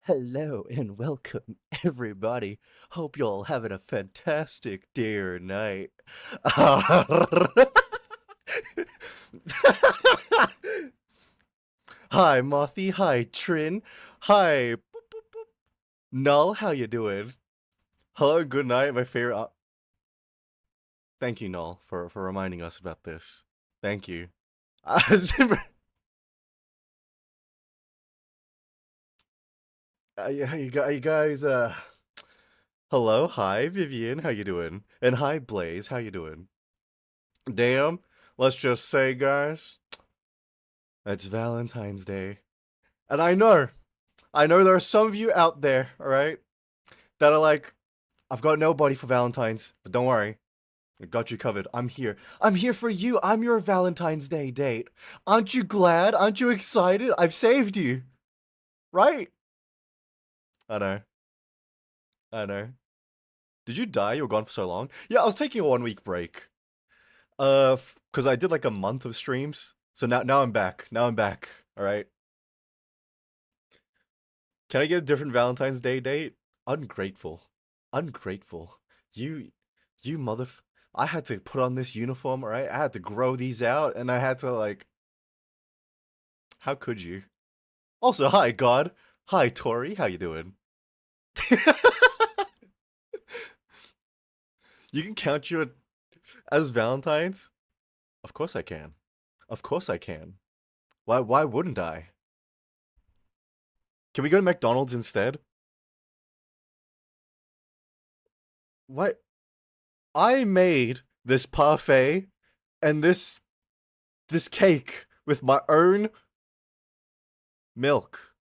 Hello and welcome, everybody. Hope you're all having a fantastic day or night. Hi, Mothy. Hi, Trin. Hi, Null. How you doing? Hello, good night, my favorite. Thank you, Null, for reminding us about this. Thank you. You guys, hello, hi, Vivian. How you doing? And hi, Blaze. How you doing? Damn. Let's just say, guys, it's Valentine's Day. And I know there are some of you out there, alright, that are like, I've got nobody for Valentine's, but don't worry. I got you covered. I'm here. I'm here for you. I'm your Valentine's Day date. Aren't you glad? Aren't you excited? I've saved you. Right? I know. I know. Did you die? You were gone for so long? Yeah, I was taking a 1 week break. Because I did like a month of streams. So now I'm back. Now I'm back. Alright. Can I get a different Valentine's Day date? Ungrateful. Ungrateful. You, you mother. I had to put on this uniform, alright? I had to grow these out, and I had to, like. How could you? Also, hi, God. Hi, Tori. How you doing? You can count you as Valentine's? Of course I can. Of course I can. Why wouldn't I? Can we go to McDonald's instead? What? I made this parfait and this cake with my own milk.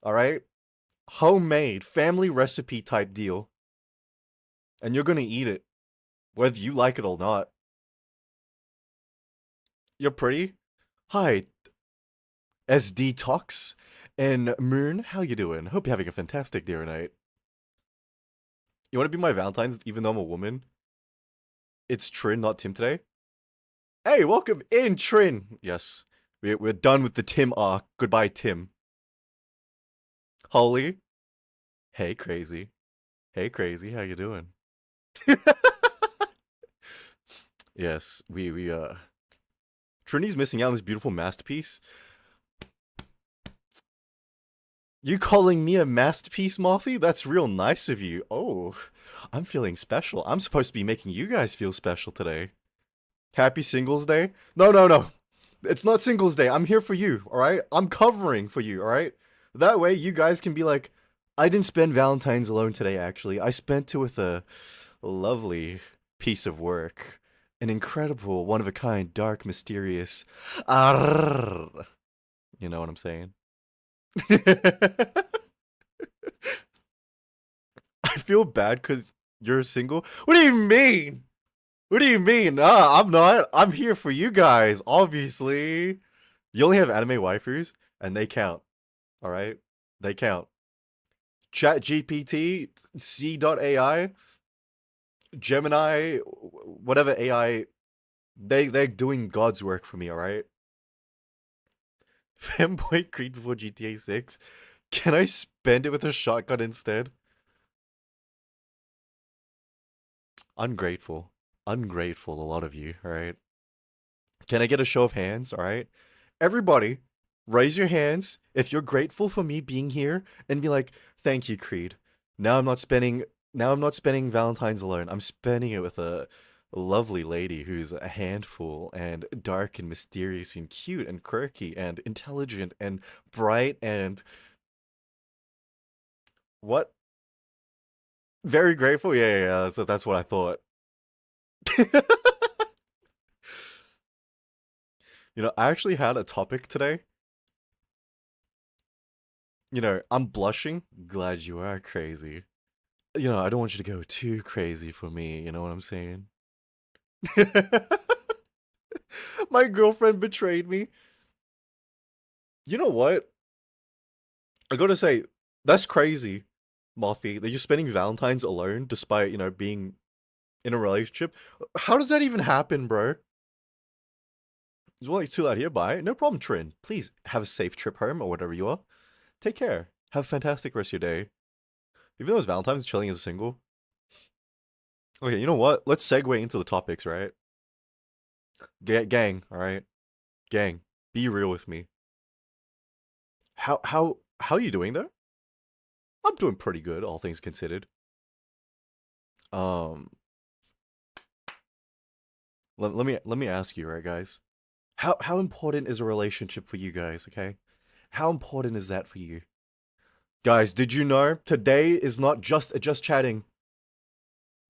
All right? Homemade, family recipe type deal. And you're gonna eat it, whether you like it or not. You're pretty. Hi, SD Talks and Moon. How you doing? Hope you're having a fantastic day or night. You want to be my Valentine's, even though I'm a woman? It's Trin, not Tim today. Hey, welcome in, Trin. Yes, we're done with the Tim arc. Goodbye, Tim. Holly. Hey, crazy. Hey, crazy. How you doing? Yes, we. Trinity's missing out on this beautiful masterpiece. You calling me a masterpiece, Marthy? That's real nice of you. Oh, I'm feeling special. I'm supposed to be making you guys feel special today. Happy Singles Day? No, no, no. It's not Singles Day. I'm here for you, alright? I'm covering for you, alright? That way you guys can be like, I didn't spend Valentine's alone today, actually. I spent it with a lovely piece of work. An incredible, one of a kind, dark, mysterious. Arrrr. You know what I'm saying? I feel bad because you're single. What do you mean? What do you mean? I'm not. I'm here for you guys, obviously. You only have anime waifus, and they count. Alright? They count. Chat GPT, C.AI, Gemini, whatever AI, they're doing God's work for me, alright? Fanboy Creed before GTA 6. Can I spend it with a shotgun instead? Ungrateful. Ungrateful, a lot of you, alright? Can I get a show of hands, alright? Everybody, raise your hands if you're grateful for me being here and be like, thank you, Creed. Now I'm not spending Valentine's alone. I'm spending it with a lovely lady who's a handful and dark and mysterious and cute and quirky and intelligent and bright and what? Very grateful? Yeah, yeah, yeah. So that's what I thought. I actually had a topic today. I'm blushing. Glad you are crazy. I don't want you to go too crazy for me. You know what I'm saying? My girlfriend betrayed me. You know what? I gotta say, that's crazy, Mothy, that you're spending Valentine's alone despite, being in a relationship. How does that even happen, bro? Well, it's too loud here. Bye. No problem, Trin. Please have a safe trip home or whatever you are. Take care. Have a fantastic rest of your day. Even though it's Valentine's, chilling as a single. Okay, you know what? Let's segue into the topics, right? Gang, all right? Gang, be real with me. How are you doing though? I'm doing pretty good, all things considered. Um, let me ask you, right, guys? How important is a relationship for you guys? Okay, how important is that for you, guys? Did you know today is not just chatting?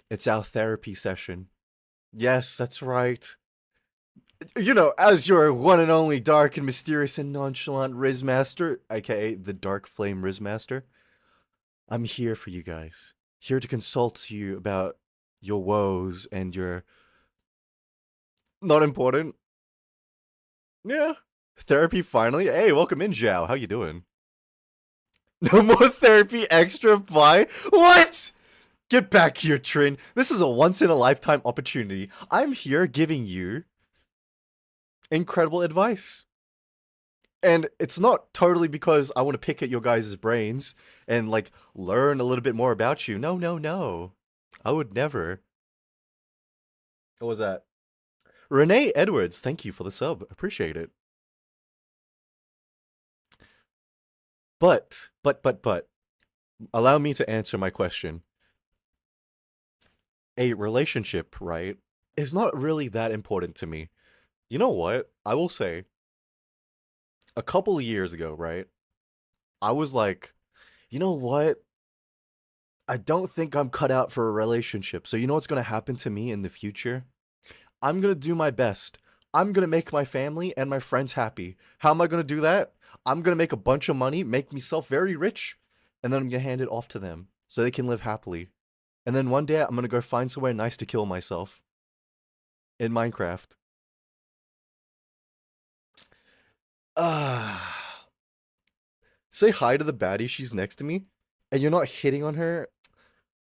It's our therapy session. Yes, that's right. You know, as your one and only dark and mysterious and nonchalant Riz Master, aka the Dark Flame Riz Master, I'm here for you guys. Here to consult you about your woes and your not important. Yeah. Therapy finally. Hey, welcome in, Zhao. How you doing? No more therapy extra pie? What? Get back here, Trin. This is a once in a lifetime opportunity. I'm here giving you incredible advice. And it's not totally because I want to pick at your guys' brains and like learn a little bit more about you. No, no, no. I would never. What was that? Renee Edwards, thank you for the sub. Appreciate it. But, allow me to answer my question. A relationship, right, is not really that important to me. You know what? I will say, a couple of years ago, right, I was like, you know what? I don't think I'm cut out for a relationship. So you know what's going to happen to me in the future? I'm going to do my best. I'm going to make my family and my friends happy. How am I going to do that? I'm going to make a bunch of money, make myself very rich, and then I'm going to hand it off to them so they can live happily. And then one day I'm going to go find somewhere nice to kill myself in Minecraft. Ah. Say hi to the baddie, she's next to me, and you're not hitting on her.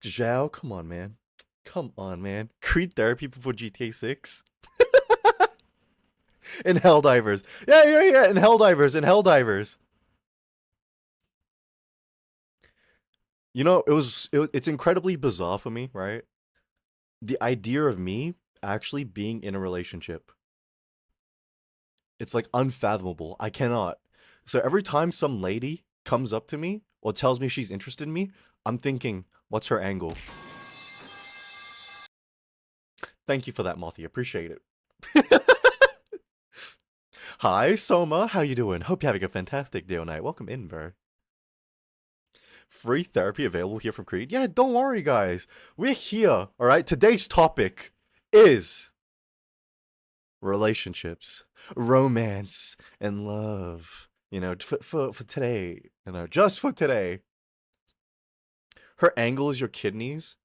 Zhao, come on, man. Come on, man. Creed therapy before GTA 6? In Helldivers. Yeah, in Helldivers. You know, it's incredibly bizarre for me, right? The idea of me actually being in a relationship. It's like unfathomable. I cannot. So every time some lady comes up to me or tells me she's interested in me, I'm thinking, what's her angle? Thank you for that, Mothy. Appreciate it. Hi, Soma. How you doing? Hope you're having a fantastic day or night. Welcome in, bro. Free therapy available here from Creed. Yeah, don't worry, guys. We're here, all right? Today's topic is relationships, romance, and love. You know, for today. You know, just for today. Her angle is your kidneys.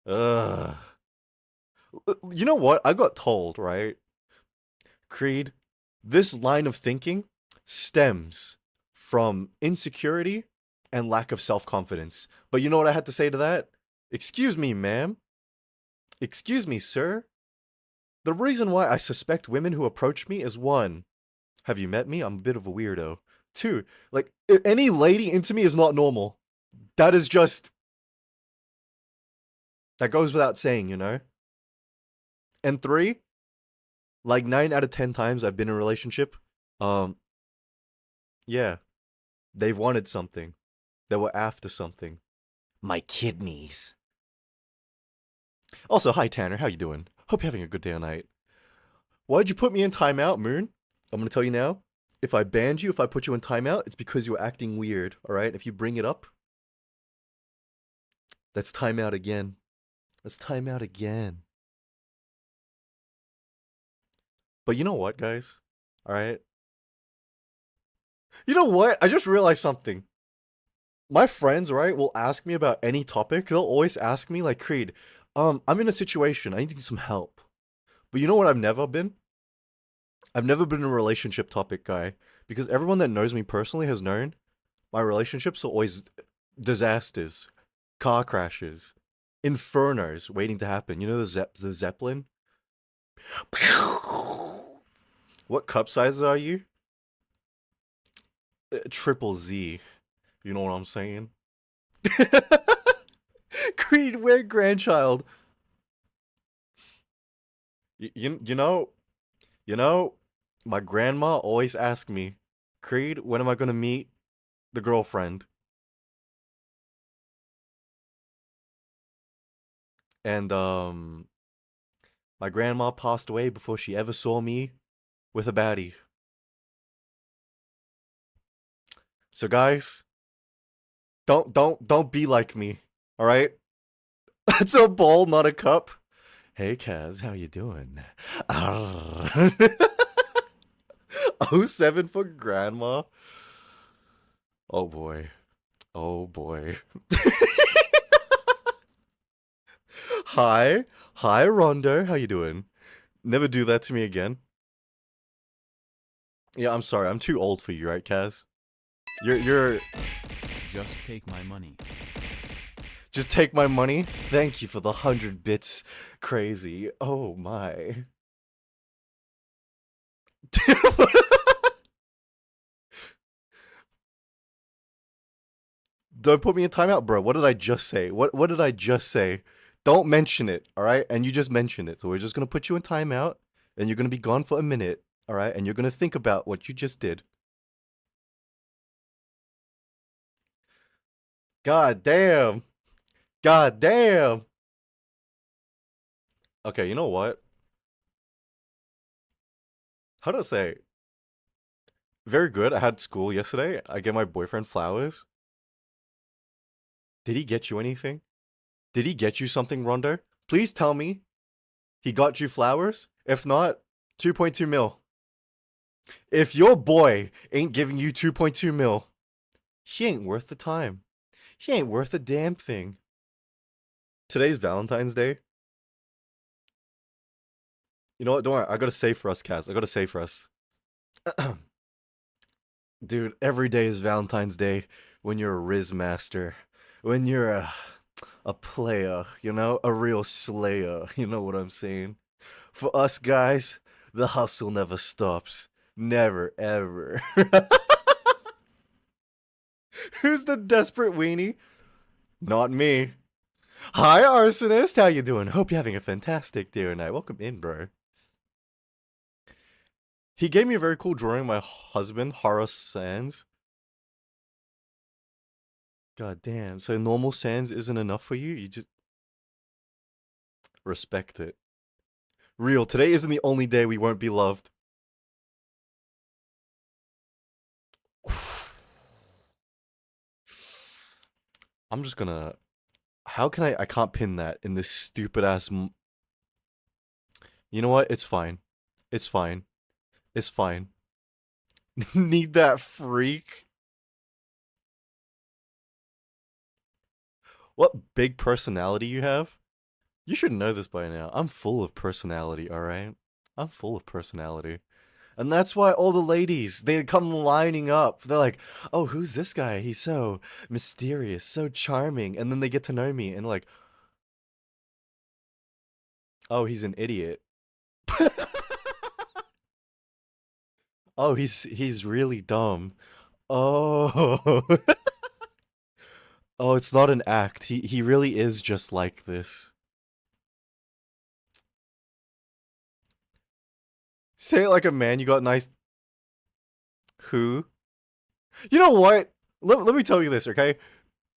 Ugh. You know what? I got told, right? Creed, this line of thinking stems from insecurity and lack of self-confidence. But you know what I had to say to that? Excuse me, ma'am. Excuse me, sir. The reason why I suspect women who approach me is one, have you met me? I'm a bit of a weirdo. Two, like, any lady into me is not normal. That is just, that goes without saying, you know? And three, like 9 out of 10 times I've been in a relationship, um, yeah, they've wanted something. They were after something. My kidneys. Also, hi Tanner, how you doing? Hope you're having a good day or night. Why'd you put me in timeout, Moon? I'm gonna tell you now. If I banned you, if I put you in timeout, it's because you were acting weird, alright? If you bring it up, that's timeout again. That's timeout again. But you know what, guys? Alright? You know what? I just realized something. My friends, right, will ask me about any topic. They'll always ask me, like, Creed, I'm in a situation. I need to get some help. But you know what I've never been? I've never been a relationship topic guy. Because everyone that knows me personally has known my relationships are always disasters, car crashes, infernos waiting to happen. You know the Zeppelin? What cup sizes are you? Triple Z. You know what I'm saying? Creed, where grandchild? You know, you know, my grandma always asked me, Creed, when am I gonna meet the girlfriend? And my grandma passed away before she ever saw me with a baddie. So guys, don't be like me. All right? It's a bowl, not a cup. Hey Kaz, how you doing? Ah. Oh, 7 for grandma. Oh boy. Oh boy. Hi. Hi, Rondo. How you doing? Never do that to me again. Yeah, I'm sorry. I'm too old for you, right, Kaz? You're Just take my money. just take my money. Thank you for the 100 bits. Crazy. Oh my. Don't put me in timeout, bro. What did I just say? What did I just say? Don't mention it, all right? And you just mentioned it. So we're just going to put you in timeout and you're going to be gone for a minute, all right? And you're going to think about what you just did. God damn. God damn. Okay, you know what? How do I say? Very good. I had school yesterday. I gave my boyfriend flowers. Did he get you anything? Did he get you something, Rondo? Please tell me he got you flowers. If not, 2.2 mil. If your boy ain't giving you 2.2 mil, he ain't worth the time. He ain't worth a damn thing. Today's Valentine's Day. You know what? Don't worry. I gotta say for us, Kaz. I gotta say for us. Dude, every day is Valentine's Day when you're a Riz master. When you're a player, you know? A real slayer. You know what I'm saying? For us guys, the hustle never stops. Never, ever. Who's the desperate weenie? Not me. Hi, Arsonist. How you doing? Hope you're having a fantastic day tonight. Welcome in, bro. He gave me a very cool drawing of my husband, Horace Sands. God damn. So normal Sands isn't enough for you? You just respect it. Real, today isn't the only day we won't be loved. I'm just gonna... How can I can't pin that in this stupid ass... You know what? It's fine. It's fine. It's fine. Need that freak? What big personality you have? You should know this by now. I'm full of personality, alright? I'm full of personality. And that's why all the ladies, they come lining up. They're like, oh, who's this guy? He's so mysterious, so charming. And then they get to know me and like, oh, he's an idiot. Oh, he's really dumb. Oh. Oh, it's not an act. He really is just like this. Say it like a man, you got nice... Who? You know what? Let me tell you this, okay?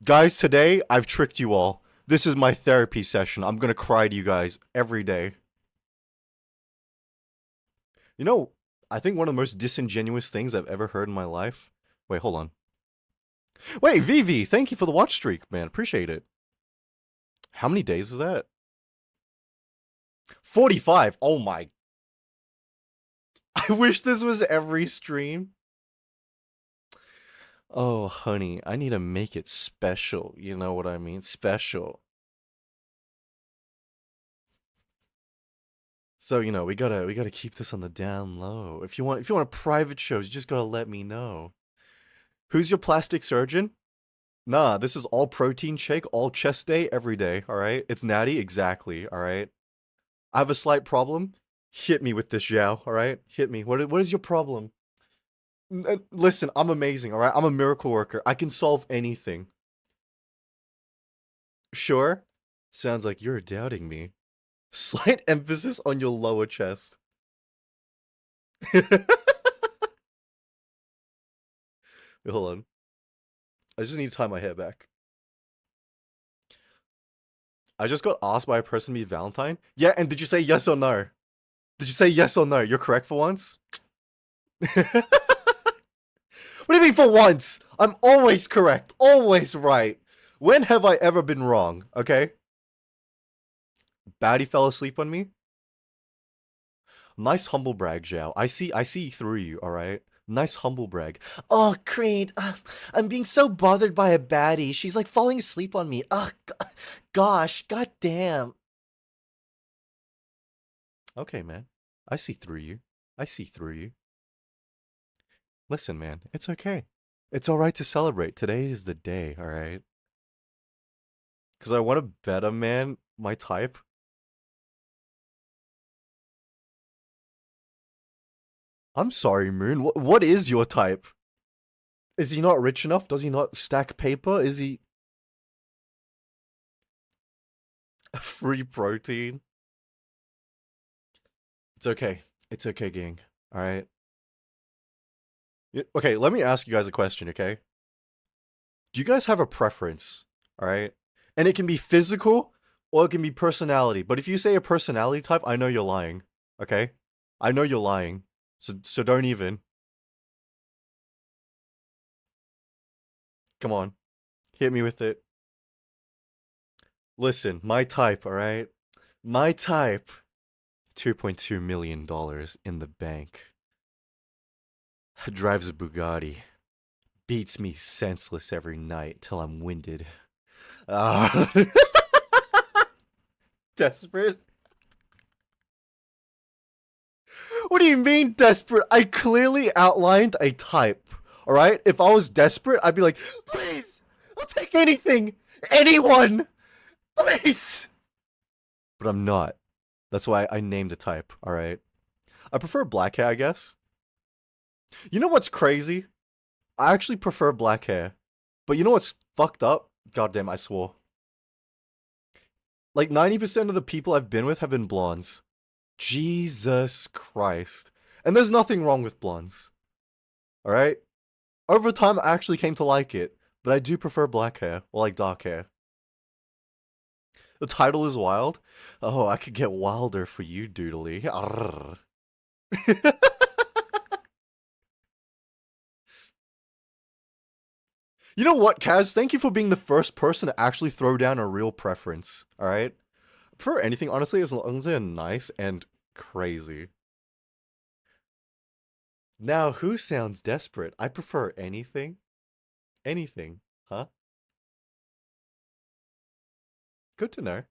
Guys, today, I've tricked you all. This is my therapy session. I'm gonna cry to you guys every day. You know, I think one of the most disingenuous things I've ever heard in my life... Wait, hold on. Wait, Vivi, thank you for the watch streak, man. Appreciate it. How many days is that? 45. Oh my... I wish this was every stream. Oh, honey, I need to make it special. You know what I mean? Special. So, you know, we gotta keep this on the down low. If you want private shows, you just gotta let me know. Who's your plastic surgeon? Nah, this is all protein shake, all chest day, every day, alright? It's natty, exactly, alright? I have a slight problem. Hit me with this, Zhao, alright? Hit me. What is your problem? Listen, I'm amazing, alright? I'm a miracle worker. I can solve anything. Sure? Sounds like you're doubting me. Slight emphasis on your lower chest. Wait, hold on. I just need to tie my hair back. I just got asked by a person to be Valentine. Yeah, and did you say yes or no? Did you say yes or no? You're correct for once? What do you mean for once? I'm always correct. Always right. When have I ever been wrong? Okay? Baddie fell asleep on me? Nice humble brag, Zhao. I see through you, alright? Nice humble brag. Oh, Creed, I'm being so bothered by a baddie. She's like falling asleep on me. Ugh, gosh, goddamn. Okay, man. I see through you. I see through you. Listen, man, it's okay. It's alright to celebrate. Today is the day, alright? Because I want to bet a man my type. I'm sorry, Moon. What is your type? Is he not rich enough? Does he not stack paper? Is he free protein? It's okay. It's okay, gang. All right. Okay, let me ask you guys a question, okay? Do you guys have a preference? All right? And it can be physical or it can be personality. But if you say a personality type, I know you're lying. Okay? I know you're lying. So don't even. Come on. Hit me with it. Listen, my type, all right? My type. $2.2 million in the bank. Drives a Bugatti. Beats me senseless every night till I'm winded. Uh, desperate? What do you mean desperate? I clearly outlined a type. Alright? If I was desperate, I'd be like, please! I'll take anything! Anyone! Please! But I'm not. That's why I named a type, alright? I prefer black hair, I guess. You know what's crazy? I actually prefer black hair. But you know what's fucked up? Goddamn, I swore. Like 90% of the people I've been with have been blondes. Jesus Christ. And there's nothing wrong with blondes. Alright? Over time, I actually came to like it. But I do prefer black hair, or like dark hair. The title is wild. Oh, I could get wilder for you, Doodly. You know what, Kaz? Thank you for being the first person to actually throw down a real preference. Alright? For anything, honestly, as long as they're nice and crazy. Now, who sounds desperate? I prefer anything. Anything. Huh? Good to know.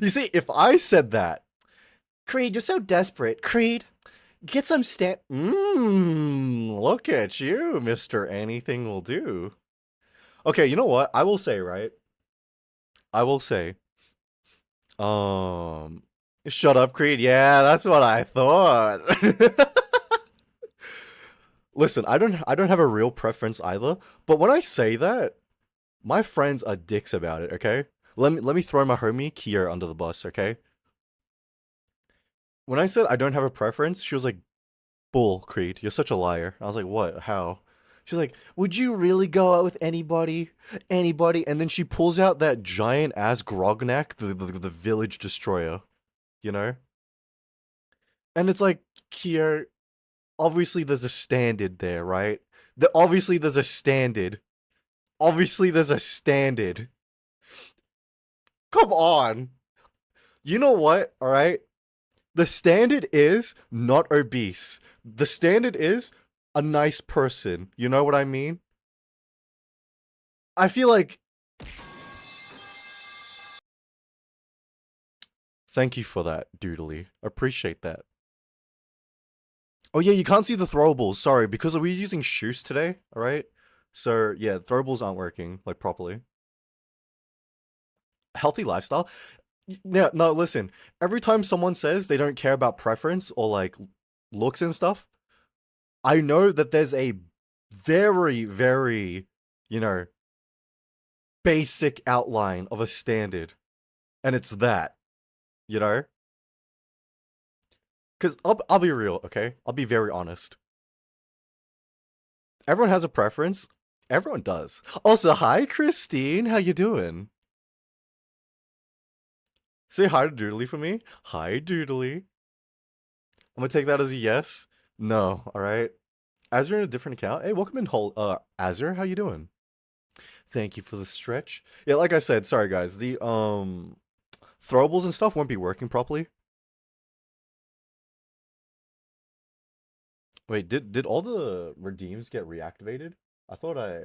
You see, if I said that, Creed, you're so desperate. Creed, get some look at you, Mr. Anything Will Do. Okay, you know what? I will say, right? I will say, um, shut up, Creed. Yeah, that's what I thought. Listen, I don't have a real preference either, but when I say that, my friends are dicks about it, okay? Let me throw my homie Kier under the bus, okay? When I said I don't have a preference, she was like, "Bull, Creed, you're such a liar." I was like, "What? How?" She's like, "Would you really go out with anybody? Anybody?" And then she pulls out that giant ass Grognak, the village destroyer, you know? And it's like, Kier, obviously there's a standard there, right? Obviously there's a standard. Obviously there's a standard. Come on. You know what? All right. The standard is not obese. The standard is a nice person. You know what I mean? I feel like. Thank you for that, Doodly. Appreciate that. Oh yeah, you can't see the throwables. Sorry, because we're using shoes today. All right. So yeah, throwables aren't working like properly. healthy lifestyle. Yeah, no, listen. Every time someone says they don't care about preference or like looks and stuff, I know that there's a very, very, you know, basic outline of a standard, and it's that, you know? Because I'll be real, okay? I'll be very honest. Everyone has a preference. Everyone does. Also, hi, Christine. How you doing? Say hi to Doodly for me. Hi, Doodly. I'm gonna take that as a yes. No, all right. Azure in a different account. Hey, welcome in, Azure. How you doing? Thank you for the stretch. Yeah, like I said, sorry guys. The throwables and stuff won't be working properly. Wait, did all the redeems get reactivated? I thought I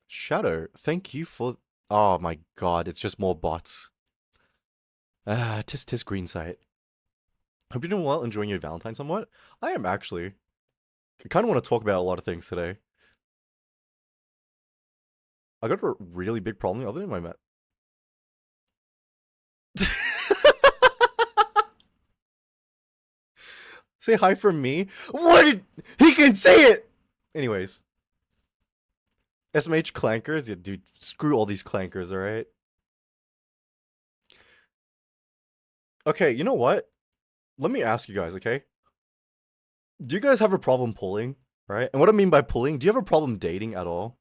Shadow. Thank you for. Oh my god, it's just more bots. Ah, tis green sight. Hope you're doing well, enjoying your Valentine somewhat. I am actually. I kind of want to talk about a lot of things today. I got a really big problem other than my met. Say hi from me. What did he can say it? Anyways, SMH clankers, yeah, dude, screw all these clankers, all right? Okay, you know what? Let me ask you guys, okay? Do you guys have a problem pulling, right? And what I mean by pulling, do you have a problem dating at all?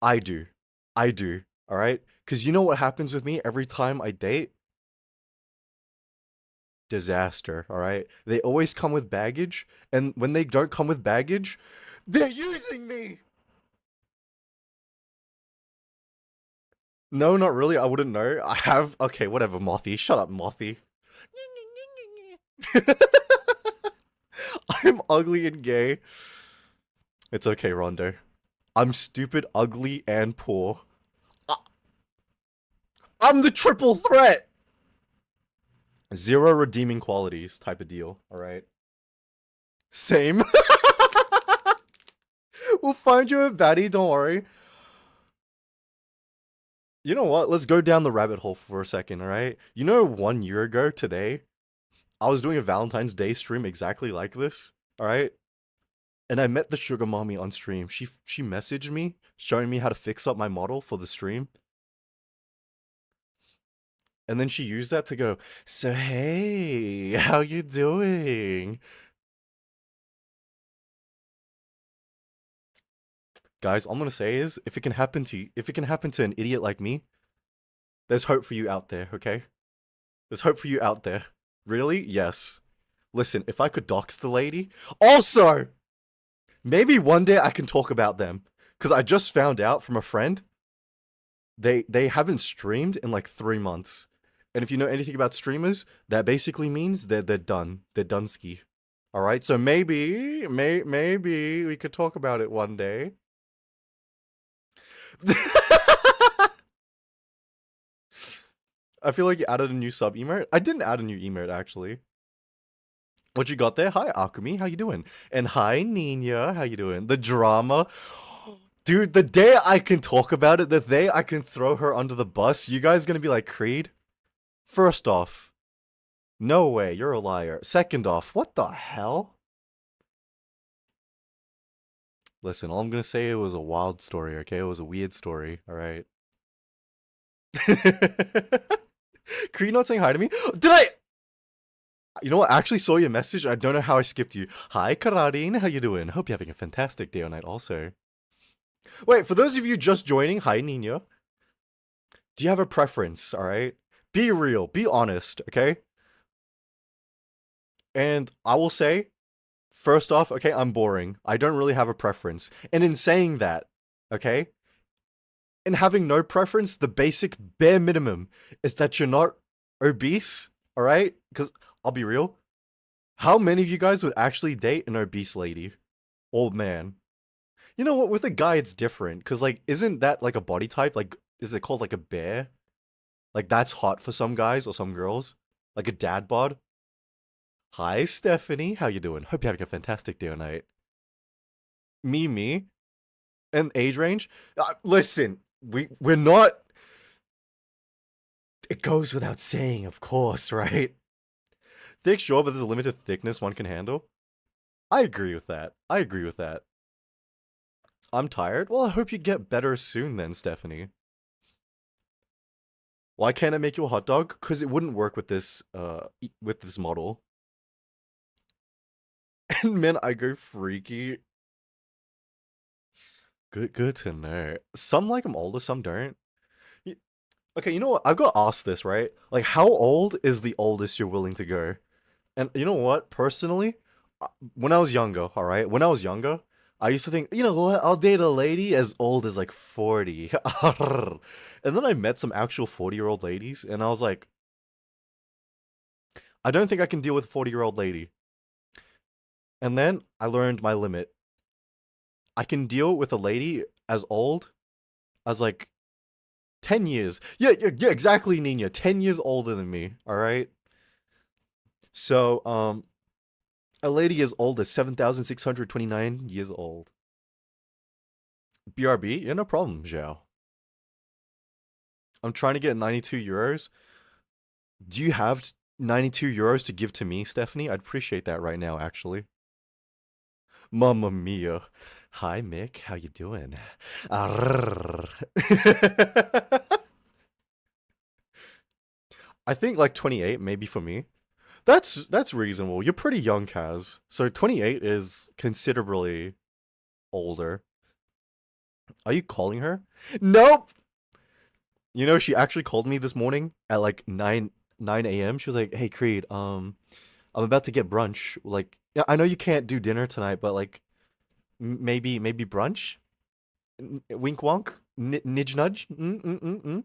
I do. I do, all right? Because you know what happens with me every time I date? Disaster, all right? They always come with baggage, and when they don't come with baggage, they're using me! No, not really. I wouldn't know. I have. Okay, whatever, Mothy. Shut up, Mothy. I'm ugly and gay. It's okay, Rondo. I'm stupid, ugly, and poor. I'm the triple threat! Zero redeeming qualities type of deal, alright? Same. We'll find you a baddie, don't worry. You know what? Let's go down the rabbit hole for a second, alright? You know, 1 year ago today, I was doing a Valentine's Day stream exactly like this, alright? And I met the sugar mommy on stream. She messaged me, showing me how to fix up my model for the stream. And then she used that to go, so hey, how you doing? Guys, all I'm gonna say is, if it can happen to you, if it can happen to an idiot like me, there's hope for you out there, okay? There's hope for you out there. Really? Yes. Listen, if I could dox the lady. Also, maybe one day I can talk about them. Because I just found out from a friend, they haven't streamed in like 3 months. And if you know anything about streamers, that basically means they're done. They're done ski. Alright, so maybe we could talk about it one day. I feel like you added a new sub emote. I didn't add a new emote actually. What you got there? Hi Alchemy, how you doing? And hi Nina, how you doing? The drama. Dude, the day I can talk about it, the day I can throw her under the bus, you guys gonna be like, Creed? First off, no way, you're a liar. Second off, what the hell? Listen, all I'm gonna say, it was a wild story, okay? It was a weird story, alright? Creed not saying hi to me? Did I? You know what? I actually saw your message. I don't know how I skipped you. Hi, Karadin. How you doing? Hope you're having a fantastic day or night also. Wait, for those of you just joining, hi, Nina. Do you have a preference, alright? Be real. Be honest, okay? And I will say, first off, okay, I'm boring. I don't really have a preference. And in saying that, okay? In having no preference, the basic bare minimum is that you're not obese, alright? Because I'll be real. How many of you guys would actually date an obese lady? Old man. You know what? With a guy, it's different. Because, like, isn't that like a body type? Like, is it called like a bear? Like, that's hot for some guys or some girls. Like a dad bod. Hi, Stephanie. How you doing? Hope you're having a fantastic day or night. Me. And age range? Listen, we're not. It goes without saying, of course, right? Thick, sure, but there's a limited thickness one can handle. I agree with that. I agree with that. I'm tired. Well, I hope you get better soon then, Stephanie. Why can't I make you a hot dog? Because it wouldn't work with this model. And man, I go freaky. Good to know. Some like them older, some don't. Y- Okay, you know what? I've got asked this, right? Like, how old is the oldest you're willing to go? And you know what? Personally, when I was younger, all right, when I was younger, I used to think, you know what? I'll date a lady as old as like 40. And then I met some actual 40-year-old ladies, and I was like, I don't think I can deal with a 40-year-old lady. And then I learned my limit. I can deal with a lady as old as like 10 years. Yeah, exactly, Nina. 10 years older than me, all right? So, a lady as old as 7,629 years old. BRB? Yeah, no problem, Zhao. I'm trying to get 92 euros. Do you have 92 euros to give to me, Stephanie? I'd appreciate that right now, actually. Mamma mia. Hi, Mick. How you doing? Arrrr. I think like 28, maybe for me. That's reasonable. You're pretty young, Kaz. So 28 is considerably older. Are you calling her? Nope. You know, she actually called me this morning at like 9 a.m. She was like, "Hey Creed, I'm about to get brunch. Like, yeah, I know you can't do dinner tonight, but like maybe brunch? Wink wonk? Nidge nudge? Mm.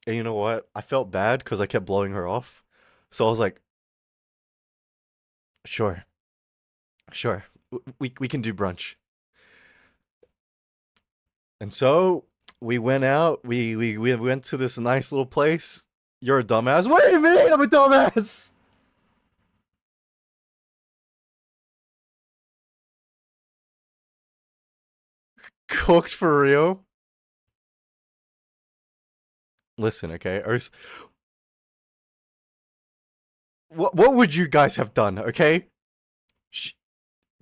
And you know what? I felt bad because I kept blowing her off. So I was like, sure, sure. We can do brunch. And so we went out. We went to this nice little place. You're a dumbass. What do you mean I'm a dumbass? Cooked for real? Listen, okay? What would you guys have done, okay? Sh-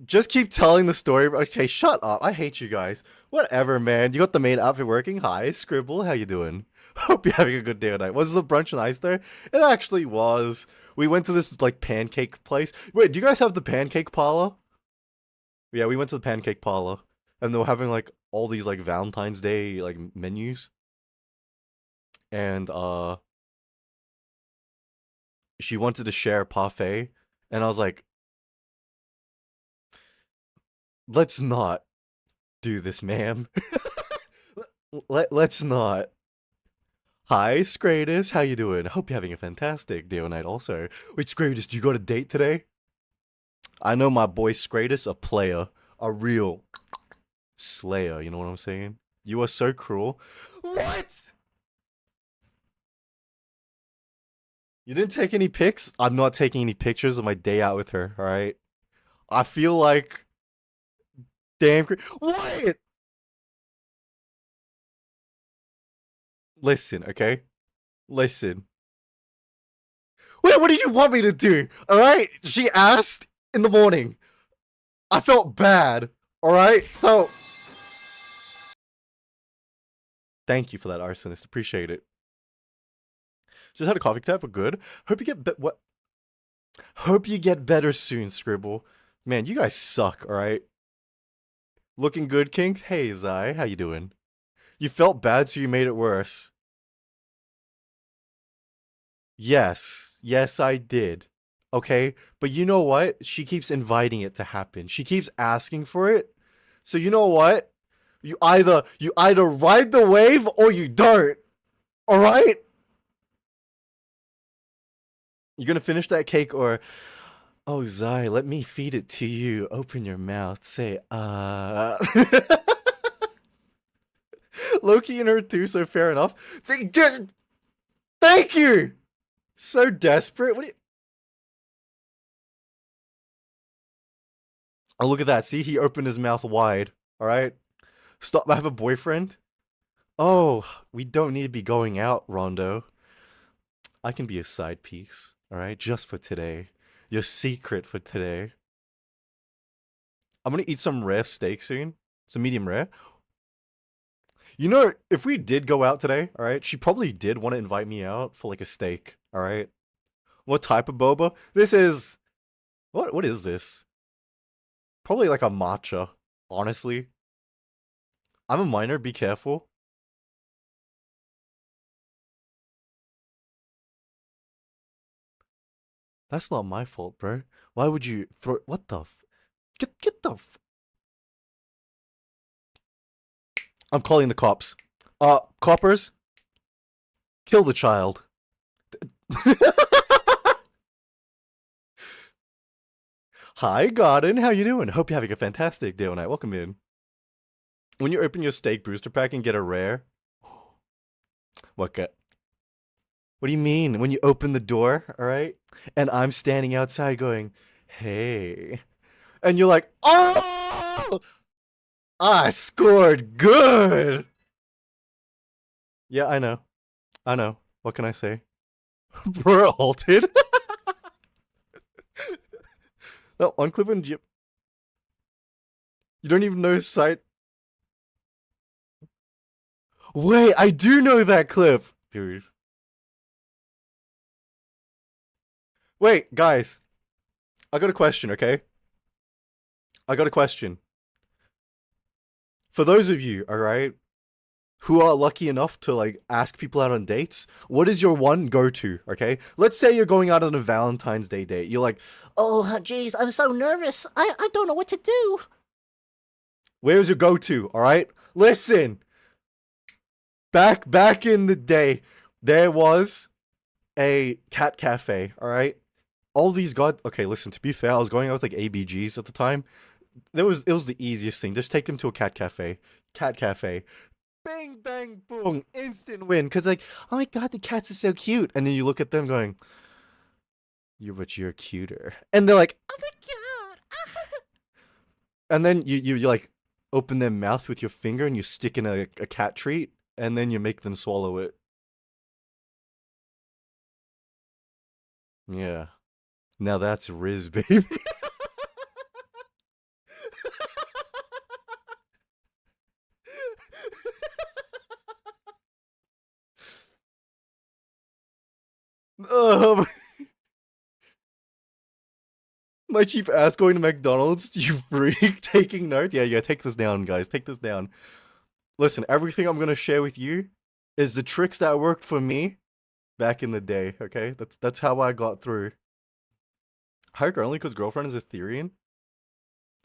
just keep telling the story. Okay, shut up. I hate you guys. Whatever, man. You got the main outfit working. Hi, Scribble. How you doing? Hope you're having a good day tonight. Was the brunch nice there? It actually was. We went to this like pancake place. Wait, do you guys have the pancake parlor? Yeah, we went to the pancake parlor, and they were having like all these like Valentine's Day like menus, and she wanted to share parfait, and I was like, let's not do this, ma'am. Let's not. Hi, Scratus. How you doing? Hope you're having a fantastic day or night also. Wait, Scratus, do you got a date today? I know my boy Scratus, a player. A real slayer, you know what I'm saying? You are so cruel. What? You didn't take any pics? I'm not taking any pictures of my day out with her, alright? I feel like damn what? Listen, okay? Listen. Wait, what did you want me to do? Alright? She asked in the morning. I felt bad. Alright? So thank you for that, arsonist. Appreciate it. Just had a coffee tap, but good. Hope you get what? Hope you get better soon, Scribble. Man, you guys suck. All right. Looking good, King. Hey, Zai, how you doing? You felt bad, so you made it worse. Yes, I did. Okay, but you know what? She keeps inviting it to happen. She keeps asking for it. So you know what? You either ride the wave or you don't. All right? You gonna finish that cake or oh, Zai, let me feed it to you. Open your mouth. Say, Loki and her too, so fair enough. Thank you! So desperate. What do you. Oh, look at that. See, he opened his mouth wide. All right. Stop. I have a boyfriend. Oh, we don't need to be going out, Rondo. I can be a side piece. All right, just for today. Your secret for today. I'm gonna eat some rare steak soon. Some medium rare. You know, if we did go out today, all right, she probably did want to invite me out for like a steak. All right. What type of boba? This is what is this? Probably like a matcha, honestly. I'm a minor, be careful. That's not my fault, bro. Why would you throw what the get the I'm calling the cops. Coppers, kill the child. Hi, Garden. How you doing? Hope you're having a fantastic day or night. Welcome in. When you open your steak booster pack and get a rare, what get? What do you mean? When you open the door, all right, and I'm standing outside going, "Hey," and you're like, "Oh, I scored good." Yeah, I know. I know. What can I say? We're halted. No, on clip and Jip. You don't even know sight. Wait, I do know that clip, dude. Wait, guys, I got a question, okay? I got a question. For those of you, alright, who are lucky enough to like ask people out on dates, what is your one go-to, okay? Let's say you're going out on a Valentine's Day date. You're like, Oh, geez, I'm so nervous. I don't know what to do. where's your go-to, alright? Listen, back in the day, there was a cat cafe, alright? All these okay, listen, to be fair, I was going out with like ABGs at the time. It was the easiest thing. Just take them to a cat cafe. Cat cafe. Bang bang boom, instant win. Cause like, oh my god, the cats are so cute. And then you look at them going, you're cuter. And they're like, Oh my god. and then you like open their mouth with your finger and you stick in a cat treat, and then you make them swallow it. Yeah. Now that's Riz, baby. um, my cheap ass going to McDonald's, you freak, taking notes. Yeah, take this down, guys. Take this down. Listen, everything I'm gonna share with you is the tricks that worked for me back in the day. Okay, that's how I got through. Hiker only because girlfriend is Ethereum.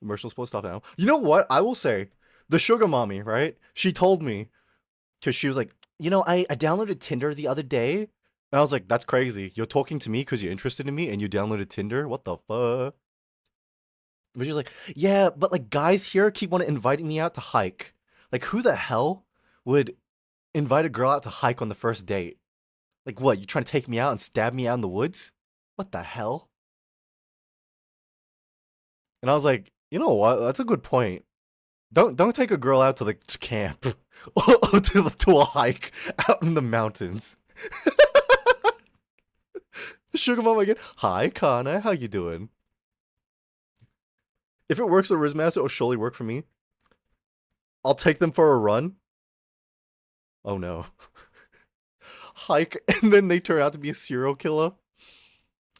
Emotional support stuff now. You know what? I will say, the sugar mommy, right? She told me because she was like, I downloaded Tinder the other day, and I was like, that's crazy. You're talking to me because you're interested in me, and you downloaded Tinder. What the fuck? But she's like, yeah, but like guys here keep wanting inviting me out to hike. Like, who the hell would invite a girl out to hike on the first date? Like, what? You trying to take me out and stab me out in the woods? What the hell? And I was like, you know what? That's a good point. Don't take a girl out to the to camp or to a hike out in the mountains. Sugar mom again. Hi, Connor. How you doing? If it works with Rizmaster, it'll surely work for me. I'll take them for a run. Oh no. Hike, and then they turn out to be a serial killer.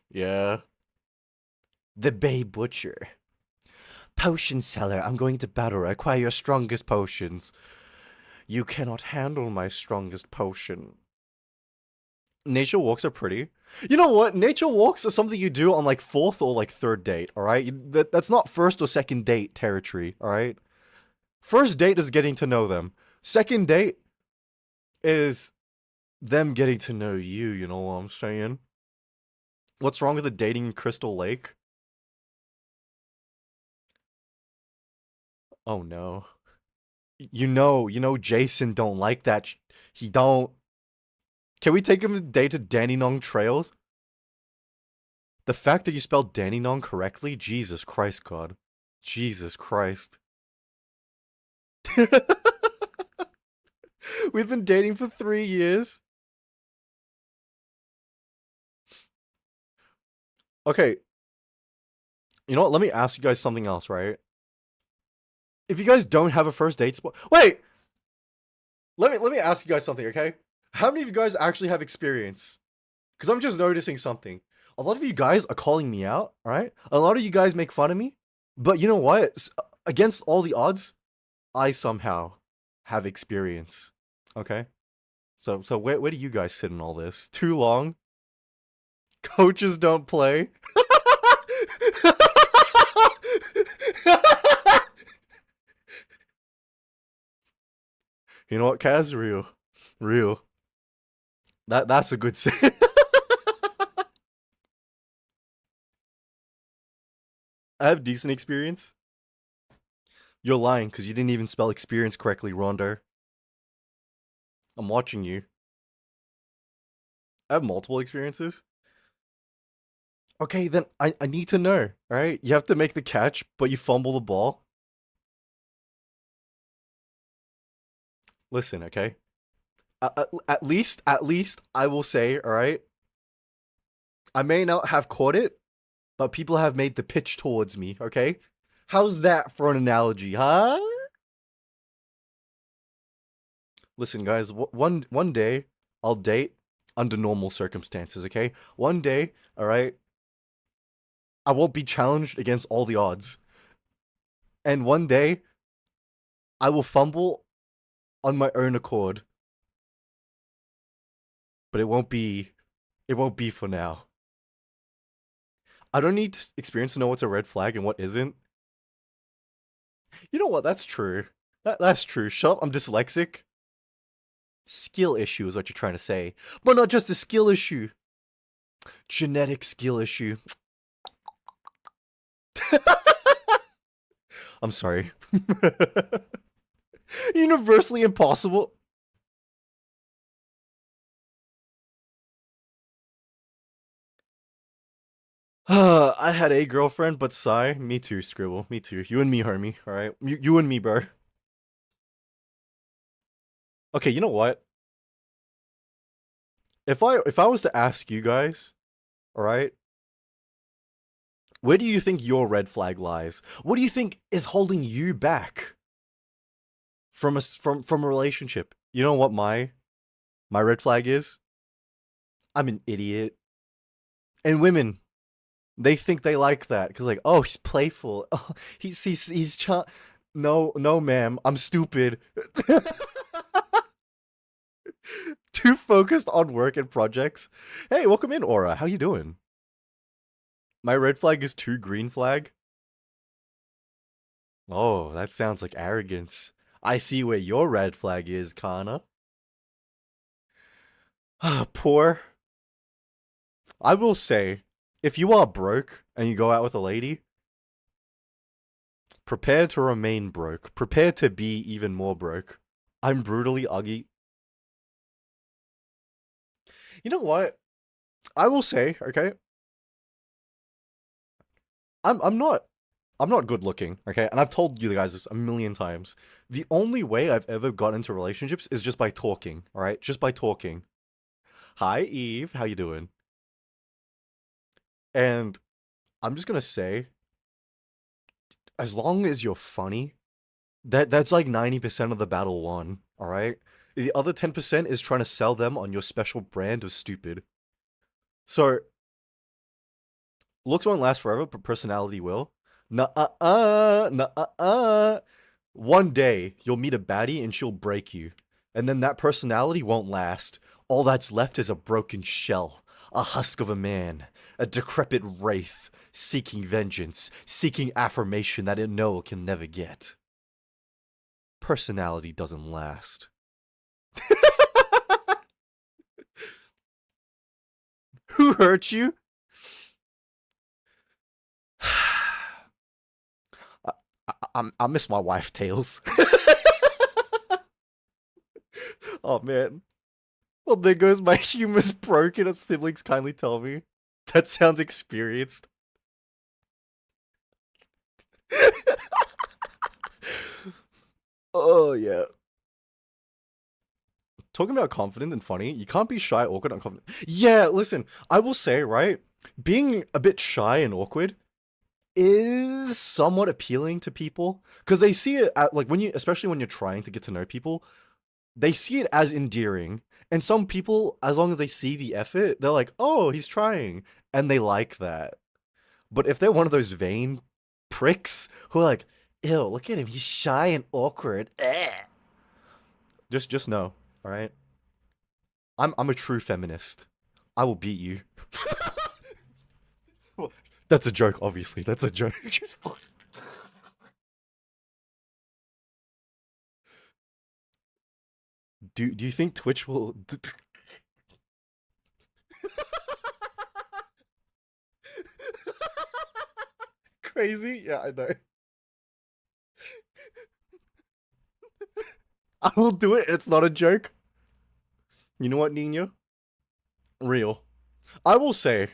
Yeah. The Bay Butcher. Potion seller, I'm going to battle. Acquire your strongest potions. You cannot handle my strongest potion. Nature walks are pretty. You know what? Nature walks are something you do on like fourth or like third date, alright? That's not first or second date territory, alright? First date is getting to know them. Second date is them getting to know you, you know what I'm saying? What's wrong with the dating in Crystal Lake? Oh no. Jason don't like that. He don't. Can we take him today to Dandenong Trails? The fact that you spelled Dandenong correctly? Jesus Christ, God. Jesus Christ. We've been dating for 3 years. Okay, you know what? Let me ask you guys something else, right? If you guys don't have a first date spot, wait. Let me ask you guys something, okay? How many of you guys actually have experience? Because I'm just noticing something. A lot of you guys are calling me out, alright? A lot of you guys make fun of me. But you know what? Against all the odds, I somehow have experience. Okay? So where do you guys sit in all this? Too long? Coaches don't play? You know what, Kaz? Real. Real. That's a good say. I have decent experience. You're lying because you didn't even spell experience correctly, Rondo. I'm watching you. I have multiple experiences. Okay, then I need to know, alright? You have to make the catch, but you fumble the ball. Listen, okay? At least I will say, alright? I may not have caught it, but people have made the pitch towards me, okay? How's that for an analogy, huh? Listen, guys, one day I'll date under normal circumstances, okay? One day, alright? I won't be challenged against all the odds. And one day, I will fumble on my own accord. But it won't be for now. I don't need experience to know what's a red flag and what isn't. You know what? That's true. That's true. Shut up, I'm dyslexic. Skill issue is what you're trying to say. But not just a skill issue. Genetic skill issue. I'm sorry. Universally impossible. I had a girlfriend, but sigh. Me too, Scribble. Me too. You and me, homie. Alright? You and me, bro. Okay, you know what? If I was to ask you guys, alright? Where do you think your red flag lies? What do you think is holding you back from a relationship? You know what my red flag is? I'm an idiot. And women, they think they like that because like, oh, he's playful. Oh, he's No, ma'am, I'm stupid. Too focused on work and projects. Hey, welcome in, Aura. How you doing? My red flag is too green flag. Oh, that sounds like arrogance. I see where your red flag is, Kana. Poor. I will say, if you are broke and you go out with a lady, prepare to remain broke. Prepare to be even more broke. I'm brutally ugly. You know what? I will say, okay? I'm not good looking, okay? And I've told you guys this a million times. The only way I've ever got into relationships is just by talking, alright? Just by talking. Hi, Eve. How you doing? And I'm just gonna say, as long as you're funny, that's like 90% of the battle won, alright? The other 10% is trying to sell them on your special brand of stupid. So, looks won't last forever, but personality will. Nuh-uh-uh, nuh-uh-uh. One day, you'll meet a baddie and she'll break you. And then that personality won't last. All that's left is a broken shell. A husk of a man. A decrepit wraith. Seeking vengeance. Seeking affirmation that it know it can never get. Personality doesn't last. Who hurt you? I miss my wife, Tails. Oh man. Well, there goes my humor's broken. As siblings kindly tell me. That sounds experienced. Oh yeah. Talking about confident and funny, you can't be shy, awkward, and confident. Yeah, listen, I will say, right, being a bit shy and awkward is somewhat appealing to people because they see it at, like when you, especially when you're trying to get to know people, they see it as endearing. And some people, as long as they see the effort, they're like, "Oh, he's trying," and they like that. But if they're one of those vain pricks who are like, "Ew, look at him, he's shy and awkward," just know, all right. I'm a true feminist. I will beat you. That's a joke, obviously. That's a joke. Do you think Twitch will crazy? Yeah, I know. I will do it. It's not a joke. You know what, Nino? Real. I will say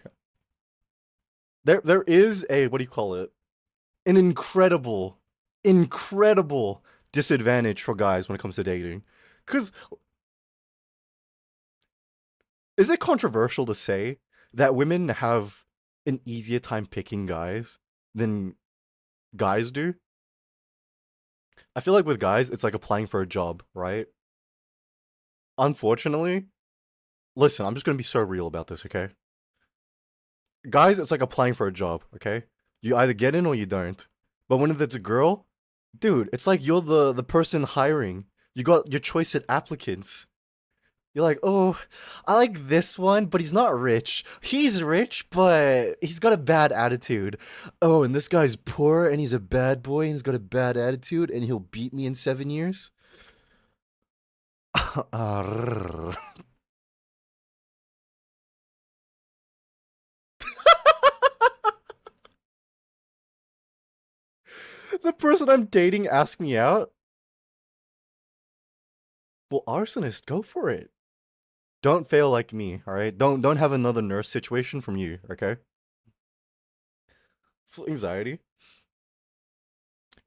there is a, what do you call it? An incredible disadvantage for guys when it comes to dating. Cause is it controversial to say that women have an easier time picking guys than guys do? I feel like with guys, it's like applying for a job, right? Unfortunately, listen, I'm just gonna be so real about this, okay? Guys, it's like applying for a job, okay? You either get in or you don't. But when it's a girl, dude, it's like you're the person hiring. You got your choice at applicants. You're like, oh, I like this one, but he's not rich. He's rich, but he's got a bad attitude. Oh, and this guy's poor and he's a bad boy and he's got a bad attitude and he'll beat me in 7 years. The person I'm dating asked me out. Well, arsonist, go for it. Don't fail like me, all right? Don't have another nurse situation from you, okay? Full anxiety.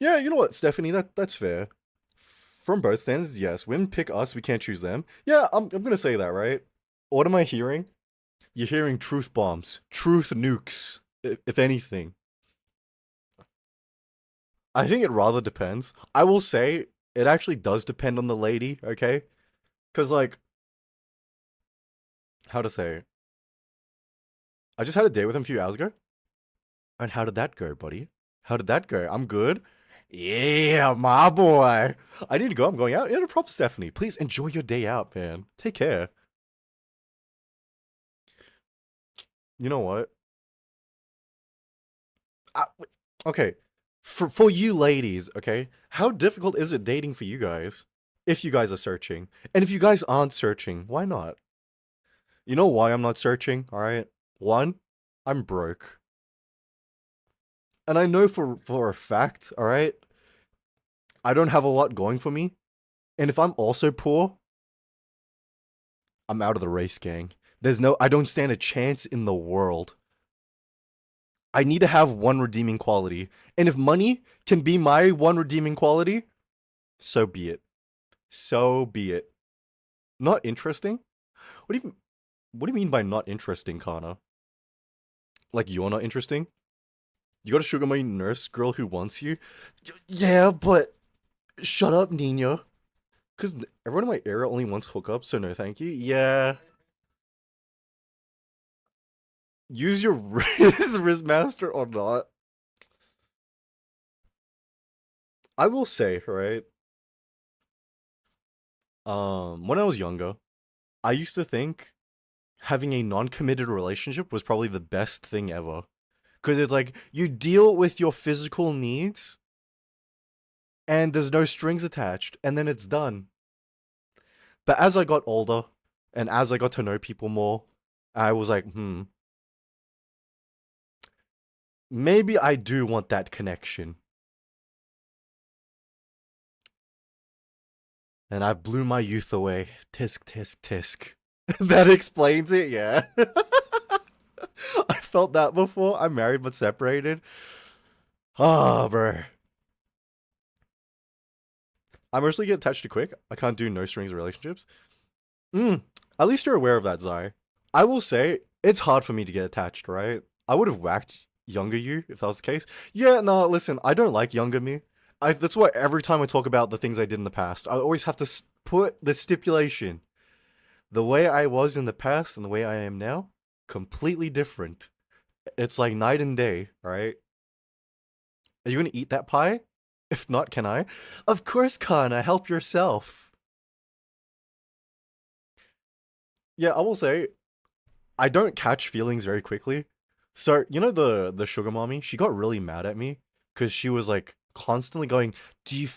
Yeah, you know what, Stephanie, that's fair. From both standards, yes. Women pick us, we can't choose them. Yeah, I'm gonna say that, right? What am I hearing? You're hearing truth bombs, truth nukes, if anything. I think it rather depends. I will say it actually does depend on the lady, okay? Cause like, how to say? I just had a date with him a few hours ago. And how did that go, buddy? How did that go? I'm good. Yeah, my boy. I need to go. I'm going out. Yeah, no problem, Stephanie. Please enjoy your day out, man. Take care. You know what? I, okay, for you ladies, okay, how difficult is it dating for you guys? If you guys are searching, and if you guys aren't searching, why not? You know why I'm not searching? All right, one, I'm broke, and I know for a fact, all right, I don't have a lot going for me, and if I'm also poor, I'm out of the race, gang. I don't stand a chance in the world. I need to have one redeeming quality, and if money can be my one redeeming quality, so be it. So be it. Not interesting? What do you what do you mean by not interesting, Kana? Like you're not interesting? You got a sugar mommy nurse girl who wants you? Yeah, but shut up, Nina. Cause everyone in my area only wants hookups, so no thank you. Yeah. Use your Riz Master or not. I will say, right? When I was younger, I used to think having a non-committed relationship was probably the best thing ever. Because it's like you deal with your physical needs and there's no strings attached, and then it's done. But as I got older and as I got to know people more, I was like, maybe I do want that connection. And I blew my youth away. Tisk, tisk, tisk. That explains it, yeah. I felt that before. I'm married but separated. Oh, bro. I mostly get attached to quick. I can't do no strings relationships. Mm, at least you're aware of that, Zai. I will say it's hard for me to get attached, right? I would have whacked younger you if that was the case. Yeah, no, listen, I don't like younger me. That's why every time I talk about the things I did in the past, I always have to put the stipulation. The way I was in the past and the way I am now, completely different. It's like night and day, right? Are you gonna eat that pie? If not, can I? Of course, Kana, help yourself. Yeah, I will say, I don't catch feelings very quickly. So, you know the sugar mommy? She got really mad at me because she was like constantly going, do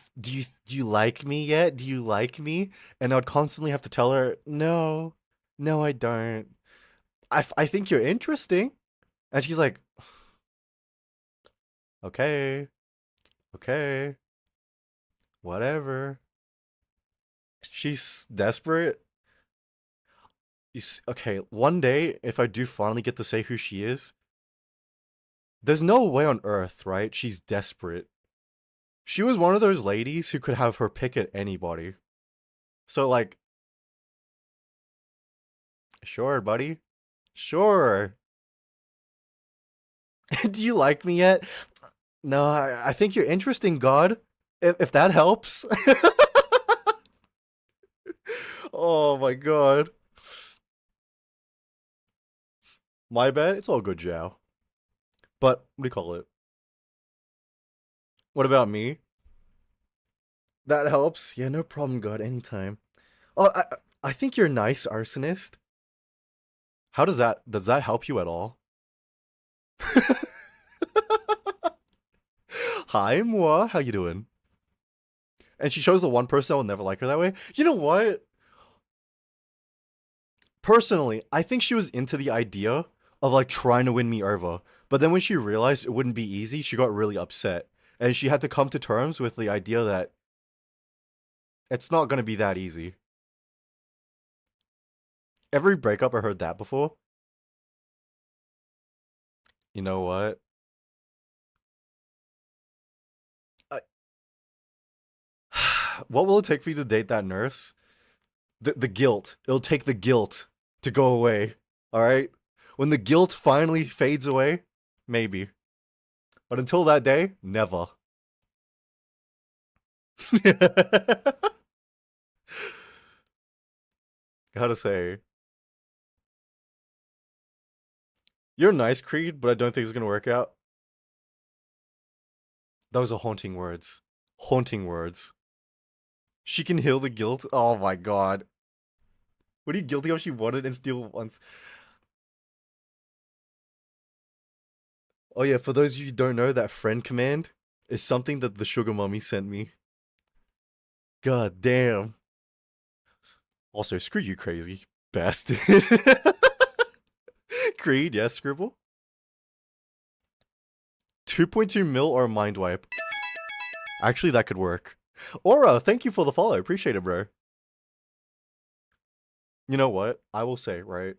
you like me yet? Do you like me?" And I'd constantly have to tell her, "No. No, I don't. I think you're interesting." And she's like, "Okay. Okay. Whatever." She's desperate. Okay, one day if I do finally get to say who she is, there's no way on earth, right? She's desperate. She was one of those ladies who could have her pick at anybody. So, like, sure, buddy. Sure. Do you like me yet? No, I think you're interesting, God. If that helps. Oh my god. My bad. It's all good, Zhao. But, what do you call it? What about me? That helps. Yeah, no problem, God. Anytime. Oh, I think you're nice, arsonist. How does that help you at all? Hi, moi. How you doing? And she shows the one person that will never like her that way. You know what? Personally, I think she was into the idea of like trying to win me over. But then when she realized it wouldn't be easy, she got really upset. And she had to come to terms with the idea that it's not going to be that easy. Every breakup I heard that before. You know what? I, what will it take for you to date that nurse? The guilt. It'll take the guilt to go away. All right? When the guilt finally fades away, maybe. But until that day, never. Gotta say, you're nice, Creed, but I don't think it's gonna work out. Those are haunting words. Haunting words. She can heal the guilt. Oh my god. What are you guilty of? She wanted and still wants. Oh yeah, for those of you who don't know, that friend command is something that the sugar mommy sent me. God damn. Also, screw you, crazy bastard. Creed, yes, Scribble. 2.2 mil or a mind wipe. Actually, that could work. Aura, thank you for the follow. Appreciate it, bro. You know what? I will say, right?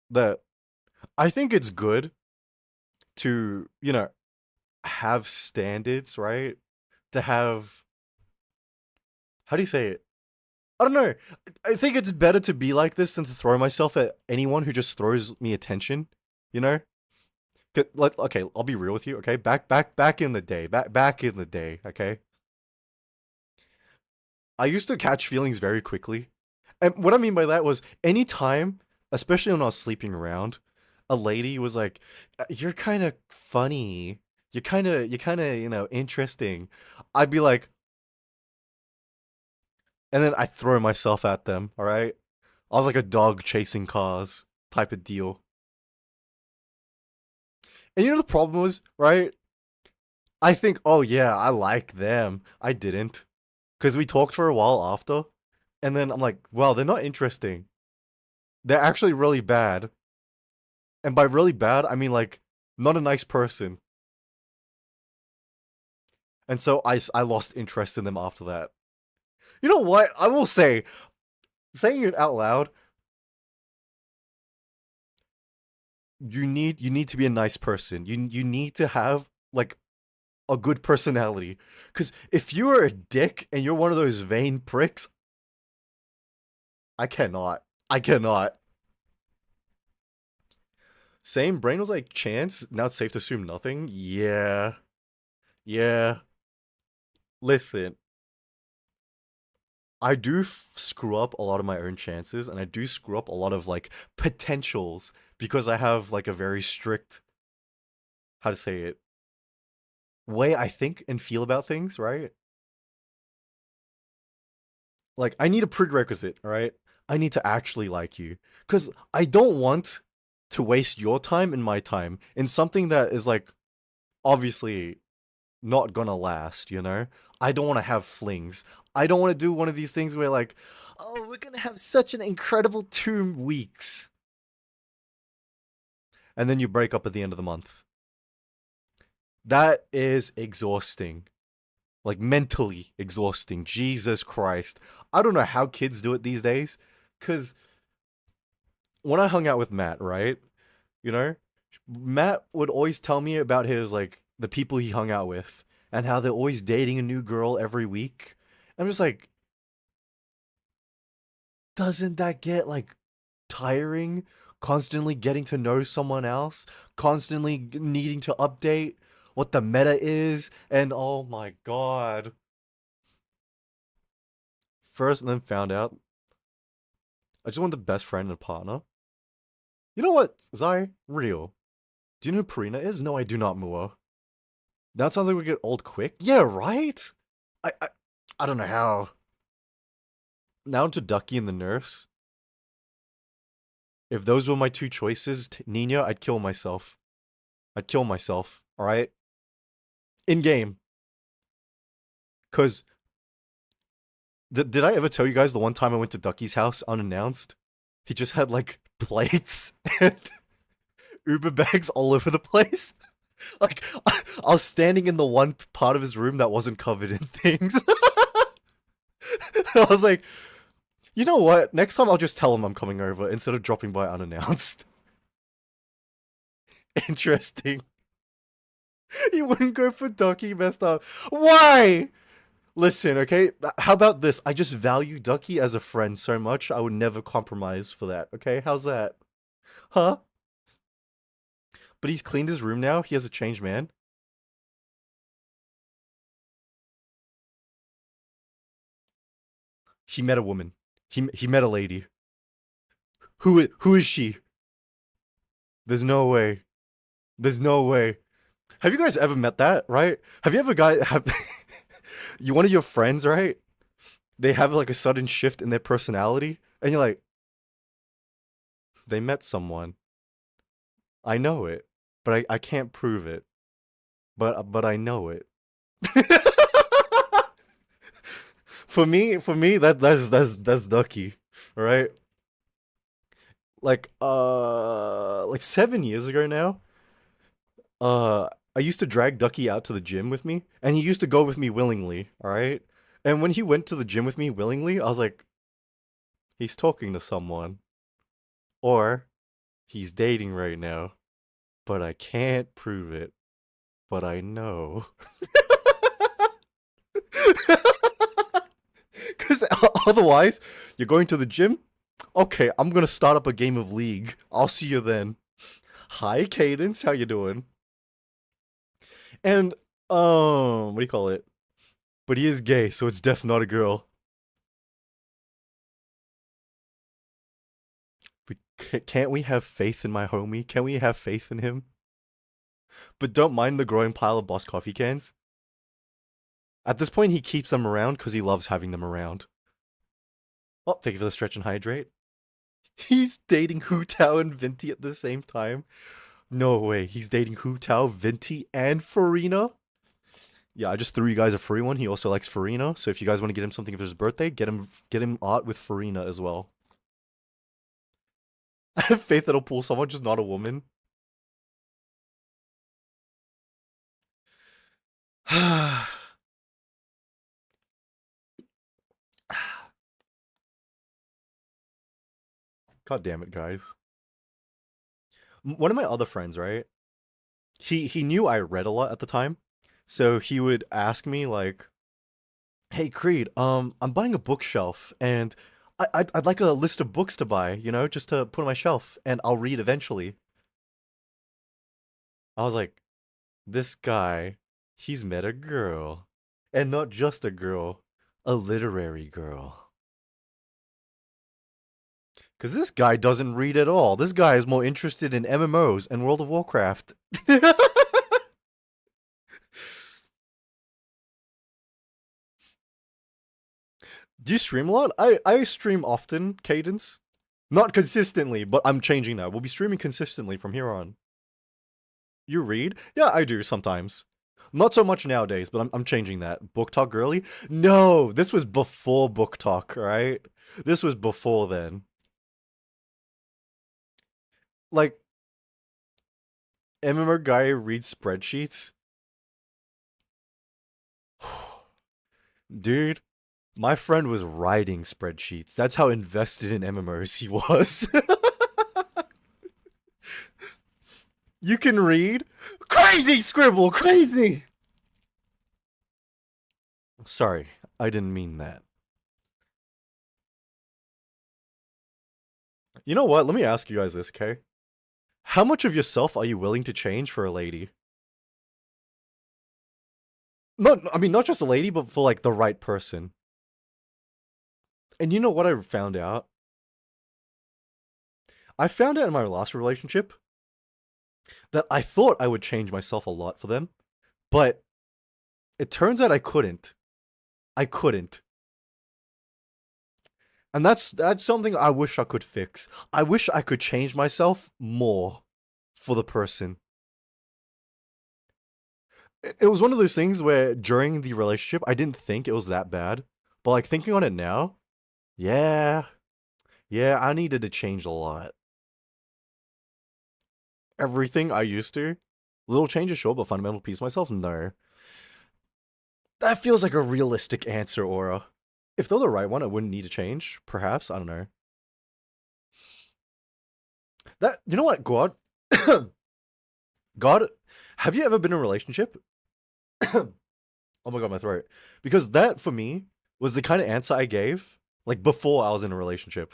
That I think it's good to, have standards, right? To have, how do you say it? I don't know. I think it's better to be like this than to throw myself at anyone who just throws me attention, you know? Like, okay, I'll be real with you, okay? Back in the day, back in the day, okay? I used to catch feelings very quickly. And what I mean by that was anytime, especially when I was sleeping around, a lady was like, "You're kind of funny. You're kind of, interesting." I'd be like, and then I throw myself at them, all right? I was like a dog chasing cars type of deal. And you know the problem was, right? I think, "Oh yeah, I like them." I didn't. Because we talked for a while after. And then I'm like, "Well, they're not interesting. They're actually really bad." And by really bad, I mean like not a nice person. And so I lost interest in them after that. You know what? I will say, saying it out loud, you need to be a nice person. You need to have like a good personality. Because if you're a dick and you're one of those vain pricks, I cannot. I cannot. Same brain was like chance. Now it's safe to assume nothing. Yeah. Yeah. Listen, I do screw up a lot of my own chances, and I do screw up a lot of like potentials because I have like a very strict, how to say it, way I think and feel about things, right? Like I need a prerequisite, all right? I need to actually like you cuz I don't want to waste your time and my time in something that is like obviously not gonna last, you know? I don't want to have flings. I don't want to do one of these things where like, oh, we're gonna have such an incredible 2 weeks. And then you break up at the end of the month. That is exhausting. Like mentally exhausting. Jesus Christ. I don't know how kids do it these days. Cause when I hung out with Matt, right? You know, Matt would always tell me about his like the people he hung out with and how they're always dating a new girl every week. I'm just like, doesn't that get like tiring? Constantly getting to know someone else, constantly needing to update what the meta is, and oh my god. First, and then found out I just want the best friend and a partner. You know what, Zai? Real. Do you know who Purina is? No, I do not, Mua. That sounds like we get old quick. Yeah, right? I I, I don't know how. Now to Ducky and the nurse. If those were my two choices, Nina, I'd kill myself. I'd kill myself, alright? In game. Because did I ever tell you guys the one time I went to Ducky's house unannounced? He just had like plates and Uber bags all over the place. Like I was standing in the one part of his room that wasn't covered in things. I was like, you know what? Next time I'll just tell him I'm coming over instead of dropping by unannounced. Interesting. He wouldn't go for Ducky, messed up. Why? Listen, okay? How about this? I just value Ducky as a friend so much, I would never compromise for that, okay? How's that? Huh? But he's cleaned his room now. He has a changed man. He met a woman. He met a lady. Who is she? There's no way. There's no way. Have you guys ever met that, right? Have you ever have you one of your friends, right? They have like a sudden shift in their personality and you're like, they met someone. I know it, but I can't prove it. But I know it. For me that's Ducky, all right? Like 7 years ago now, I used to drag Ducky out to the gym with me, and he used to go with me willingly, all right? And when he went to the gym with me willingly, I was like, he's talking to someone, or he's dating right now, but I can't prove it, but I know. Because otherwise, you're going to the gym? Okay, I'm gonna start up a game of League. I'll see you then. Hi, Cadence. How you doing? And what do you call it? But he is gay, so it's definitely not a girl. Can't we have faith in my homie? Can we have faith in him? But don't mind the growing pile of Boss coffee cans. At this point, he keeps them around because he loves having them around. Oh, thank you for the stretch and hydrate. He's dating Hu Tao and Vinti at the same time. No way, he's dating Hu Tao, Vinti, and Farina? Yeah, I just threw you guys a free one. He also likes Farina, so if you guys want to get him something for his birthday, get him art with Farina as well. I have faith that he'll pull someone, just not a woman. God damn it, guys. One of my other friends, right? He knew I read a lot at the time, So he would ask me like, "Hey Creed, I'm buying a bookshelf, and I'd like a list of books to buy, just to put on my shelf, and I'll read eventually." I was like, "This guy, he's met a girl, and not just a girl, a literary girl." Because this guy doesn't read at all. This guy is more interested in MMOs and World of Warcraft. Do you stream a lot? I stream often, Cadence. Not consistently, but I'm changing that. We'll be streaming consistently from here on. You read? Yeah, I do sometimes. Not so much nowadays, but I'm changing that. Book talk girly? No, this was before book talk, right? This was before then. Like, MMO guy reads spreadsheets? Dude, my friend was writing spreadsheets. That's how invested in MMOs he was. You can read? Crazy scribble, crazy! Sorry, I didn't mean that. You know what? Let me ask you guys this, okay? How much of yourself are you willing to change for a lady? Not just a lady, but for like the right person. And you know what I found out? I found out in my last relationship that I thought I would change myself a lot for them, but it turns out I couldn't. I couldn't. And that's something I wish I could fix. I wish I could change myself more for the person. It was one of those things where during the relationship I didn't think it was that bad, but like thinking on it now, yeah, yeah, I needed to change a lot. Everything I used to, little changes sure, but fundamental piece of myself, no. That feels like a realistic answer, Aura. If they're the right one, I wouldn't need to change. Perhaps, I don't know. That, you know what, God? God, have you ever been in a relationship? Oh my god, my throat. Because that, for me, was the kind of answer I gave, like, before I was in a relationship.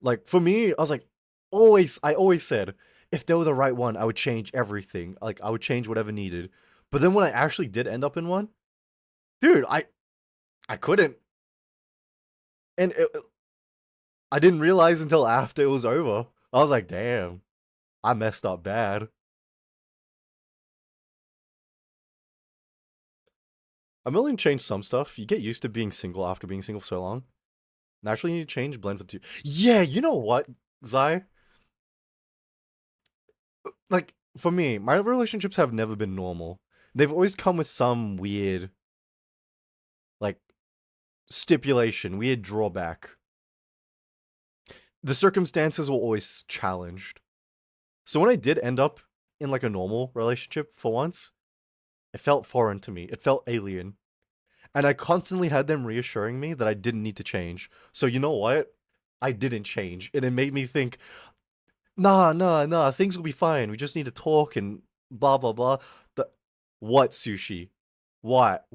Like, for me, I was like, I always said, if they were the right one, I would change everything. Like, I would change whatever needed. But then when I actually did end up in one, dude, I couldn't. And I didn't realize until after it was over. I was like, damn, I messed up bad. I'm willing to change some stuff. You get used to being single after being single for so long. Naturally, you need to change, blend with two. Yeah, you know what, Zai? Like, for me, my relationships have never been normal. They've always come with some weird, like, stipulation, weird drawback. The circumstances were always challenged. So when I did end up in, like, a normal relationship for once, it felt foreign to me. It felt alien. And I constantly had them reassuring me that I didn't need to change. So you know what? I didn't change. And it made me think, nah, things will be fine. We just need to talk and blah, blah, blah. The, what, Sushi? What?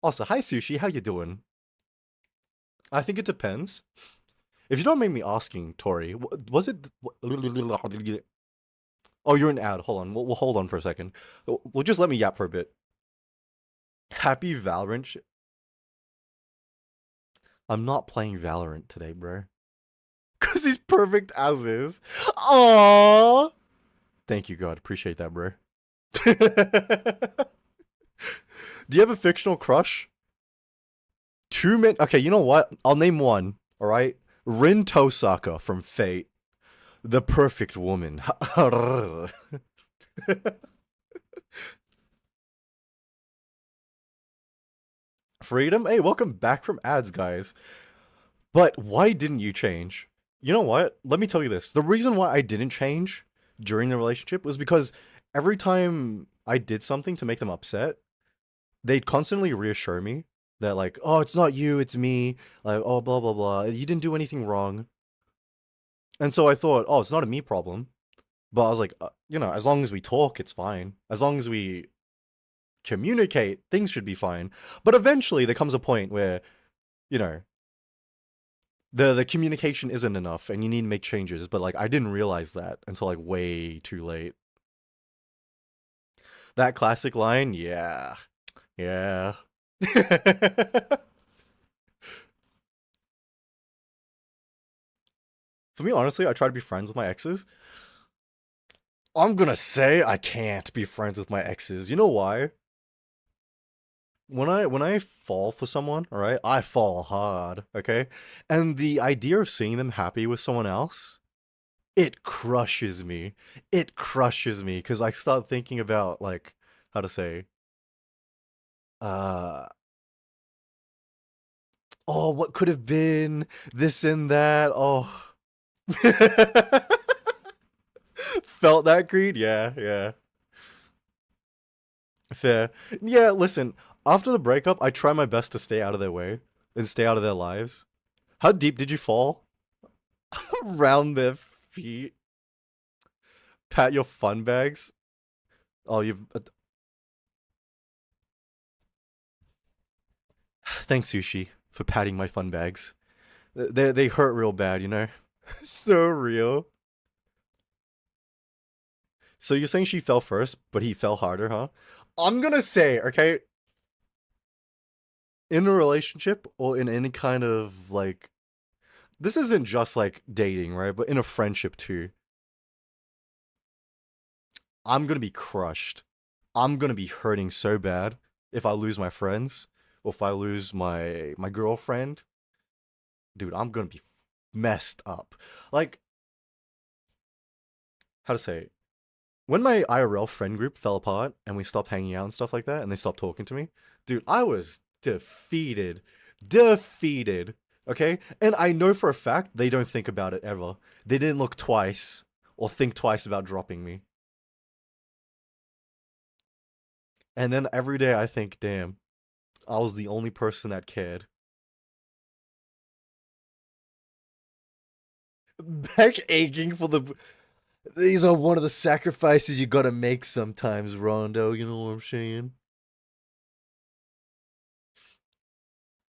Also, hi, Sushi. How you doing? I think it depends. If you don't mind me asking, Tori, was it... Oh, you're an ad. Hold on. We'll hold on for a second. We'll just let me yap for a bit. Happy Valorant. I'm not playing Valorant today, bro. Cause he's perfect as is. Aww. Thank you, God. Appreciate that, bro. Do you have a fictional crush? Two men. Okay, you know what? I'll name one. All right. Rin Tosaka from Fate, the perfect woman. Freedom. Hey, welcome back from ads, guys. But why didn't you change? You know what? Let me tell you this. The reason why I didn't change during the relationship was because every time I did something to make them upset, they'd constantly reassure me that, like, oh, it's not you, it's me. Like, oh, blah, blah, blah. You didn't do anything wrong. And so I thought, oh, it's not a me problem. But I was like, as long as we talk, it's fine. As long as we communicate, things should be fine. But eventually there comes a point where, you know, the communication isn't enough and you need to make changes, but like I didn't realize that until like way too late. That classic line, yeah. Yeah. For me, honestly, I try to be friends with my exes. I'm gonna say I can't be friends with my exes. You know why? When I fall for someone, all right, I fall hard, okay? And the idea of seeing them happy with someone else, it crushes me. It crushes me because I start thinking about like how to say, uh, oh, what could have been this and that. Oh, felt that greed. Yeah, yeah, fair. Yeah, listen. After the breakup, I try my best to stay out of their way and stay out of their lives. How deep did you fall? Around their feet. Pat your fun bags. Oh, you've. Thanks, Sushi, for patting my fun bags. They hurt real bad, you know? So real. So you're saying she fell first, but he fell harder, huh? I'm gonna say, okay, in a relationship or in any kind of like. This isn't just like dating, right? But in a friendship too. I'm gonna be crushed. I'm gonna be hurting so bad if I lose my friends or if I lose my girlfriend. Dude, I'm gonna be messed up. Like, how to say it? When my IRL friend group fell apart and we stopped hanging out and stuff like that and they stopped talking to me, dude, I was defeated. Defeated. Okay? And I know for a fact they don't think about it ever. They didn't look twice or think twice about dropping me. And then every day I think, damn, I was the only person that cared. Back aching for the. These are one of the sacrifices you gotta make sometimes, Rondo. You know what I'm saying?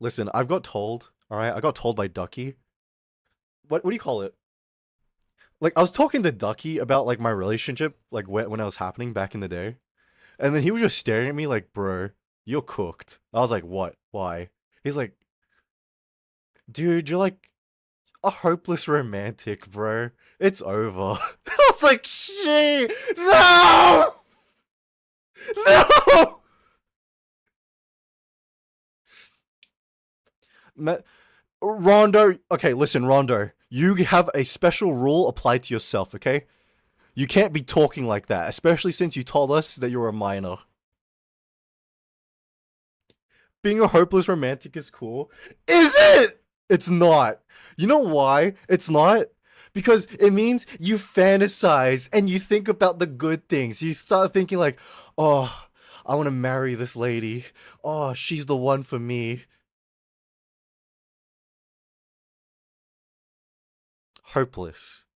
Listen, I've got told, alright? I got told by Ducky. What do you call it? Like, I was talking to Ducky about, like, my relationship, like, when I was happening back in the day. And then he was just staring at me like, bro, you're cooked. I was like, what? Why? He's like, dude, you're like a hopeless romantic, bro. It's over. I was like, shit! No! No! Rondo, okay, listen, Rondo. You have a special rule applied to yourself, okay? You can't be talking like that, especially since you told us that you're a minor. Being a hopeless romantic is cool. Is it? It's not. You know why it's not? Because it means you fantasize and you think about the good things. You start thinking like, oh, I want to marry this lady. Oh, she's the one for me. Hopeless.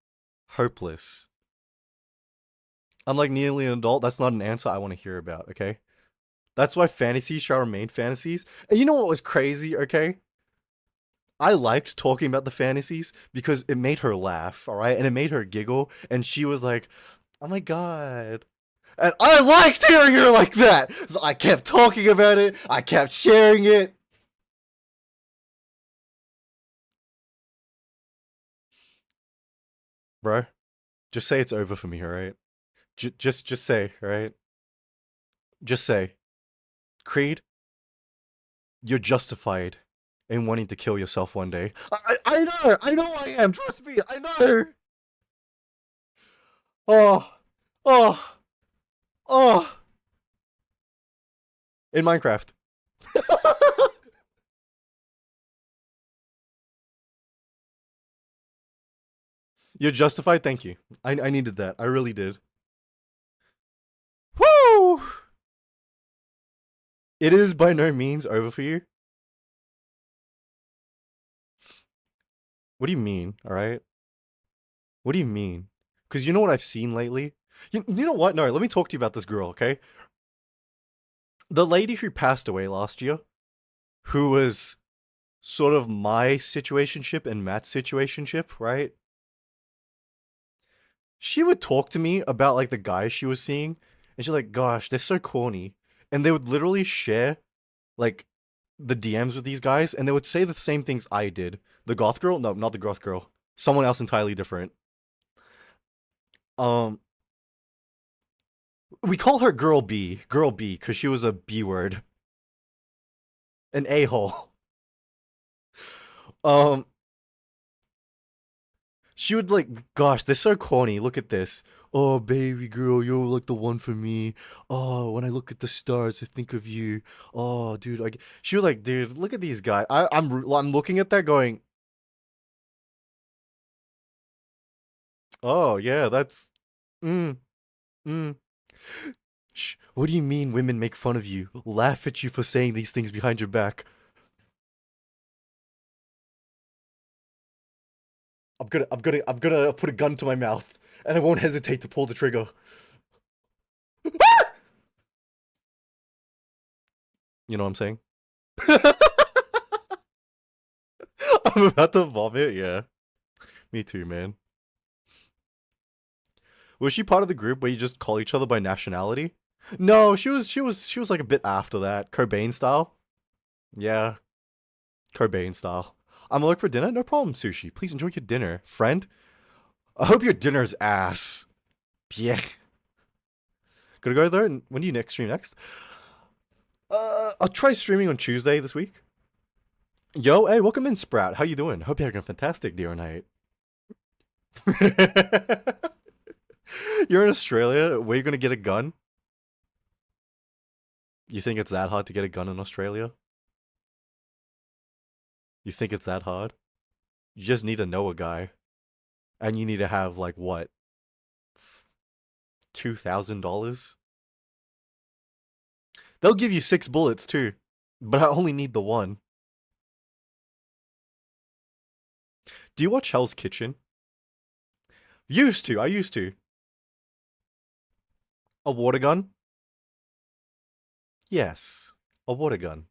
Hopeless. I'm like nearly an adult. That's not an answer I want to hear about, okay? That's why fantasies shall remain fantasies. And you know what was crazy, okay? I liked talking about the fantasies because it made her laugh, all right? And it made her giggle. And she was like, oh my God. And I liked hearing her like that. So I kept talking about it. I kept sharing it. Bro, just say it's over for me, all right? Just say, all right? Just say, Creed, you're justified in wanting to kill yourself one day. I know I am. Trust me, I know. Oh, oh, oh. In Minecraft. You're justified. Thank you. I needed that. I really did. Woo! It is by no means over for you. What do you mean? All right. What do you mean? Because you know what I've seen lately. You know what? No, let me talk to you about this girl. Okay. The lady who passed away last year, who was sort of my situationship and Matt's situationship, right? She would talk to me about like the guys she was seeing, and she's like, "Gosh, they're so corny," and they would literally share like the DMs with these guys, and they would say the same things I did. The goth girl? No, not the goth girl. Someone else entirely different. Um, we call her Girl B, because she was a B word, an a hole. Um, she would like, gosh, they're so corny. Look at this. Oh, baby girl, you're like the one for me. Oh, when I look at the stars, I think of you. Oh, dude, like she was like, dude, look at these guys. I'm looking at that going, oh yeah, that's mm, mm. Shh, what do you mean women make fun of you, laugh at you for saying these things behind your back? I'm gonna put a gun to my mouth, and I won't hesitate to pull the trigger. You know what I'm saying? I'm about to vomit. Yeah, me too, man. Was she part of the group where you just call each other by nationality? No, she was like a bit after that, Cobain style. Yeah, Cobain style. I'm gonna look for dinner. No problem, sushi. Please enjoy your dinner, friend. I hope your dinner's ass. Yeah. Gonna go there. And when do you next stream next? I'll try streaming on Tuesday this week. Yo, hey, welcome in, Sprout. How you doing? Hope you're having a fantastic day or night. You're in Australia. Where you gonna get a gun? You think it's that hard to get a gun in Australia? You think it's that hard? You just need to know a guy, and you need to have like what, $2,000? They'll give you 6 bullets too, but I only need the one. Do you watch Hell's Kitchen? Used to. I used to. A water gun? Yes, a water gun.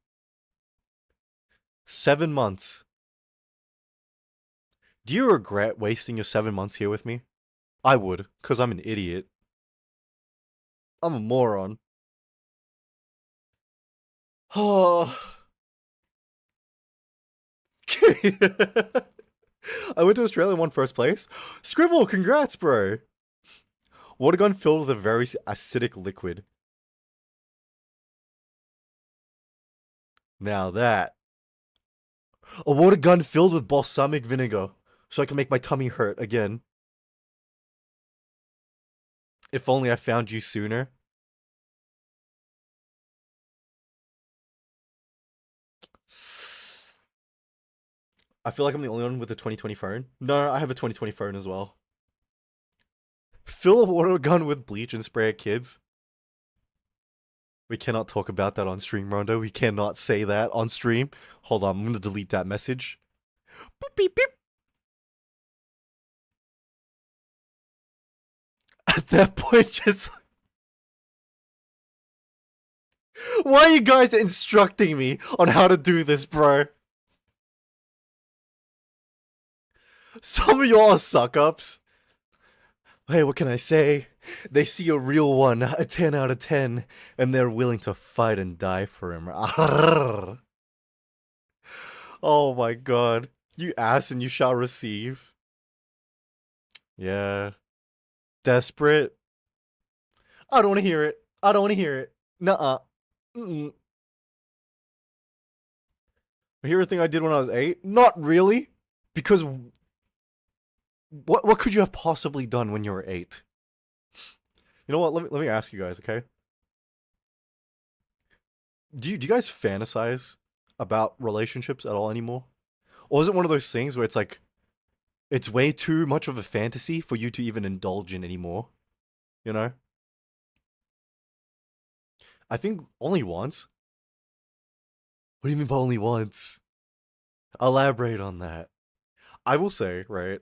7 months. Do you regret wasting your 7 months here with me? I would, because I'm an idiot. I'm a moron. Oh. I went to Australia and won first place. Scribble, congrats, bro. Water gun filled with a very acidic liquid. Now that. A water gun filled with balsamic vinegar. So I can make my tummy hurt again. If only I found you sooner. I feel like I'm the only one with a 2020 phone. No, I have a 2020 phone as well. Fill a water gun with bleach and spray at kids. We cannot talk about that on stream, Rondo. We cannot say that on stream. Hold on, I'm gonna delete that message. Boop, beep, beep. At that point, just. Why are you guys instructing me on how to do this, bro? Some of y'all are suck ups. Hey, what can I say? They see a real one, a 10 out of 10, and they're willing to fight and die for him. Oh my god. You ask and you shall receive. Yeah. Desperate. I don't want to hear it. I don't want to hear it. Nuh-uh. Mm-mm. Hear a thing I did when I was 8? Not really. Because what could you have possibly done when you were 8? You know what? Let me ask you guys, okay? Do you guys fantasize about relationships at all anymore? Or is it one of those things where it's like it's way too much of a fantasy for you to even indulge in anymore? You know? I think only once. What do you mean by only once? Elaborate on that. I will say, right?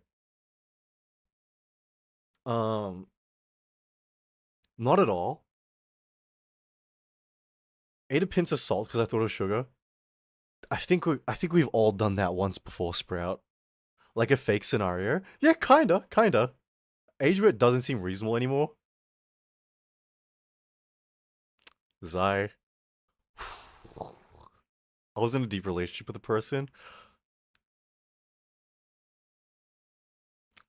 Um, not at all. Ate a pinch of salt because I thought it was sugar. I think we've all done that once before, Sprout. Like a fake scenario. Yeah, kinda. Age where it doesn't seem reasonable anymore. Zai. I was in a deep relationship with a person.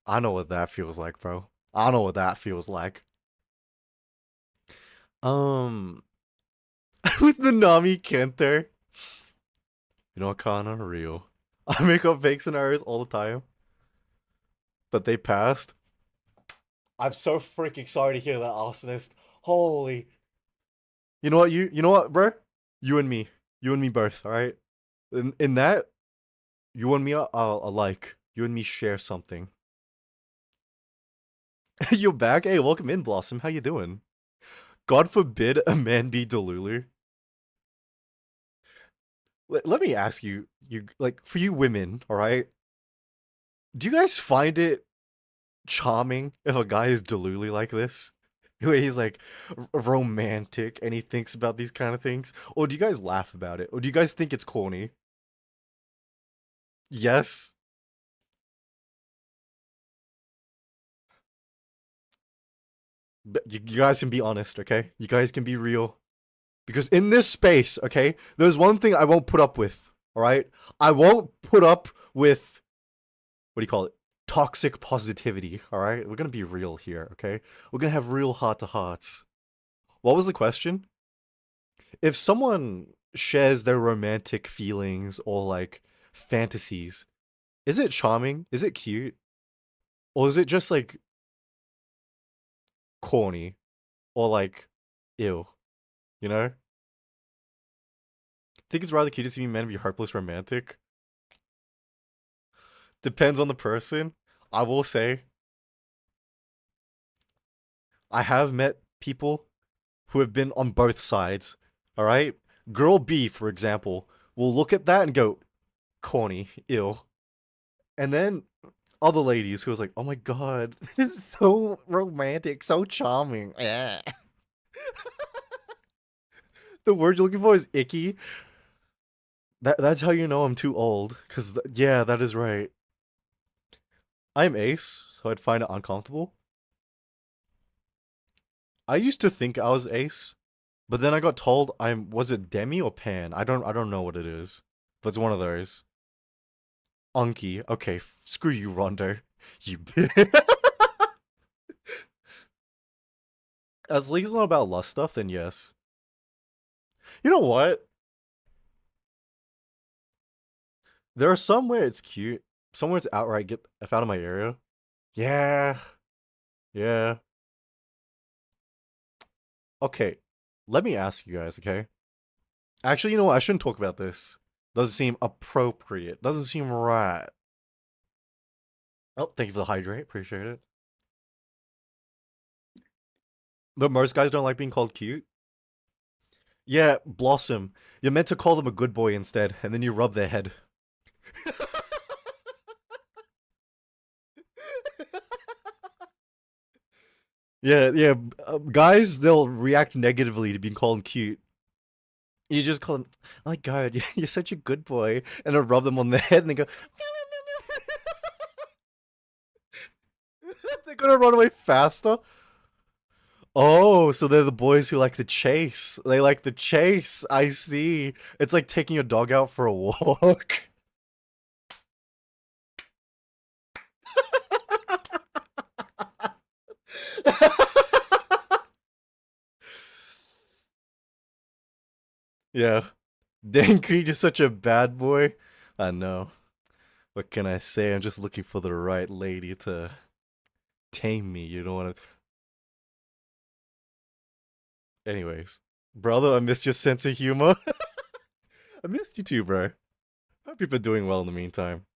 I know what that feels like, bro. I know what that feels like. Um, with the Nami Kenter. You know what, kinda real. I make up fake scenarios all the time, but they passed. I'm so freaking sorry to hear that, arsonist. Holy. You know what, you know what, bro? You and me. You and me both, alright? In that, you and me are alike. You and me share something. You're back? Hey, welcome in, Blossom. How you doing? God forbid a man be Delulu. Let me ask you, like, for you women, alright? Do you guys find it charming if a guy is Delulu like this? Where he's like romantic and he thinks about these kind of things? Or do you guys laugh about it? Or do you guys think it's corny? Yes? But you guys can be honest, okay? You guys can be real. Because in this space, okay, there's one thing I won't put up with, alright? I won't put up with, what do you call it? Toxic positivity, alright? We're gonna be real here, okay? We're gonna have real heart-to-hearts. What was the question? If someone shares their romantic feelings or, like, fantasies, is it charming? Is it cute? Or is it just, like, corny? Or, like, ew? You know? Think it's rather cute to see men be hopeless romantic. Depends on the person. I will say, I have met people who have been on both sides. Alright? Girl B, for example, will look at that and go, corny, ill. And then other ladies who was like, oh my god, this is so romantic, so charming. Yeah. The word you're looking for is icky. That's how you know I'm too old. Cause yeah, that is right. I'm ace, so I'd find it uncomfortable. I used to think I was ace, but then I got told was it demi or pan? I don't know what it is. But it's one of those. Unky. Okay, screw you, Rondo. You As long as it's not about lust stuff, then yes. You know what? There are some where it's cute. Some where it's outright get F out of my area. Yeah. Yeah. Okay. Let me ask you guys, okay? Actually, you know what? I shouldn't talk about this. Doesn't seem appropriate. Doesn't seem right. Oh, thank you for the hydrate. Appreciate it. But most guys don't like being called cute. Yeah, Blossom. You're meant to call them a good boy instead, and then you rub their head. Yeah. Guys, they'll react negatively to being called cute. You just call them, oh my god, you're such a good boy, and then rub them on the head, and they go. They're gonna run away faster. Oh, so they're the boys who like the chase. They like the chase. I see. It's like taking your dog out for a walk. Yeah. Dan Creed is such a bad boy. I know. What can I say? I'm just looking for the right lady to tame me. You don't want to. Anyways, brother, I missed your sense of humor. I missed you too, bro. Hope you've been doing well in the meantime.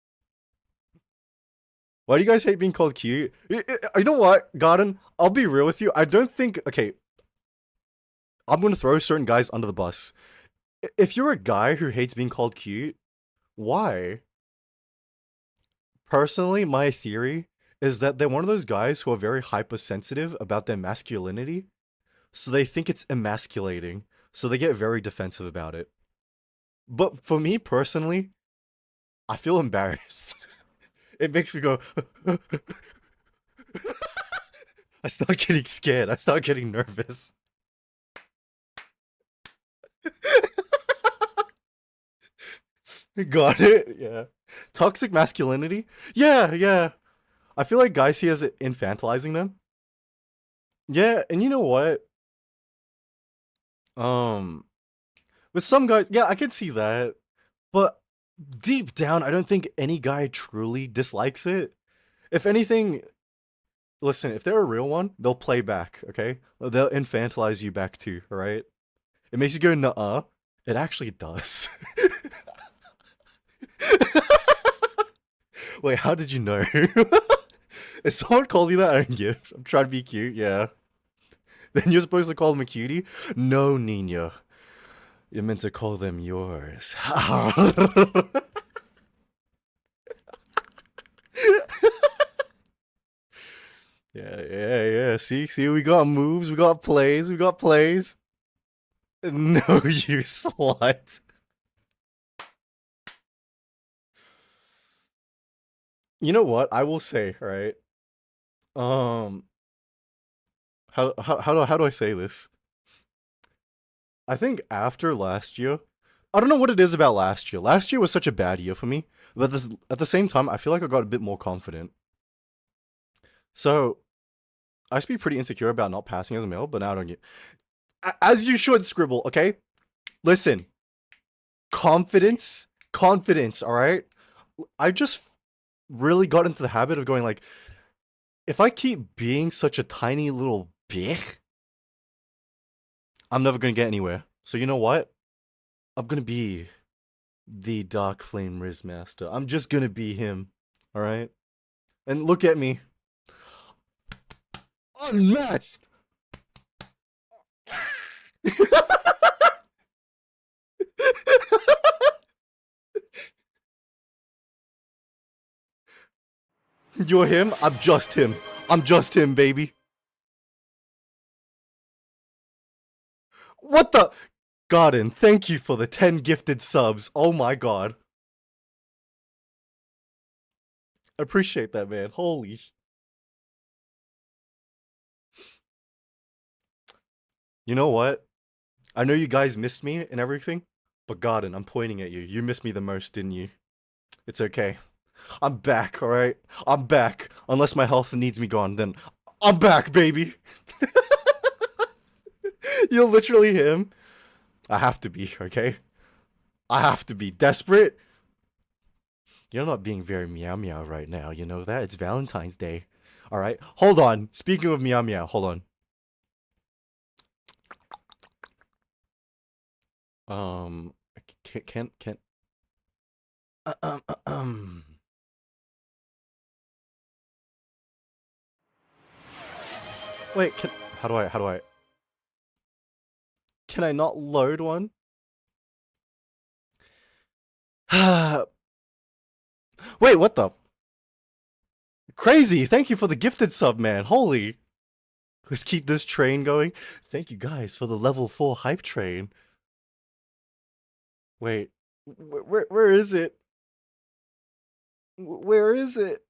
Why do you guys hate being called cute? You know what, Garden? I'll be real with you. I don't think. Okay, I'm gonna throw certain guys under the bus. If you're a guy who hates being called cute, why? Personally, my theory is that they're one of those guys who are very hypersensitive about their masculinity, so they think it's emasculating. So they get very defensive about it. But for me personally, I feel embarrassed. It makes me go. I start getting scared. I start getting nervous. Got it? Yeah. Toxic masculinity? Yeah, yeah. I feel like guys see as infantilizing them. Yeah, and you know what? Um, with some guys, yeah, I can see that. But deep down, I don't think any guy truly dislikes it. If anything, listen, if they're a real one, they'll play back, okay? They'll infantilize you back too, alright? It makes you go, nuh-uh. It actually does. Wait, how did you know? If someone called you that, I don't give. I'm trying to be cute, yeah. Then you're supposed to call them a cutie? No, Nina. You're meant to call them yours. Yeah, yeah, yeah. See, we got moves, we got plays, we got plays. No, you slut. You know what? I will say, right? Um, how do I say this? I think after last year, I don't know what it is about last year. Last year was such a bad year for me, but at the same time, I feel like I got a bit more confident. So I used to be pretty insecure about not passing as a male, but now I don't get. As you should, Scribble. Okay, listen. Confidence, confidence. All right. I just really got into the habit of going like, if I keep being such a tiny little bitch, I'm never gonna get anywhere. So you know what? I'm gonna be the Dark Flame Riz Master. I'm just gonna be him. All right. And look at me, unmatched. You're him. I'm just him. I'm just him, baby. What the? Garden, thank you for the 10 gifted subs. Oh my god. Appreciate that, man. Holy. You know what? I know you guys missed me and everything, but Garden, I'm pointing at you. You missed me the most, didn't you? It's okay. I'm back, alright? I'm back. Unless my health needs me gone, then I'm back, baby. You're literally him. I have to be, okay? I have to be desperate. You're not being very meow meow right now, you know that? It's Valentine's Day. Alright? Hold on. Speaking of meow meow, hold on. Can uh, um uh, um wait, how do I can I not load one? Wait, what the crazy? Thank you for the gifted sub, man. Holy. Let's keep this train going. Thank you guys for the level 4 hype train. Wait, where is it? Where is it?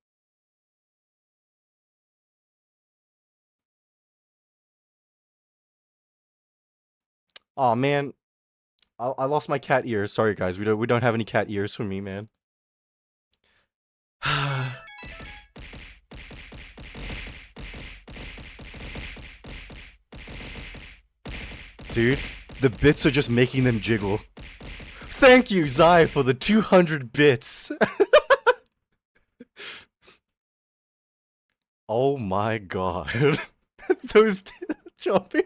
Oh man, I lost my cat ears. Sorry guys, we don't have any cat ears for me, man. Dude, the bits are just making them jiggle. Thank you, Zai, for the 200 bits. Oh my god. Those jumping.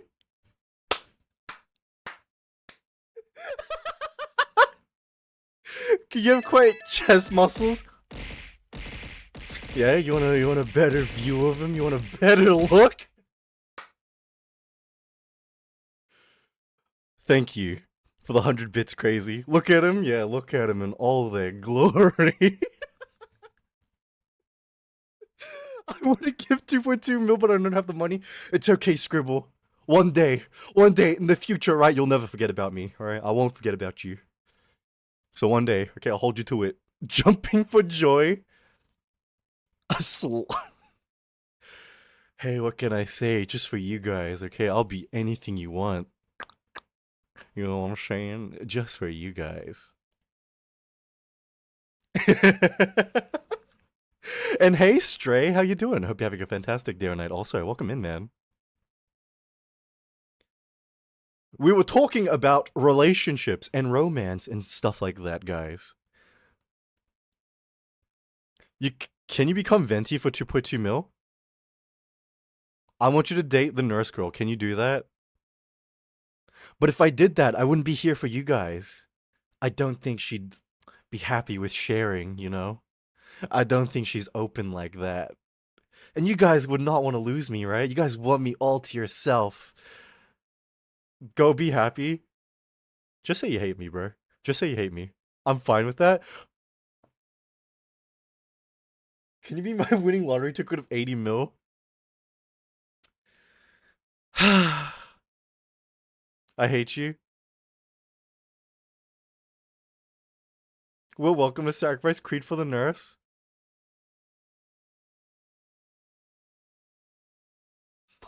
Can you have quite chest muscles? Yeah, you want a better view of him? You want a better look? Thank you for the 100 bits, crazy. Look at him, yeah, look at him in all their glory. I want to give 2.2 mil, but I don't have the money. It's okay, Scribble. One day, one day in the future, right? You'll never forget about me, alright? I won't forget about you. So one day, okay, I'll hold you to it. Jumping for joy. Hey, what can I say? Just for you guys, okay? I'll be anything you want. You know what I'm saying? Just for you guys. And hey, Stray, how you doing? Hope you're having a fantastic day or night. Also, welcome in, man. We were talking about relationships and romance and stuff like that, guys. Can you become venti for 2.2 mil? I want you to date the nurse girl. Can you do that? But if I did that, I wouldn't be here for you guys. I don't think she'd be happy with sharing, you know? I don't think she's open like that. And you guys would not want to lose me, right? You guys want me all to yourself. Go be happy. Just say you hate me, bro. Just say you hate me. I'm fine with that. Can you be my winning lottery ticket of 80 mil? I hate you. Well, welcome to Sacrifice Creed for the Nurse.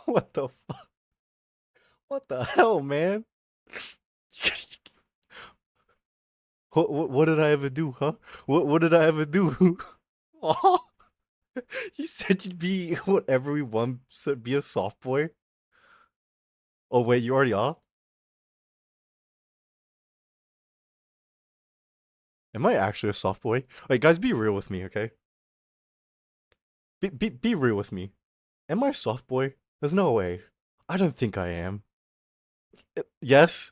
What the fuck? What the hell, man? What did I ever do, huh? What did I ever do? Oh, you said you'd be whatever we want, so be a soft boy. Oh wait, you already are? Am I actually a soft boy? Wait, guys, be real with me, okay? Be real with me. Am I a soft boy? There's no way. I don't think I am. Yes?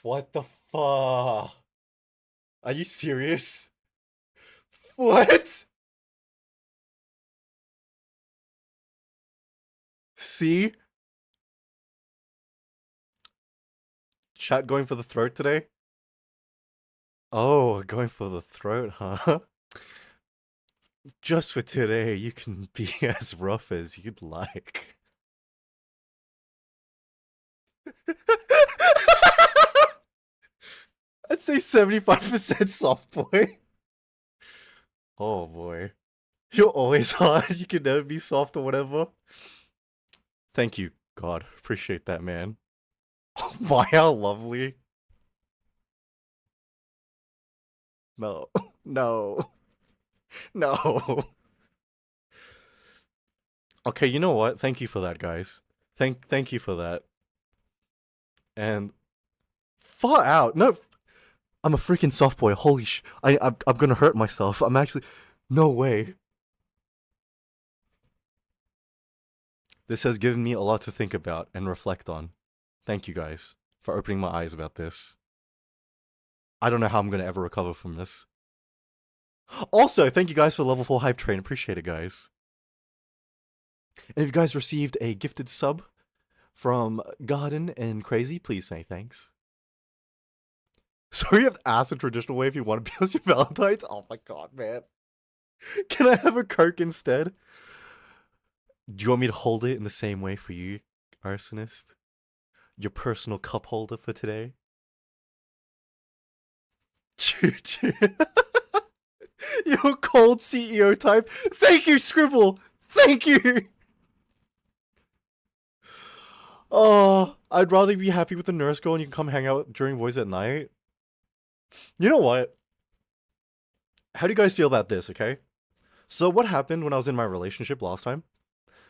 What the fuck? Are you serious? What? See? Chat going for the throat today? Oh, going for the throat, huh? Just for today, you can be as rough as you'd like. I'd say 75% soft boy. Oh boy. You're always hard. You can never be soft or whatever. Thank you, God. Appreciate that, man. Oh my, how lovely. No. No. No. Okay, you know what? Thank you for that, guys. Thank you for that. And far out. No, I'm a freaking soft boy. Holy sh! I'm gonna hurt myself. I'm actually. No way. This has given me a lot to think about and reflect on. Thank you guys for opening my eyes about this. I don't know how I'm gonna ever recover from this. Also, thank you guys for the level 4 hype train. Appreciate it, guys. And if you guys received a gifted sub from Garden and Crazy, please say thanks. So you have to ask the traditional way if you want to be as your Valentines? Oh my god, man. Can I have a Coke instead? Do you want me to hold it in the same way for you, Arsonist? Your personal cup holder for today? You cold CEO type. Thank you, Scribble. Thank you. Oh, I'd rather be happy with the nurse girl and you can come hang out during Voice at Night. You know what? How do you guys feel about this, okay? So what happened when I was in my relationship last time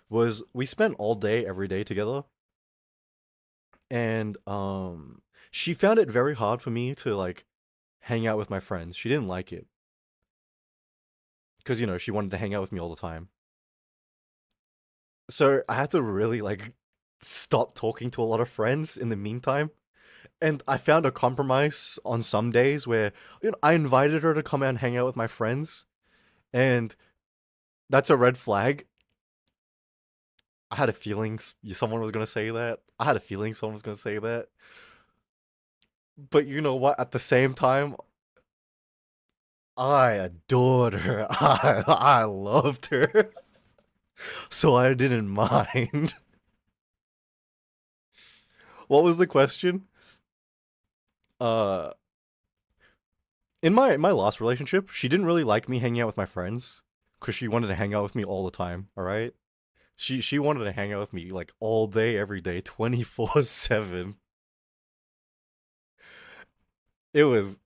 was we spent all day every day together. And she found it very hard for me to like hang out with my friends. She didn't like it. Cuz you know, she wanted to hang out with me all the time. So I had to really like stop talking to a lot of friends in the meantime. And I found a compromise on some days where I invited her to come out and hang out with my friends. And that's a red flag. I had a feeling someone was going to say that. I had a feeling someone was going to say that. But you know what? At the same time, I adored her. I loved her. So I didn't mind. What was the question? Uh in my last relationship, she didn't really like me hanging out with my friends cuz she wanted to hang out with me all the time, all right? She wanted to hang out with me like all day every day, 24/7. It was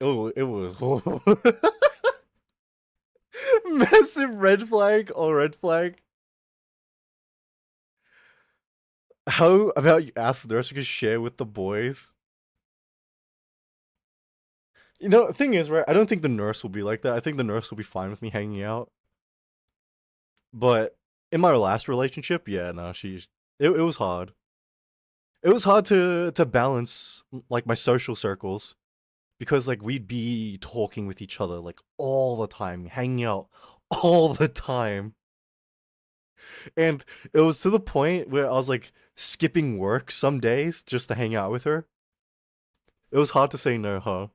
massive red flag or red flag. How about you ask the nurse you can share with the boys? You know, the thing is, right? I don't think the nurse will be like that. I think the nurse will be fine with me hanging out. But in my last relationship, yeah, no, it was hard. It was hard to balance like my social circles because like we'd be talking with each other like all the time, hanging out all the time. And it was to the point where I was like skipping work some days just to hang out with her. It was hard to say no, huh?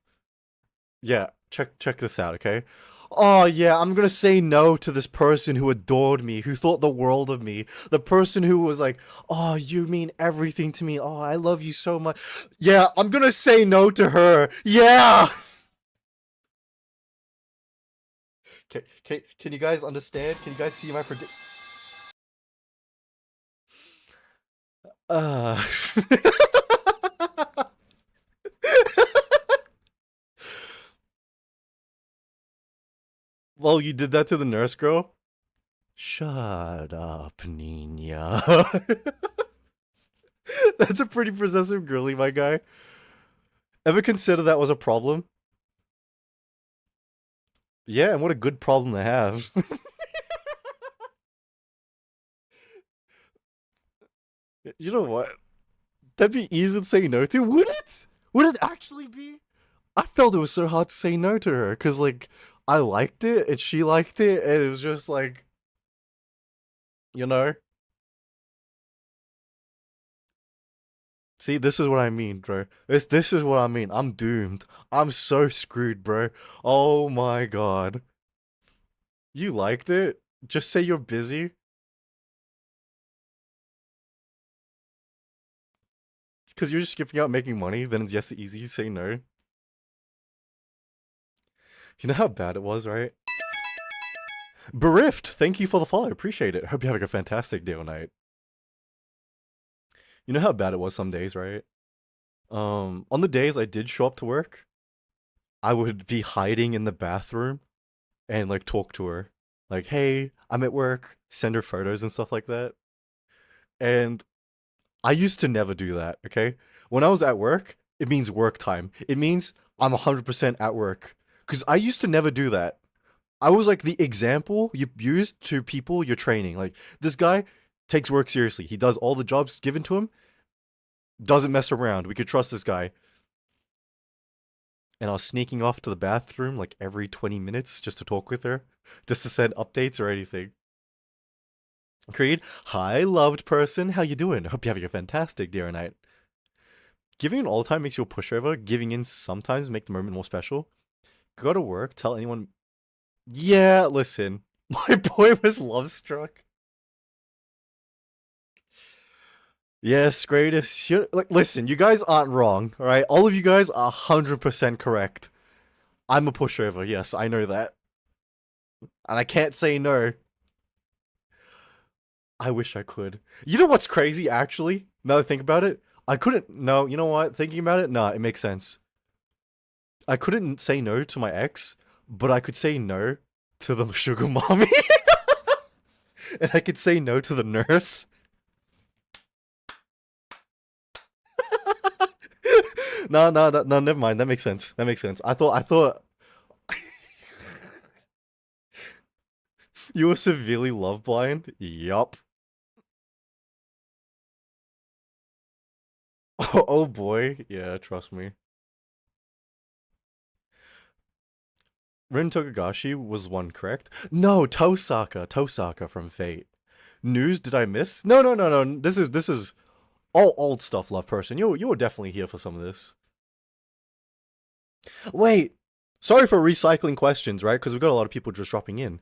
Yeah, check this out, okay? Oh yeah, I'm gonna say no to this person who adored me, who thought the world of me. The person who was like, "Oh, you mean everything to me. Oh, I love you so much." Yeah, I'm gonna say no to her. Yeah. Can you guys understand? Can you guys see my predict? Uh. Well, you did that to the nurse girl? Shut up, Nina. That's a pretty possessive girly, my guy. Ever consider that was a problem? Yeah, and what a good problem to have. You know what? That'd be easy to say no to, would it? Would it actually be? I felt it was so hard to say no to her, because, like, I liked it, and she liked it, and it was just like, you know? See, this is what I mean, bro. This is what I mean. I'm doomed. I'm so screwed, bro. Oh my god. You liked it? Just say you're busy. It's because you're just skipping out making money, then it's just easy to say no. You know how bad it was, right? Berift, thank you for the follow. Appreciate it. Hope you're having a fantastic day or night. You know how bad it was some days, right? On the days I did show up to work, I would be hiding in the bathroom and like talk to her. Like, hey, I'm at work, send her photos and stuff like that. And I used to never do that, okay? When I was at work, it means work time. It means I'm 100% at work. Because I used to never do that. I was like the example you used to people you're training. Like, this guy takes work seriously. He does all the jobs given to him, doesn't mess around. We could trust this guy. And I was sneaking off to the bathroom like every 20 minutes just to talk with her, just to send updates or anything. Creed, hi, loved person. How you doing? Hope you're having a fantastic day or night. Giving in all the time makes you a pushover. Giving in sometimes make the moment more special. Go to work, tell anyone. Yeah, listen. My boy was love struck. Yes, greatest. Like, listen, you guys aren't wrong, alright? All of you guys are 100% correct. I'm a pushover, yes, I know that. And I can't say no. I wish I could. You know what's crazy, actually? Now that I think about it? I couldn't. No, you know what? Thinking about it? Nah, it makes sense. I couldn't say no to my ex, but I could say no to the sugar mommy. And I could say no to the nurse. No, never mind. That makes sense. That makes sense. I thought you were severely love blind. Yup. Oh boy. Yeah, trust me. Rin Togagashi was one correct. No, Tosaka from Fate. News did I miss? No. This is all old stuff, love person. You were definitely here for some of this. Wait, Sorry for recycling questions, right? Because we've got a lot of people just dropping in.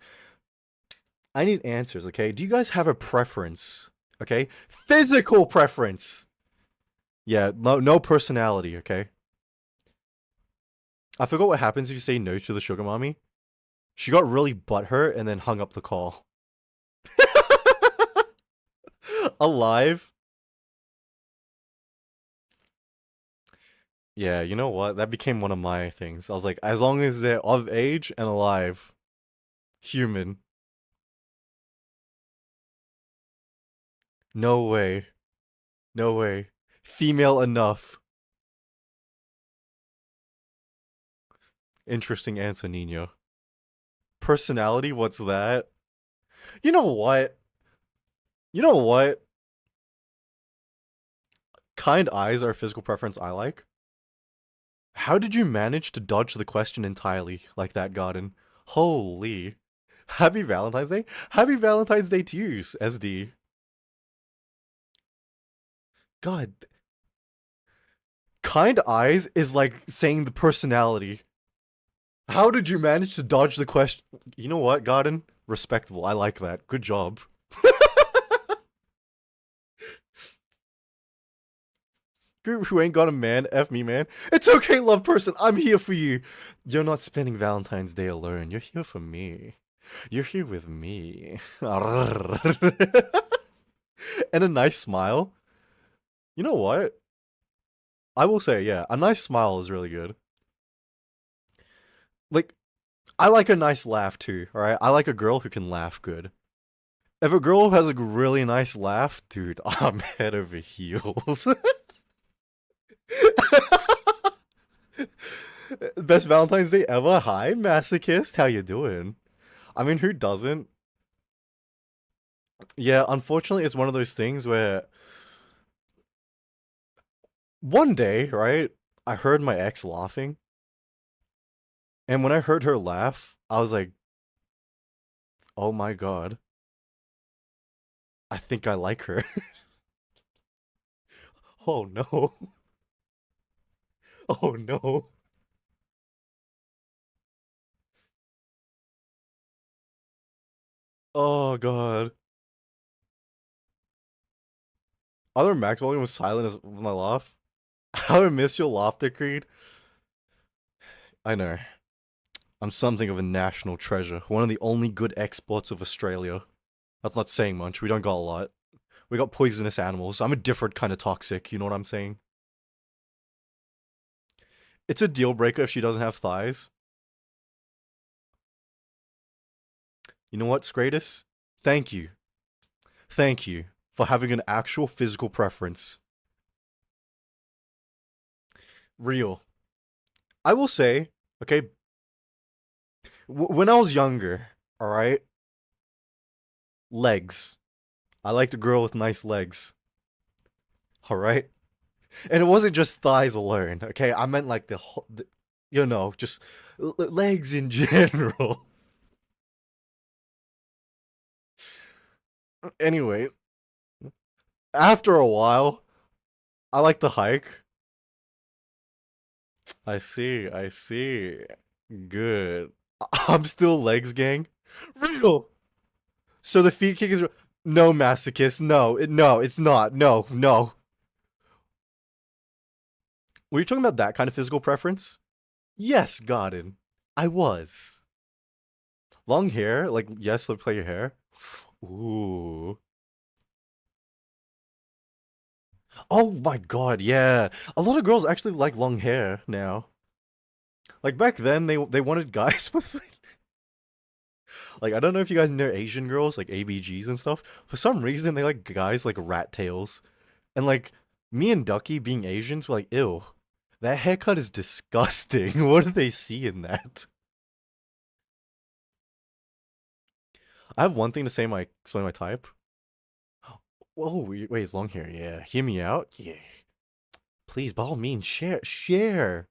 I need answers, okay? Do you guys have a preference? Okay? Physical preference. Yeah, no personality, okay? I forgot what happens if you say no to the sugar mommy. She got really butthurt and then hung up the call. Alive? Yeah, you know what? That became one of my things. I was like, as long as they're of age and alive, human. No way. No way. Female enough. Interesting answer, Nino. Personality, what's that? You know what? You know what? Kind eyes are a physical preference I like. How did you manage to dodge the question entirely like that, Garden? Holy. Happy Valentine's Day? Happy Valentine's Day to you, SD. God. Kind eyes is like saying the personality. How did you manage to dodge the question? You know what, Garden? Respectable. I like that. Good job. Who ain't got a man? F me, man. It's okay, love person. I'm here for you. You're not spending Valentine's Day alone. You're here for me. You're here with me. And a nice smile. You know what? I will say, yeah, a nice smile is really good. Like, I like a nice laugh too, alright? I like a girl who can laugh good. If a girl has a really nice laugh, dude, I'm head over heels. Best Valentine's Day ever. Hi, masochist. How you doing? I mean, who doesn't? Yeah, unfortunately, it's one of those things where one day, right, I heard my ex laughing, and when I heard her laugh, I was like, "Oh my god, I think I like her." Oh no. Oh no. Oh god. Other max volume was silent as when I laugh. How I miss your laughter, Creed. I know. I'm something of a national treasure. One of the only good exports of Australia. That's not saying much. We don't got a lot. We got poisonous animals. I'm a different kind of toxic. You know what I'm saying? It's a deal breaker if she doesn't have thighs. You know what, Scratus? Thank you. Thank you for having an actual physical preference. Real. I will say, okay, when I was younger, alright, legs. I liked a girl with nice legs. Alright? And it wasn't just thighs alone, okay? I meant like you know, just legs in general. Anyways, after a while, I like to hike. I see, I see. Good. I'm still legs gang. Real. So the feet kick is no masochist. No, no, it's not. No, no. Were you talking about that kind of physical preference? Yes, Godin. I was. Long hair, like yes, let play your hair. Ooh. Oh my god, yeah. A lot of girls actually like long hair now. Like back then, they wanted guys with like I don't know if you guys know Asian girls like ABGs and stuff. For some reason, they like guys like rat tails, and like me and Ducky being Asians, were like, ew, that haircut is disgusting. What do they see in that? I have one thing to say. My explain my type. Whoa, wait, it's long hair. Yeah, hear me out. Yeah, please, by all means, share.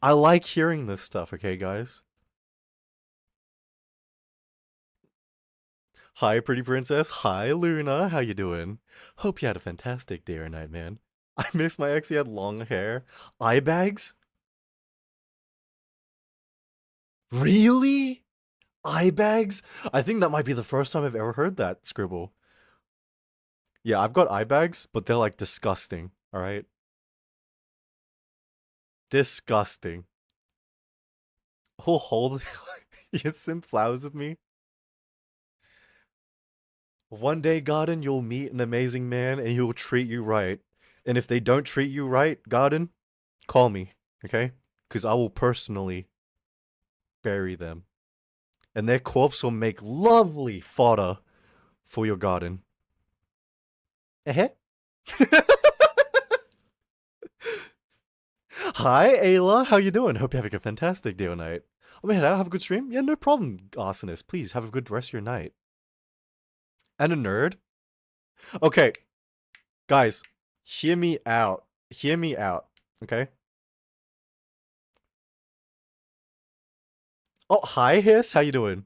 I like hearing this stuff. Okay, guys. Hi, pretty princess. Hi, Luna. How you doing? Hope you had a fantastic day or night, man. I miss my ex. He had long hair. Eye bags? Really? Eye bags? I think that might be the first time I've ever heard that, Scribble. Yeah, I've got eye bags, but they're like disgusting, alright? Disgusting. Who'll hold you send flowers with me? One day, Garden, you'll meet an amazing man and he will treat you right. And if they don't treat you right, Garden, call me, okay? Because I will personally bury them. And their corpse will make lovely fodder for your garden. Eh? Hi, Ayla. How you doing? Hope you're having a fantastic day or night. I'm gonna head out, have a good stream. Yeah, no problem, Arsonist. Please have a good rest of your night. And a nerd? Okay, guys, hear me out. Hear me out, okay? Oh, hi, Hiss. How you doing?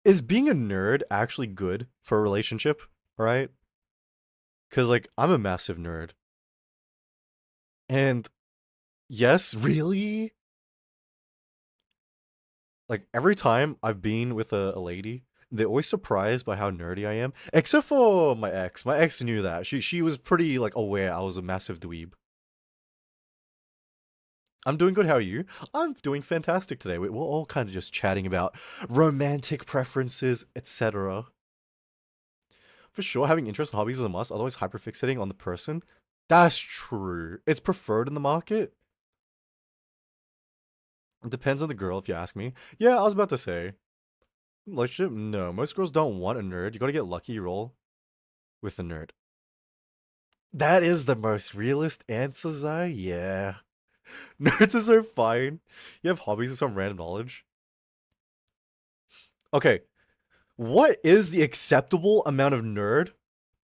Is being a nerd actually good for a relationship? Right? Because, like, I'm a massive nerd. And yes, really? Like, every time I've been with a lady, they're always surprised by how nerdy I am. Except for my ex. My ex knew that. She was pretty, like, aware I was a massive dweeb. I'm doing good. How are you? I'm doing fantastic today. We're all kind of just chatting about romantic preferences, etc. For sure, having interest in hobbies is a must, otherwise hyperfixating on the person. That's true. It's preferred in the market. It depends on the girl, if you ask me. Yeah, I was about to say. Relationship? No, most girls don't want a nerd. You gotta get lucky roll with a nerd. That is the most realist answer, Zai. Yeah. Nerds are so fine. You have hobbies and some random knowledge. Okay, what is the acceptable amount of nerd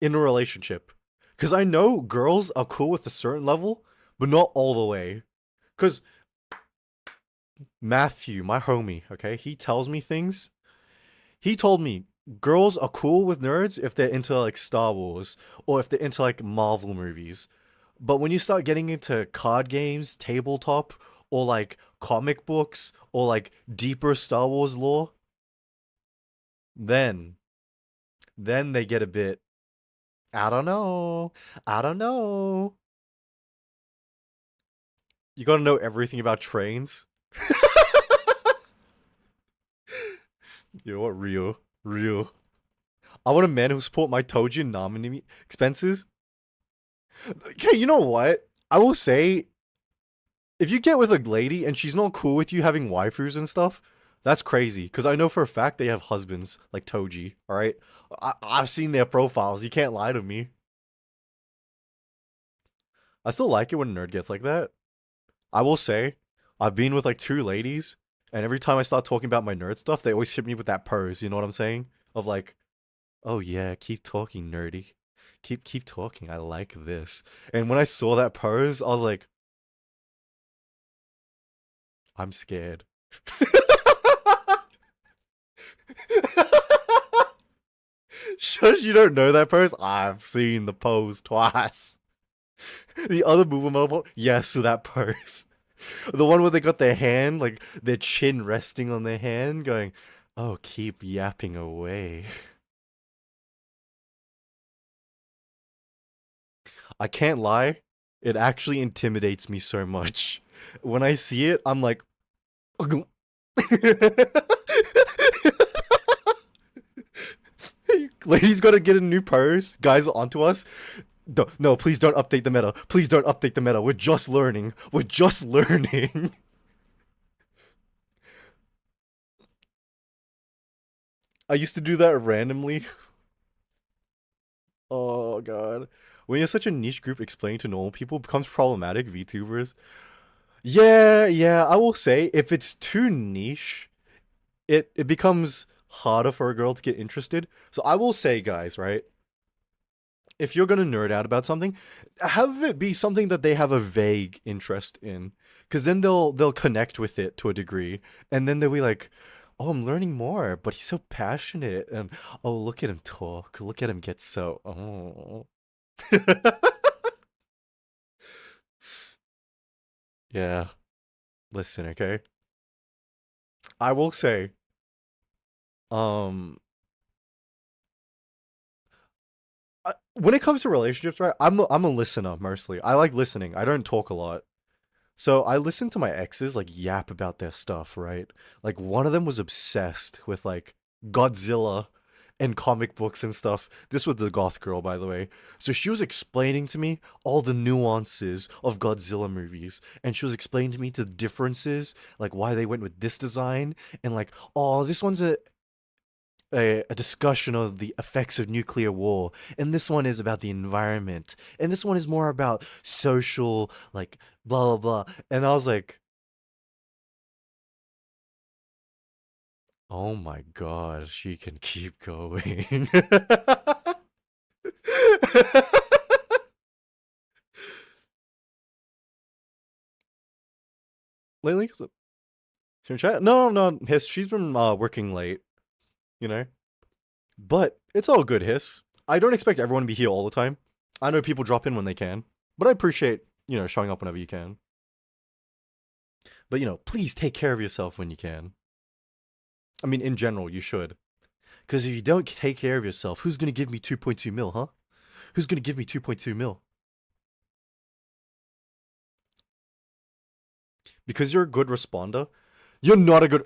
in a relationship? Because I know girls are cool with a certain level, but not all the way. Because Matthew, my homie, okay, he tells me things. He told me girls are cool with nerds if they're into like Star Wars or if they're into like Marvel movies. But when you start getting into card games, tabletop, or like comic books, or like deeper Star Wars lore, then then they get a bit I don't know. I don't know. You gotta know everything about trains. You know what? Real. Real. I want a man who support my Toji and Namine expenses. Okay, you know what? I will say, if you get with a lady and she's not cool with you having waifus and stuff, that's crazy. Because I know for a fact they have husbands like Toji, alright? I've seen their profiles. You can't lie to me. I still like it when a nerd gets like that. I will say, I've been with like two ladies, and every time I start talking about my nerd stuff, they always hit me with that pose. You know what I'm saying? Of like, oh yeah, keep talking, nerdy. Keep talking. I like this. And when I saw that pose, I was like, I'm scared. Shush, you don't know that pose? I've seen the pose twice. The other movement, yes, that pose. The one where they got their hand, like their chin resting on their hand, going, oh, keep yapping away. I can't lie, it actually intimidates me so much. When I see it, I'm like, ladies gotta get a new pose. Guys are onto us. No, please don't update the meta. Please don't update the meta. We're just learning. We're just learning. I used to do that randomly. Oh god. When you're such a niche group, explaining to normal people becomes problematic, VTubers. Yeah, I will say, if it's too niche, it becomes harder for a girl to get interested. So I will say, guys, right? If you're gonna nerd out about something, have it be something that they have a vague interest in, because then they'll connect with it to a degree, and then they'll be like, "Oh, I'm learning more," but he's so passionate, and oh, look at him talk, look at him get so oh. Yeah, listen, okay. I will say, um, when it comes to relationships, right? I'm a listener mostly. I like listening. I don't talk a lot. So I listen to my exes like yap about their stuff, right? Like one of them was obsessed with like Godzilla and comic books and stuff. This was the goth girl, by the way. So she was explaining to me all the nuances of Godzilla movies, and she was explaining to me the differences, like why they went with this design, and like, oh, this one's a discussion of the effects of nuclear war, and this one is about the environment, and this one is more about social, like blah blah blah. And I was like, oh my god, she can keep going. Lately, chat? No, no, she's been working late, you know. But it's all good, Hiss. I don't expect everyone to be here all the time. I know people drop in when they can, but I appreciate, showing up whenever you can. But, please take care of yourself when you can. I mean, in general, you should. Because if you don't take care of yourself, who's going to give me 2.2 mil, huh? Who's going to give me 2.2 mil? Because you're a good responder? You're not a good...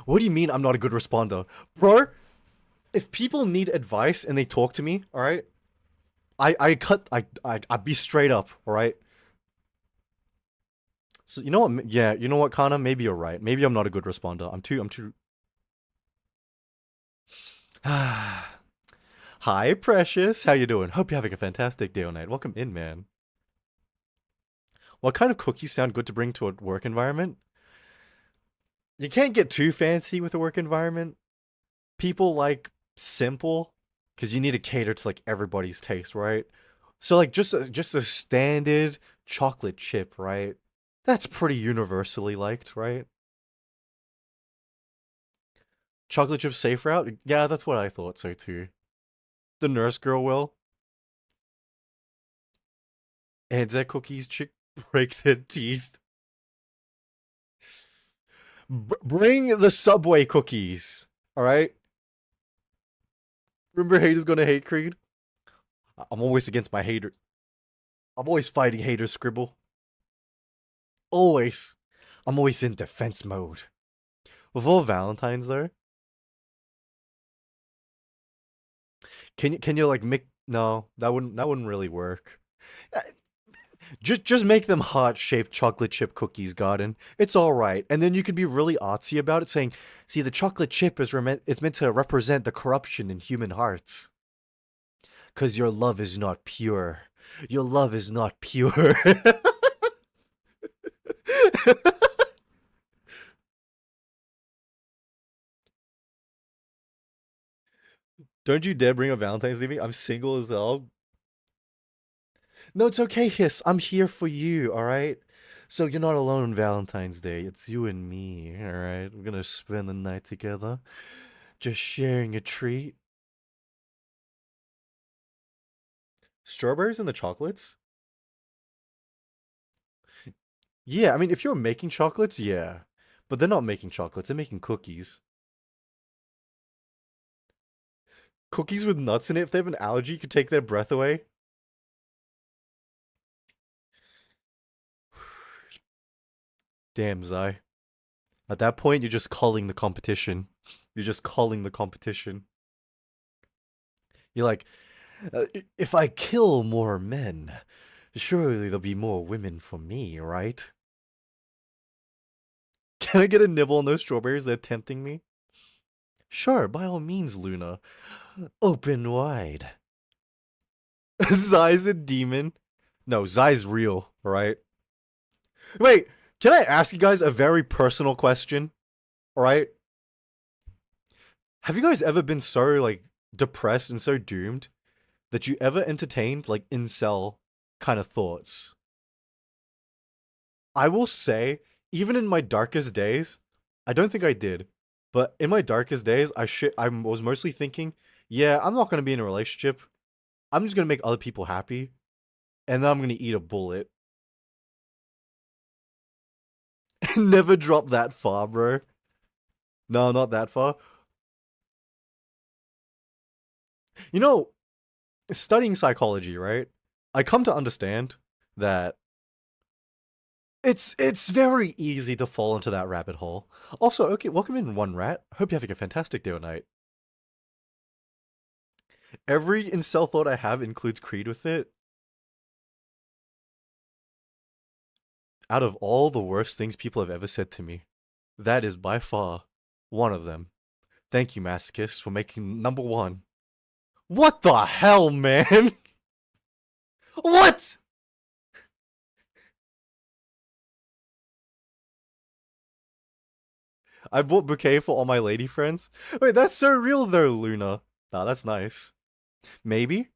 What do you mean I'm not a good responder? Bro, if people need advice and they talk to me, alright? I be straight up, alright? So you know what? Yeah, you know what, Kana? Maybe you're right. Maybe I'm not a good responder. I'm too. Hi, Precious. How you doing? Hope you're having a fantastic day or night. Welcome in, man. What kind of cookies sound good to bring to a work environment? You can't get too fancy with a work environment. People like simple, because you need to cater to like everybody's taste, right? So like just a standard chocolate chip, right? That's pretty universally liked, right? Chocolate chip safe route? Yeah, that's what I thought so too. The nurse girl will. And that cookies chick break their teeth. Bring the Subway cookies. All right. Remember, haters gonna hate Creed. I'm always against my haters. I'm always fighting haters. Scribble. Always. I'm always in defense mode. With all Valentines though, can you like make? No, that wouldn't really work. Uh, just make them heart-shaped chocolate chip cookies, Garden. It's all right, and then you can be really artsy about it, saying, "See, the chocolate chip it's meant to represent the corruption in human hearts, because your love is not pure. Your love is not pure." Don't you dare bring a Valentine's Day to me. I'm single as hell. No, it's okay, Hiss. I'm here for you, alright? So you're not alone on Valentine's Day. It's you and me, alright? We're gonna spend the night together. Just sharing a treat. Strawberries and the chocolates? Yeah, I mean, if you're making chocolates, yeah. But they're not making chocolates, they're making cookies. Cookies with nuts in it, if they have an allergy, you could take their breath away. Damn, Zai. At that point, you're just calling the competition. You're just calling the competition. You're like, if I kill more men, surely there'll be more women for me, right? Can I get a nibble on those strawberries? They're tempting me. Sure, by all means, Luna. Open wide. Zai's a demon. No, Zai's real, right? Wait, can I ask you guys a very personal question? Alright? Have you guys ever been so, like, depressed and so doomed that you ever entertained, like, incel kind of thoughts? I will say, even in my darkest days, I don't think I did. But in my darkest days, I was mostly thinking, yeah, I'm not gonna be in a relationship. I'm just gonna make other people happy, and then I'm gonna eat a bullet. Never drop that far, bro. No, not that far. You know, studying psychology, right? I come to understand that it's very easy to fall into that rabbit hole. Also, okay, welcome in One Rat. Hope you're having a fantastic day or night. Every incel thought I have includes Creed with it. Out of all the worst things people have ever said to me, that is by far one of them. Thank you, masochist, for making number one. What the hell, man? What? I bought bouquet for all my lady friends. Wait, that's so real though, Luna. Nah, that's nice. Maybe.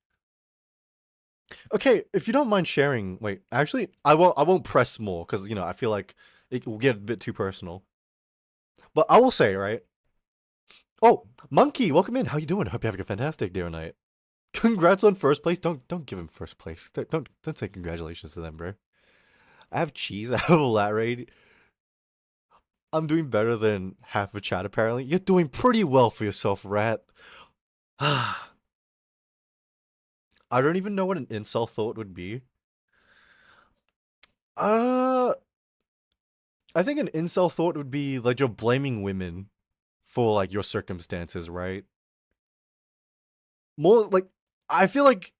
Okay, if you don't mind sharing. Wait, actually, I won't press more because I feel like it will get a bit too personal. But I will say, right? Oh, Monkey, welcome in. How you doing? Hope you're having a fantastic day or night. Congrats on first place. Don't give him first place. Don't say congratulations to them, bro. I have cheese. I have a lat rate. I'm doing better than half of chat apparently. You're doing pretty well for yourself, rat. I don't even know what an incel thought would be. Uh, I think an incel thought would be like you're blaming women for like your circumstances, right? More like I feel like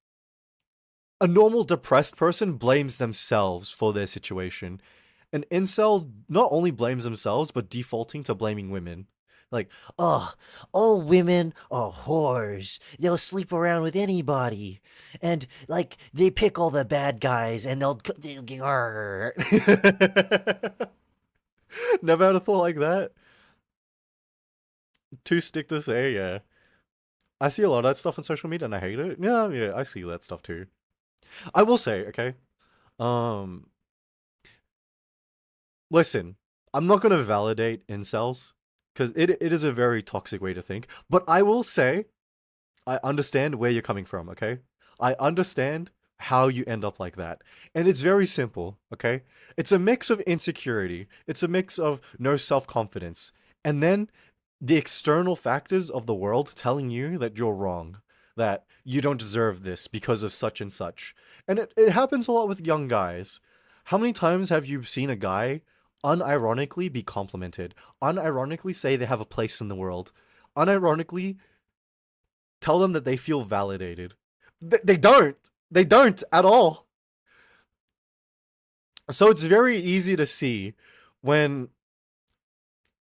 a normal depressed person blames themselves for their situation. An incel not only blames themselves, but defaulting to blaming women. Like, Ugh, all women are whores. They'll sleep around with anybody. And, like, they pick all the bad guys and they'll arr. never had a thought like that. Too stick to say, yeah. I see a lot of that stuff on social media and I hate it. Yeah, yeah, I see that stuff too. I will say, okay. Um, Listen, I'm not gonna validate incels because it is a very toxic way to think. But I will say I understand where you're coming from, okay? I understand how you end up like that. And it's very simple, okay? It's a mix of insecurity, it's a mix of no self confidence, and then the external factors of the world telling you that you're wrong, that you don't deserve this because of such and such. And it happens a lot with young guys. How many times have you seen a guy unironically be complimented, unironically say they have a place in the world, unironically tell them that they feel validated? They don't. They don't at all. So it's very easy to see when,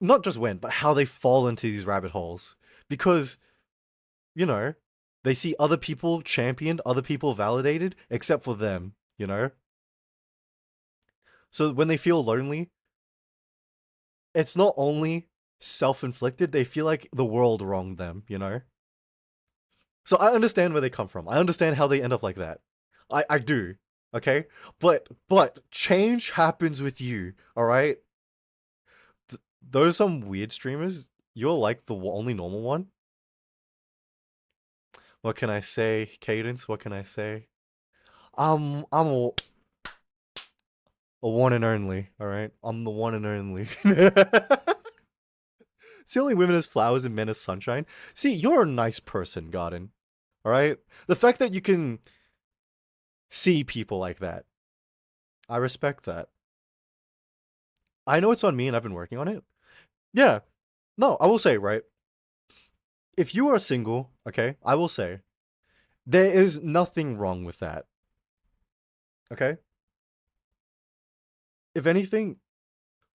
not just when, but how they fall into these rabbit holes. Because, you know, they see other people championed, other people validated, except for them, you know? So when they feel lonely, it's not only self inflicted, they feel like the world wronged them, you know? So I understand where they come from. I understand how they end up like that. I do. Okay? But change happens with you, alright? Those are some weird streamers. You're like the only normal one. What can I say? Cadence, what can I say? I'm a one and only, alright? I'm the one and only. See, only women as flowers and men as sunshine. See, you're a nice person, Garden. Alright? The fact that you can see people like that, I respect that. I know it's on me and I've been working on it. Yeah. No, I will say, right? If you are single, okay, I will say, there is nothing wrong with that. Okay? If anything,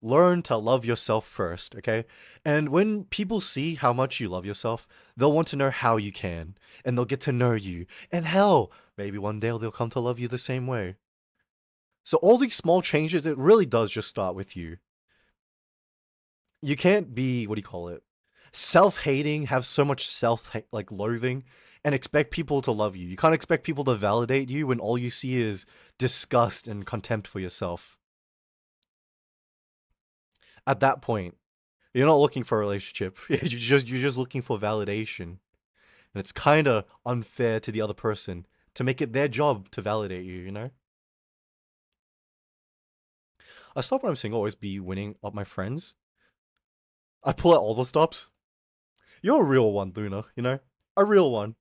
learn to love yourself first, okay? And when people see how much you love yourself, they'll want to know how you can, and they'll get to know you. And hell, maybe one day they'll come to love you the same way. So all these small changes, it really does just start with you. You can't be, what do you call it? Self-hating, have so much like loathing, and expect people to love you. You can't expect people to validate you when all you see is disgust and contempt for yourself. At that point, you're not looking for a relationship. You're just looking for validation. And it's kind of unfair to the other person to make it their job to validate you, you know? I stop when I'm single always be winning up my friends. I pull out all the stops. You're a real one, Luna, you know? A real one.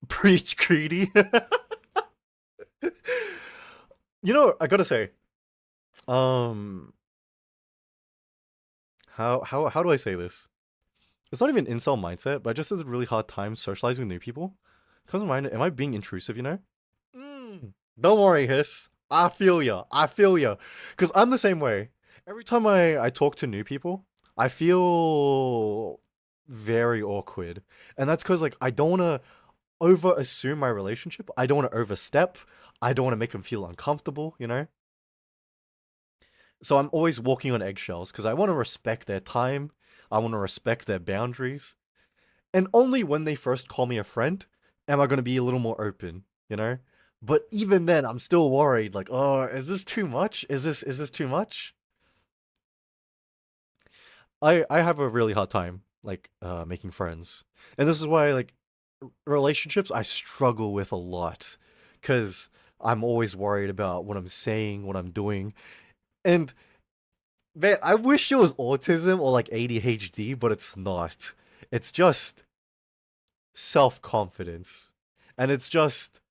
Preach, greedy. You know, I gotta say, um, how do I say this? It's not even incel mindset, but I just have a really hard time socializing with new people. Comes to mind, am I being intrusive, you know? Don't worry, Hiss. I feel ya. I feel ya. Because I'm the same way. Every time I talk to new people, I feel very awkward. And that's because, like, I don't want to over assume my relationship. I don't want to overstep. I don't want to make them feel uncomfortable, you know? So I'm always walking on eggshells because I want to respect their time. I want to respect their boundaries. And only when they first call me a friend am I going to be a little more open, you know? But even then, I'm still worried. Like, oh, is this too much? Is this too much? I have a really hard time like making friends, and this is why like relationships I struggle with a lot, because I'm always worried about what I'm saying, what I'm doing, and man, I wish it was autism or like ADHD, but it's not. It's just self confidence, and it's just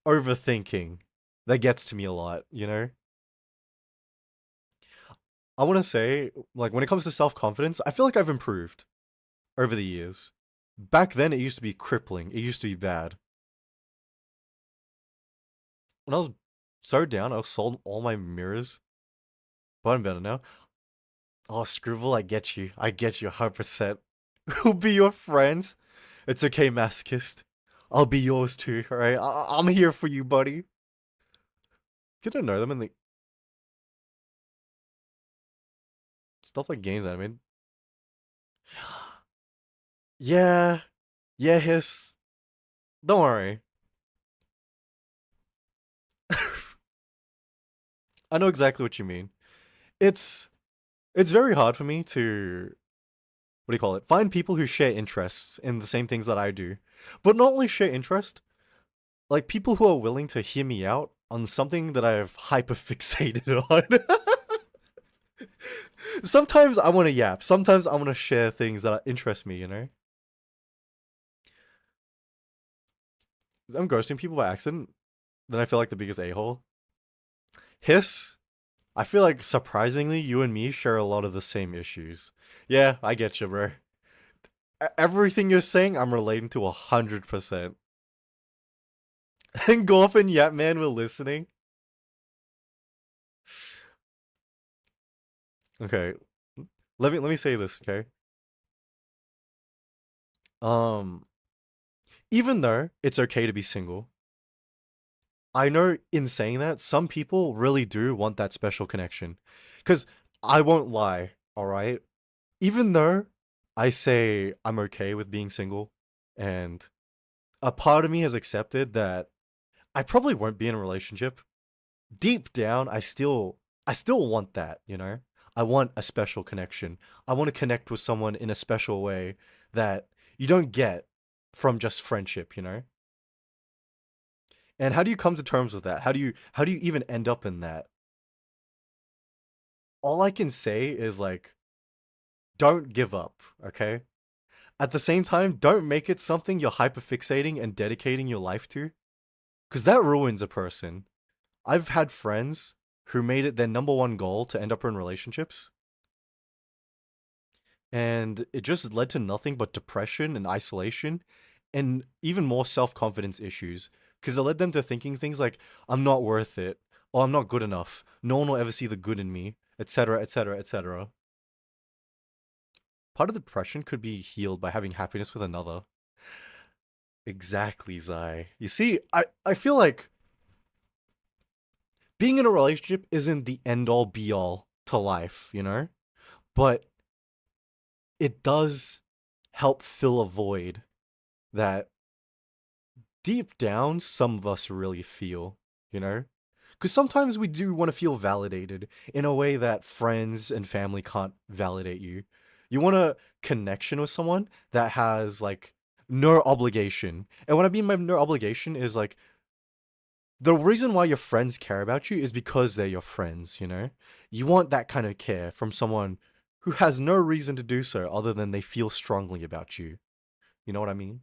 overthinking that gets to me a lot, you know? I want to say, like, when it comes to self confidence, I feel like I've improved over the years. Back then, it used to be crippling, it used to be bad. When I was so down, I sold all my mirrors, but I'm better now. Oh, Scribble, I get you 100%. Who'll be your friends? It's okay, masochist. I'll be yours too, alright? I'm here for you, buddy. Get to know them and the stuff like games anime. Yeah, yeah, hiss. Don't worry. I know exactly what you mean. It's it's very hard for me to what do you call it? Find people who share interests in the same things that I do. But not only share interest, like people who are willing to hear me out on something that I've hyperfixated on. Sometimes I want to yap. Sometimes I want to share things that interest me, you know? I'm ghosting people by accident. Then I feel like the biggest a-hole. Hiss. I feel like surprisingly, you and me share a lot of the same issues. Yeah, I get you, bro. Everything you're saying, I'm relating to 100%. And Golf and Yap Man were listening. Okay, let me say this, okay? Um, even though it's okay to be single, I know in saying that, some people really do want that special connection. Because I won't lie, alright? Even though I say I'm okay with being single, and a part of me has accepted that I probably won't be in a relationship, deep down, I still want that, you know? I want a special connection. I want to connect with someone in a special way that you don't get from just friendship, you know? And how do you come to terms with that? How do you even end up in that? All I can say is like don't give up, okay? At the same time, don't make it something you're hyperfixating and dedicating your life to, cuz that ruins a person. I've had friends who made it their number one goal to end up in relationships, and it just led to nothing but depression and isolation and even more self-confidence issues because it led them to thinking things like I'm not worth it or I'm not good enough, no one will ever see the good in me, etc., etc., etc. Part of the depression could be healed by having happiness with another. Exactly, Zai. You see, I feel like being in a relationship isn't the end all be all to life, you know? But it does help fill a void that deep down some of us really feel, you know? Because sometimes we do want to feel validated in a way that friends and family can't validate you. You want a connection with someone that has like no obligation. And what I mean by no obligation is like the reason why your friends care about you is because they're your friends, you know? You want that kind of care from someone who has no reason to do so other than they feel strongly about you. You know what I mean?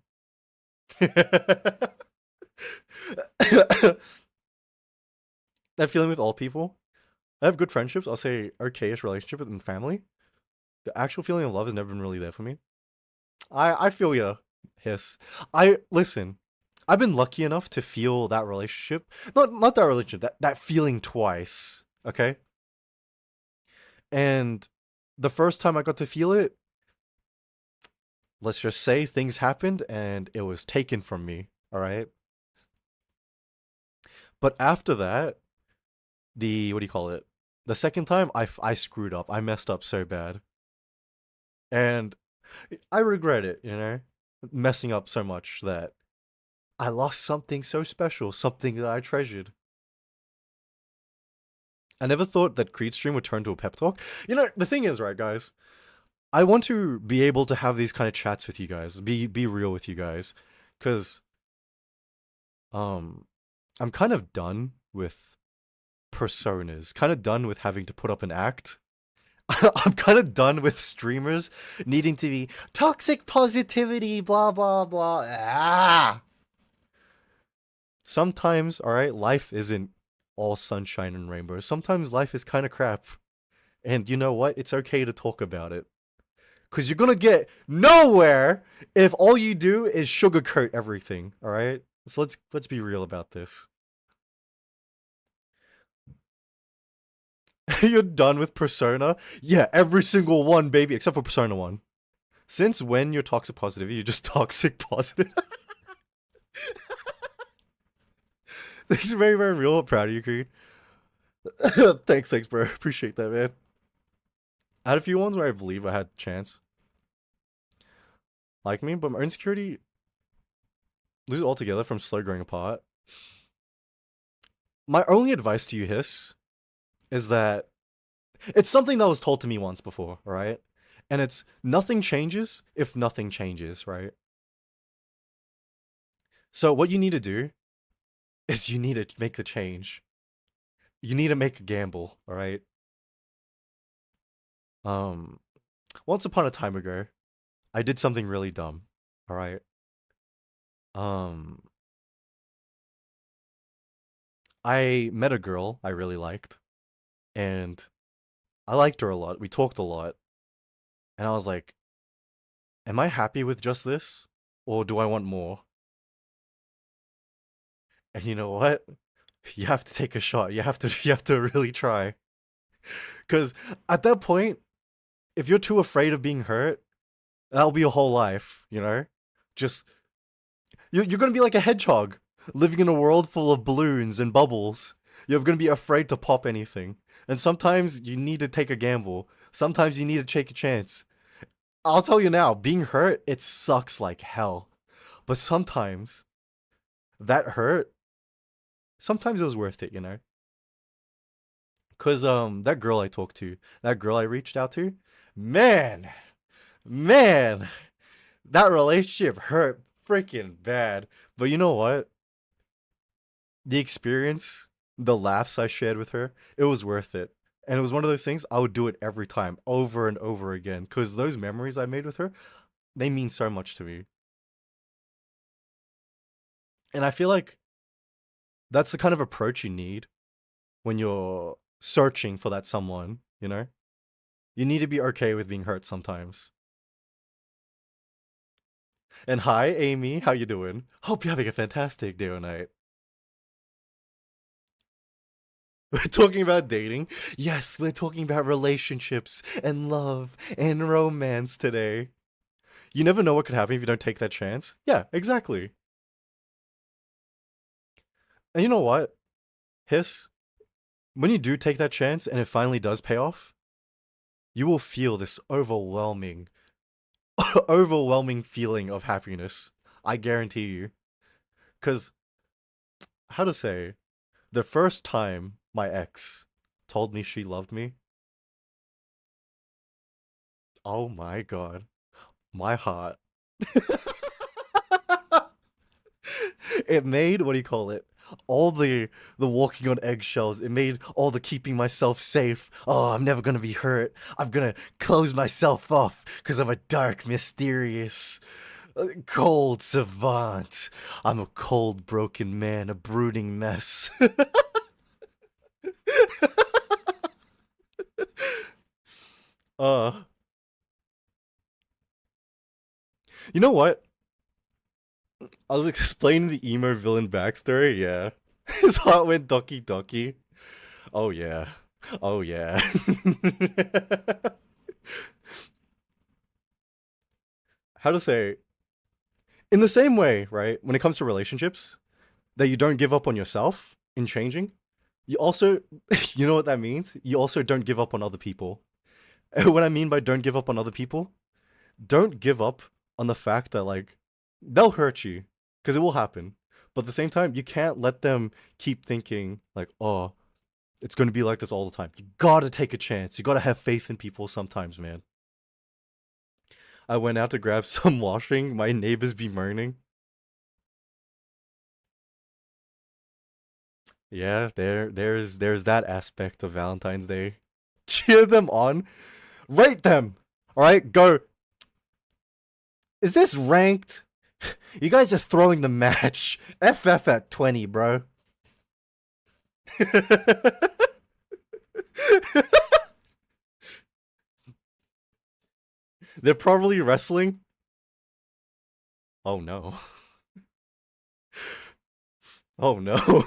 That feeling with all people. I have good friendships. I'll say okayish relationship with family. The actual feeling of love has never been really there for me. I feel ya, hiss. I listen. I've been lucky enough to feel that relationship. Not that relationship. That feeling twice. Okay. And the first time I got to feel it, let's just say things happened and it was taken from me. All right. But after that, the what do you call it? The second time, I screwed up. I messed up so bad, and I regret it. You know, messing up so much that I lost something so special, something that I treasured. I never thought that Creed stream would turn to a pep talk. You know, the thing is, right, guys, I want to be able to have these kind of chats with you guys, be real with you guys, because um, I'm kind of done with personas, kind of done with having to put up an act. I'm kind of done with streamers needing to be toxic positivity, blah blah blah. Sometimes, all right, life isn't all sunshine and rainbows. Sometimes life is kind of crap. And you know what? It's okay to talk about it. Cuz you're going to get nowhere if all you do is sugarcoat everything, all right? So let's be real about this. You're done with Persona? Yeah, every single one, baby, except for Persona 1. Since when you're toxic positivity, you're just toxic positive. Thanks, very, very real. I'm proud of you, Creed. Thanks, bro. Appreciate that, man. I had a few ones where I believe I had a chance. Like me, but my insecurity lose it altogether from slow growing apart. My only advice to you, Hiss, is that it's something that was told to me once before, right? And it's nothing changes if nothing changes, right? So what you need to do is you need to make the change. You need to make a gamble, all right? Um, once upon a time ago, I did something really dumb, all right? Um, I met a girl I really liked, and I liked her a lot. We talked a lot, and I was like, am I happy with just this? Or do I want more? And you know what? You have to take a shot. You have to really try. Cause at that point, if you're too afraid of being hurt, that'll be your whole life, you know? Just you're gonna be like a hedgehog, living in a world full of balloons and bubbles. You're gonna be afraid to pop anything. And sometimes you need to take a gamble. Sometimes you need to take a chance. I'll tell you now, being hurt, it sucks like hell. But sometimes that hurt, sometimes it was worth it, you know? Cause that girl I talked to, that girl I reached out to, man, man, that relationship hurt freaking bad. But you know what? The experience, the laughs I shared with her, it was worth it. And it was one of those things I would do it every time, over and over again. Cause those memories I made with her, they mean so much to me. And I feel like that's the kind of approach you need when you're searching for that someone, you know? You need to be okay with being hurt sometimes. And hi, Amy, how you doing? Hope you're having a fantastic day or night. We're talking about dating. Yes, we're talking about relationships and love and romance today. You never know what could happen if you don't take that chance. Yeah, exactly. And you know what? Hiss, when you do take that chance and it finally does pay off, you will feel this overwhelming, overwhelming feeling of happiness. I guarantee you. Because, how to say, the first time my ex told me she loved me, oh my god, my heart. It made, what do you call it? all the walking on eggshells. It made all the keeping myself safe. Oh, I'm never gonna be hurt. I'm gonna close myself off because I'm a dark, mysterious, cold savant. I'm a cold, broken man, a brooding mess. uh, you know what? I was explaining the emo villain backstory. Yeah, his heart went doki doki. Oh yeah. Oh yeah. How to say? In the same way, right? When it comes to relationships, that you don't give up on yourself in changing. You also, you know what that means? You also don't give up on other people. And what I mean by don't give up on other people, don't give up on the fact that like they'll hurt you because it will happen. But at the same time, you can't let them keep thinking like, oh, it's going to be like this all the time. You gotta take a chance. You gotta have faith in people sometimes, man. I went out to grab some washing. My neighbors be moaning. Yeah, there's that aspect of Valentine's Day. Cheer them on. Rate them. All right, go. Is this ranked? You guys are throwing the match. FF at 20, bro. They're probably wrestling. Oh no. Oh no.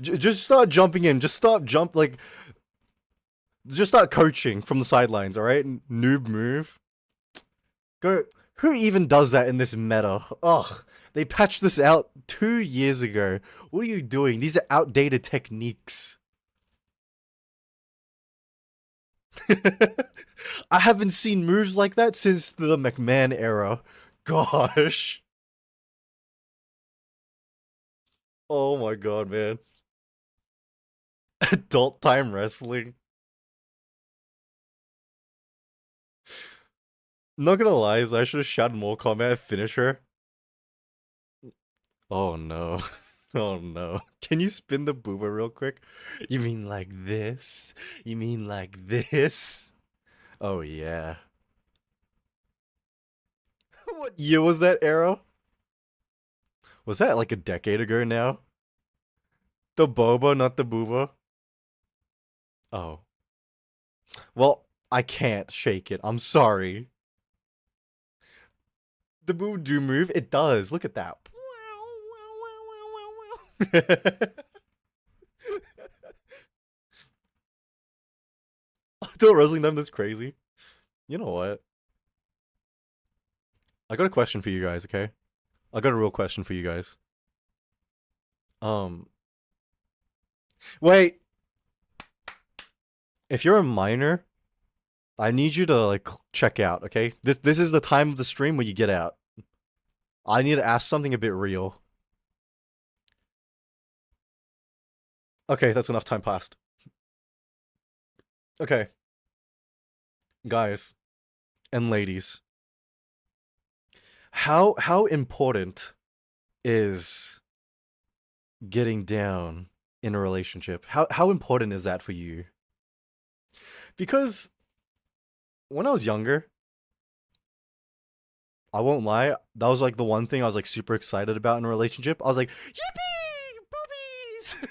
Just start jumping in. Just start jump like just start coaching from the sidelines, all right? Noob move. Go. Who even does that in this meta? Ugh. They patched this out 2 years ago. What are you doing? These are outdated techniques. I haven't seen moves like that since the McMahon era. Gosh. Oh my god, man. Adult time wrestling. Not gonna lie, I should have shouted more combat finisher. Oh no. Oh no. Can you spin the booba real quick? You mean like this? You mean like this? Oh yeah. What year was that arrow? Was that like a decade ago now? The boba, not the booba? Oh. Well, I can't shake it. I'm sorry. The boo do move? It does. Look at that. Adult wrestling them that's crazy. You know what? I got a question for you guys, okay? I got a real question for you guys. Um, wait. If you're a minor, I need you to like check out, okay? This is the time of the stream where you get out. I need to ask something a bit real. Okay, that's enough time passed. Okay, guys and ladies, how important is getting down in a relationship? How important is that for you? Because when I was younger, I won't lie, that was like the one thing I was like super excited about in a relationship. I was like, yippee, boobies!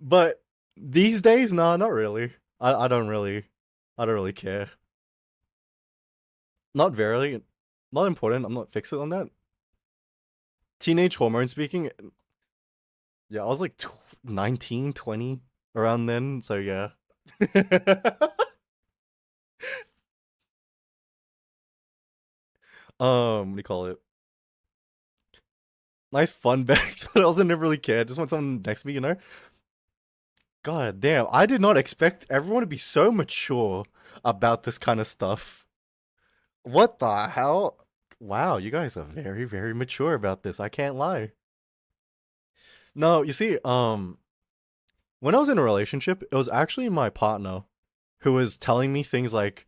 But these days, nah, not really. I don't really, I don't really care. Not very, not important. I'm not fixed on that. Teenage hormone speaking, yeah, I was like 19, 20 around then, so yeah. What do you call it? Nice fun bags, but I also never really cared. Just want someone next to me, you know? God damn, I did not expect everyone to be so mature about this kind of stuff. What the hell? Wow, you guys are very, very mature about this. I can't lie. No, you see, when I was in a relationship, it was actually my partner who was telling me things like,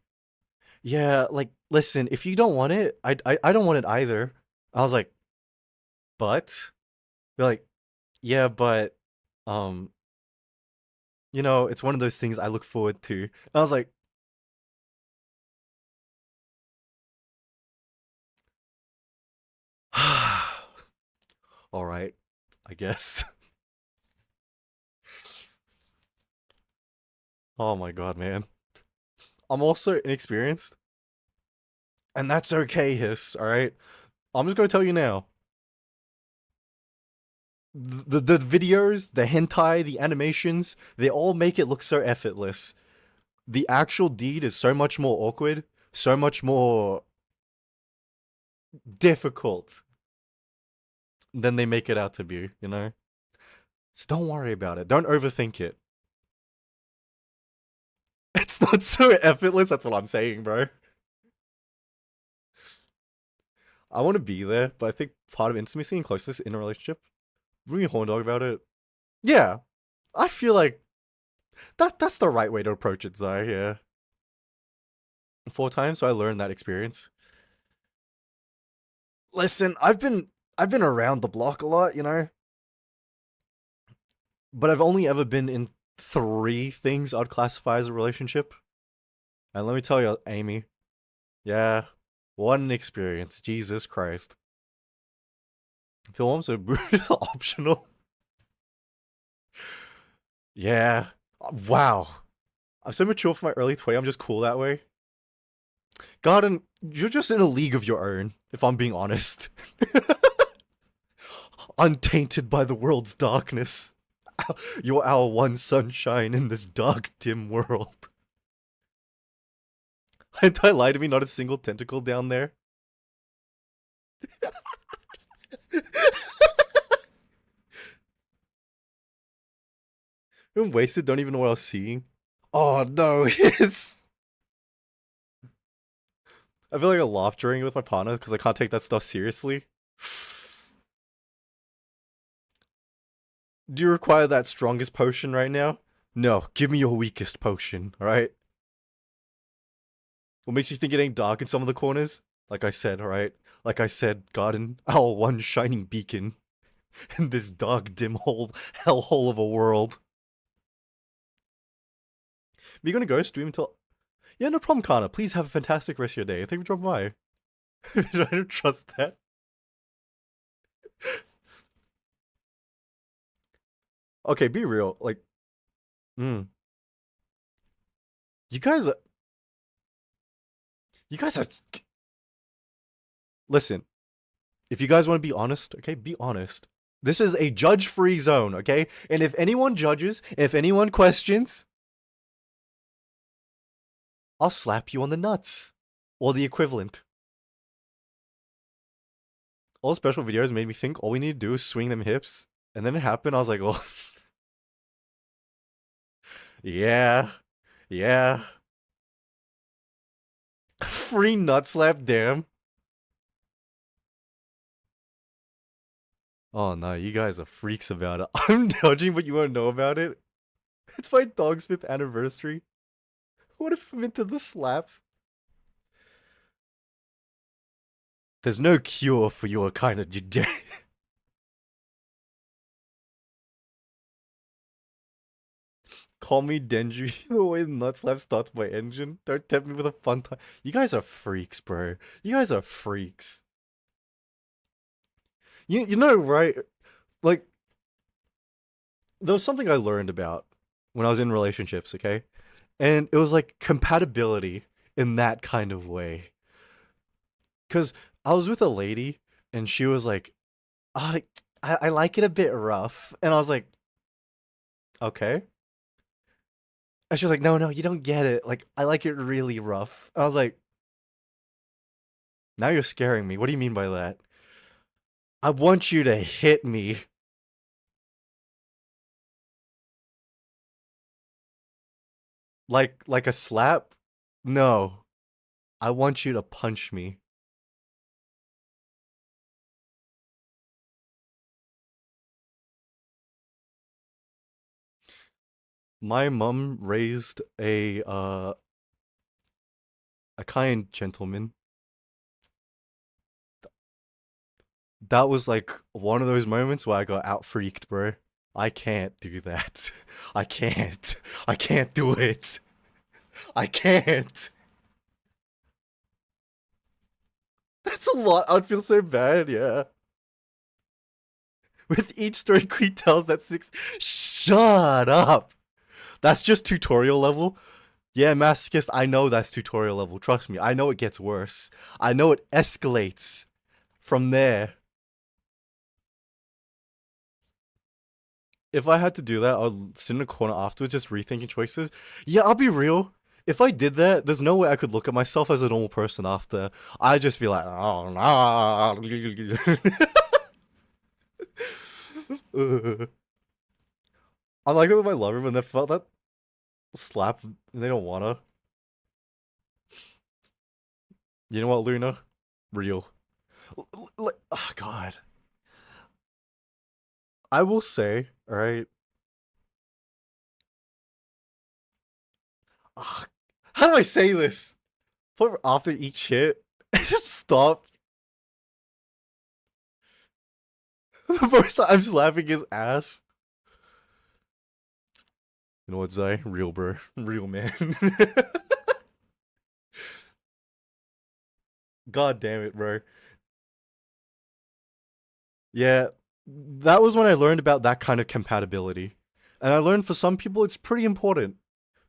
yeah, like, listen, if you don't want it, I don't want it either. I was like, but they're like, yeah, but um, it's one of those things I look forward to. And I was like, all right, I guess. Oh my god, man. I'm also inexperienced, and that's okay, Hiss, all right? I'm just gonna tell you now. The videos, the hentai, the animations, they all make it look so effortless. The actual deed is so much more awkward, so much more difficult than they make it out to be, you know? So don't worry about it. Don't overthink it. It's not so effortless, that's what I'm saying, bro. I want to be there, but I think part of intimacy and closeness in a relationship, being a horn dog about it, yeah, I feel like that's the right way to approach it, Zai, yeah. 4 times, so I learned that experience. Listen, I've been around the block a lot, but I've only ever been in 3 things I'd classify as a relationship. And let me tell you, Amy, yeah, what an experience. Jesus Christ. Films are just optional. Yeah. Wow. I'm so mature for my early 20s, I'm just cool that way. Garden, you're just in a league of your own, if I'm being honest. Untainted by the world's darkness. You're our one sunshine in this dark, dim world. Did I lie to me? Not a single tentacle down there. I'm wasted, don't even know what I was seeing. Oh no, yes. I feel like I laugh during it with my partner because I can't take that stuff seriously. Do you require that strongest potion right now? No, give me your weakest potion, alright? What makes you think it ain't dark in some of the corners? Like I said, alright? Like I said, Garden, our one shining beacon in this dark, dim hole, hellhole of a world. Are you gonna go stream until. Yeah, no problem, Kana. Please have a fantastic rest of your day. Thank you for dropping by. I don't trust that. Okay, be real. Like, mm, you guys, you guys are. Listen, if you guys want to be honest, okay, be honest. This is a judge-free zone, okay? And if anyone judges, if anyone questions, I'll slap you on the nuts or the equivalent. All the special videos made me think all we need to do is swing them hips, and then it happened. I was like, well, yeah, yeah. Free nut slap, damn. Oh no, you guys are freaks about it. I'm judging, but you want to know about it? It's my dog's 5th anniversary. What if I'm into the slaps? There's no cure for your kind of Call me Denji. The way the nut slap starts my engine. Don't tempt me with a fun time. You guys are freaks, bro. You guys are freaks. You know, right? Like, there was something I learned about when I was in relationships, okay? And it was like compatibility in that kind of way. Because I was with a lady and she was like, I, I like it a bit rough. And I was like, okay. And she was like, no, no, you don't get it. Like, I like it really rough. And I was like, now you're scaring me. What do you mean by that? I want you to hit me. Like a slap? No. I want you to punch me. My mom raised a a kind gentleman. That was like one of those moments where I got out freaked, bro. I can't do that. I can't. I can't do it. I can't. That's a lot. I'd feel so bad, yeah. With each story Queen tells that six. Shut up. That's just tutorial level. Yeah, masochist, I know that's tutorial level. Trust me, I know it gets worse. I know it escalates from there. If I had to do that, I'd sit in a corner afterwards just rethinking choices. Yeah, I'll be real. If I did that, there's no way I could look at myself as a normal person after. I'd just be like, oh, no. I like it with my lover when they felt that slap and they don't wanna. You know what, Luna? Real. Oh, God. I will say, alright. How do I say this? For after each hit, just stop. The first time I'm just laughing his ass. You know what, Zai? Real, bro. Real, man. God damn it, bro. Yeah, that was when I learned about that kind of compatibility. And I learned for some people it's pretty important.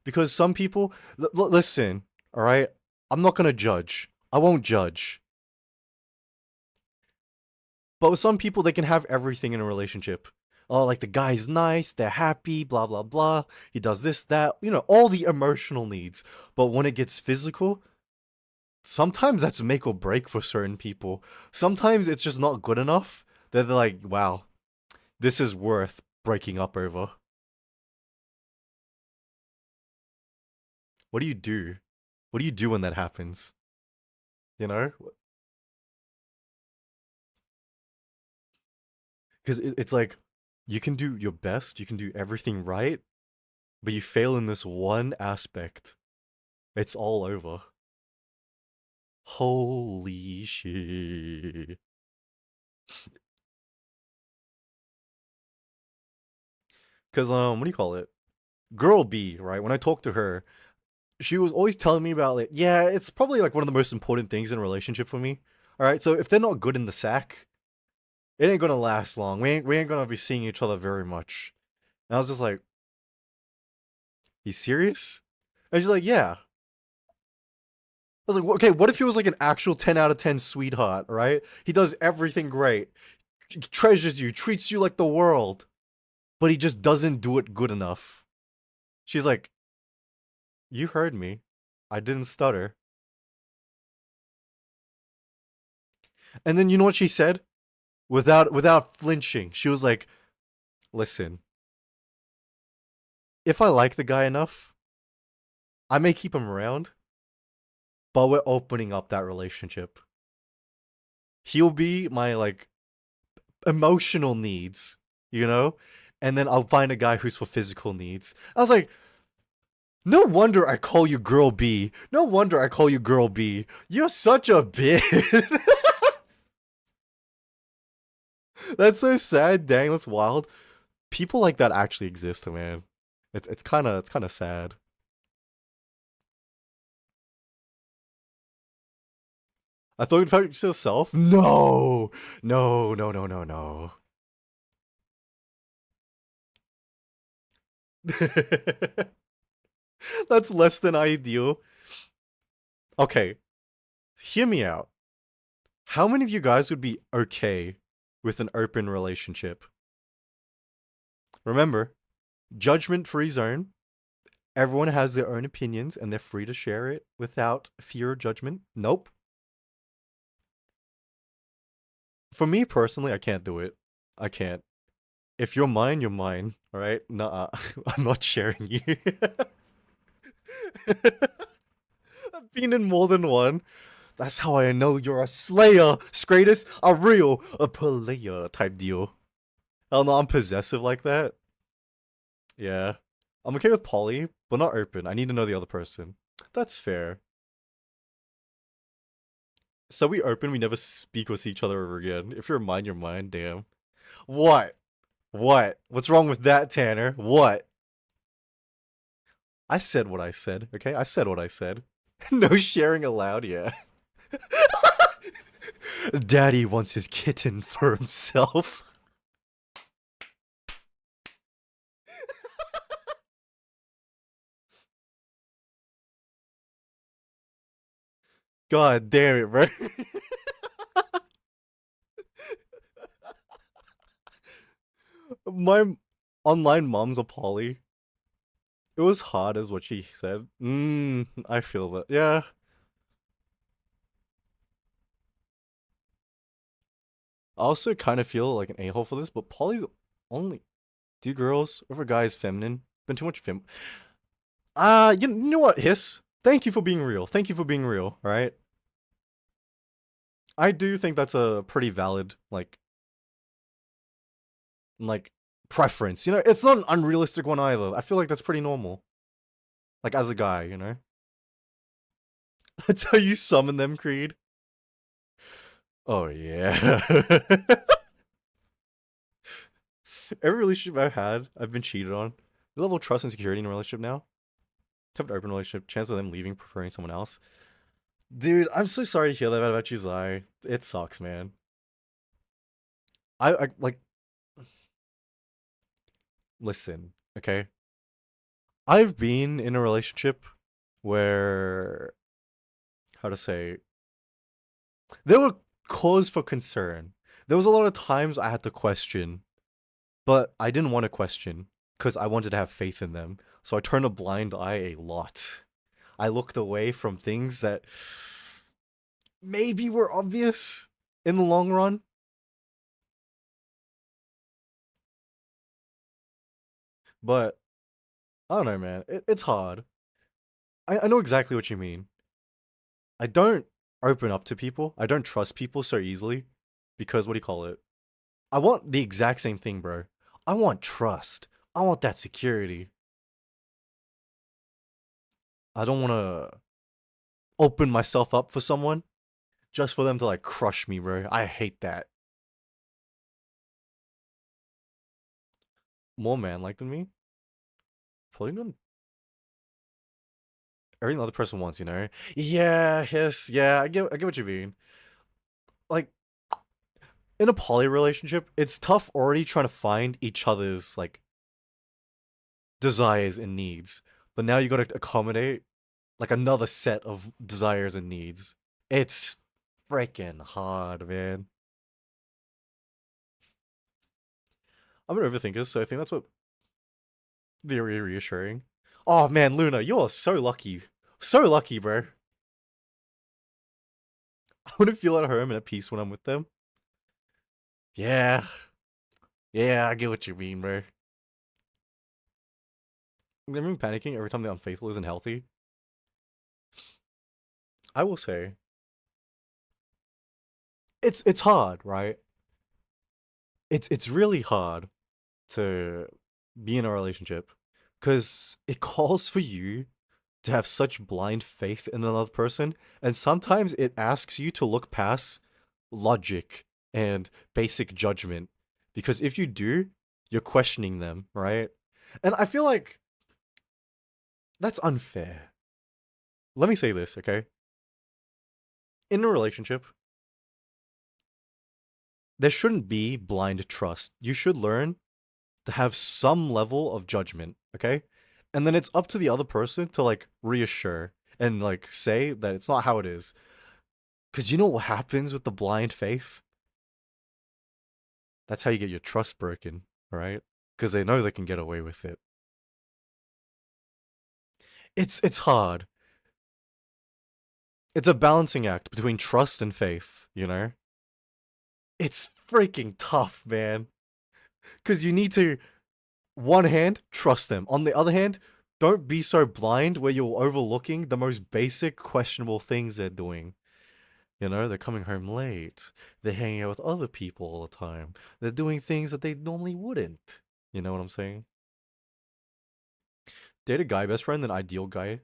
Because some people. Listen, alright? I'm not gonna judge. I won't judge. But with some people, they can have everything in a relationship. Oh, like the guy's nice, they're happy, blah, blah, blah. He does this, that, all the emotional needs. But when it gets physical, sometimes that's make or break for certain people. Sometimes it's just not good enough. They're like, wow, this is worth breaking up over. What do you do? What do you do when that happens? You know? Because it's like, you can do your best, you can do everything right, but you fail in this one aspect. It's all over. Holy shit. Cause what do you call it? Girl B, right? When I talked to her, she was always telling me about like, yeah, it's probably like one of the most important things in a relationship for me. Alright, so if they're not good in the sack, it ain't gonna last long. We ain't gonna be seeing each other very much. And I was just like, you serious? And she's like, yeah. I was like, okay, what if he was like an actual 10 out of 10 sweetheart, right? He does everything great. He treasures you, treats you like the world, but he just doesn't do it good enough. She's like, you heard me. I didn't stutter. And then you know what she said? Without flinching. She was like, listen, if I like the guy enough, I may keep him around, but we're opening up that relationship. He'll be my like emotional needs, And then I'll find a guy who's for physical needs. I was like, no wonder I call you Girl B. No wonder I call you Girl B. You're such a bitch. That's so sad. Dang, that's wild. People like that actually exist, man. It's kind of sad. I thought you'd about yourself. No, no, no, no, no, no. That's less than ideal. Okay, hear me out. How many of you guys would be okay with an open relationship? Remember, judgment-free zone. Everyone has their own opinions and they're free to share it without fear or judgment. Nope. For me personally, I can't do it. I can't. If you're mine, you're mine. All right? Nah, I'm not sharing you. I've been in more than one. That's how I know you're a slayer, Stratus, a player type deal. Oh no, I'm possessive like that. Yeah. I'm okay with poly, but not open. I need to know the other person. That's fair. So we open, we never speak or see each other ever again. If you're mine, you're mine. Damn. What? What? What's wrong with that, Tanner? What? I said what I said, okay? I said what I said. No sharing allowed, yeah. Daddy wants his kitten for himself. God damn it, bro. My online mom's a poly. It was hard, as what she said. I feel that. Yeah. I also kind of feel like an a-hole for this, but poly's only two girls over guys feminine. Been too much fem. You know what, Hiss? Thank you for being real. Thank you for being real, alright? I do think that's a pretty valid, like, preference. You know, it's not an unrealistic one either. I feel like that's pretty normal. Like, as a guy, you know? That's how you summon them, Creed. Oh, yeah. Every relationship I've had, I've been cheated on. The level of trust and security in a relationship now. Type of open relationship, chance of them leaving, preferring someone else. Dude, I'm so sorry to hear that about you, Zai. It sucks, man. I like listen, okay? I've been in a relationship where how to say there were cause for concern. There was a lot of times I had to question, but I didn't want to question because I wanted to have faith in them. So I turned a blind eye a lot. I looked away from things that maybe were obvious in the long run. But I don't know, man. It's hard. I know exactly what you mean. I don't open up to people. I don't trust people so easily because what do you call it? I want the exact same thing, bro. I want trust. I want that security. I don't want to open myself up for someone just for them to like crush me, bro. I hate that. More man like than me? Probably not everything the other person wants, you know? Yeah, yes, yeah, I get what you mean. Like in a poly relationship, it's tough already trying to find each other's like desires and needs. But now you gotta accommodate like another set of desires and needs. It's freaking hard, man. I'm an overthinker, so I think that's what very reassuring. Oh man, Luna, you are so lucky. So lucky, bro. I want to feel at home and at peace when I'm with them. Yeah. Yeah, I get what you mean, bro. I'm never panicking every time the unfaithful isn't healthy. I will say, it's hard, right? It's really hard to be in a relationship because it calls for you to have such blind faith in another person, and sometimes it asks you to look past logic and basic judgment because if you do, you're questioning them, right? And I feel like that's unfair. Let me say this, okay? In a relationship, there shouldn't be blind trust. You should learn to have some level of judgment, okay? And then it's up to the other person to like reassure and like say that it's not how it is. Cause you know what happens with the blind faith? That's how you get your trust broken, right? Because they know they can get away with it. It's hard. It's a balancing act between trust and faith, you know? It's freaking tough, man. Because you need to, one hand, trust them. On the other hand, don't be so blind where you're overlooking the most basic questionable things they're doing. You know, they're coming home late. They're hanging out with other people all the time. They're doing things that they normally wouldn't. You know what I'm saying? Date a guy best friend, an ideal guy.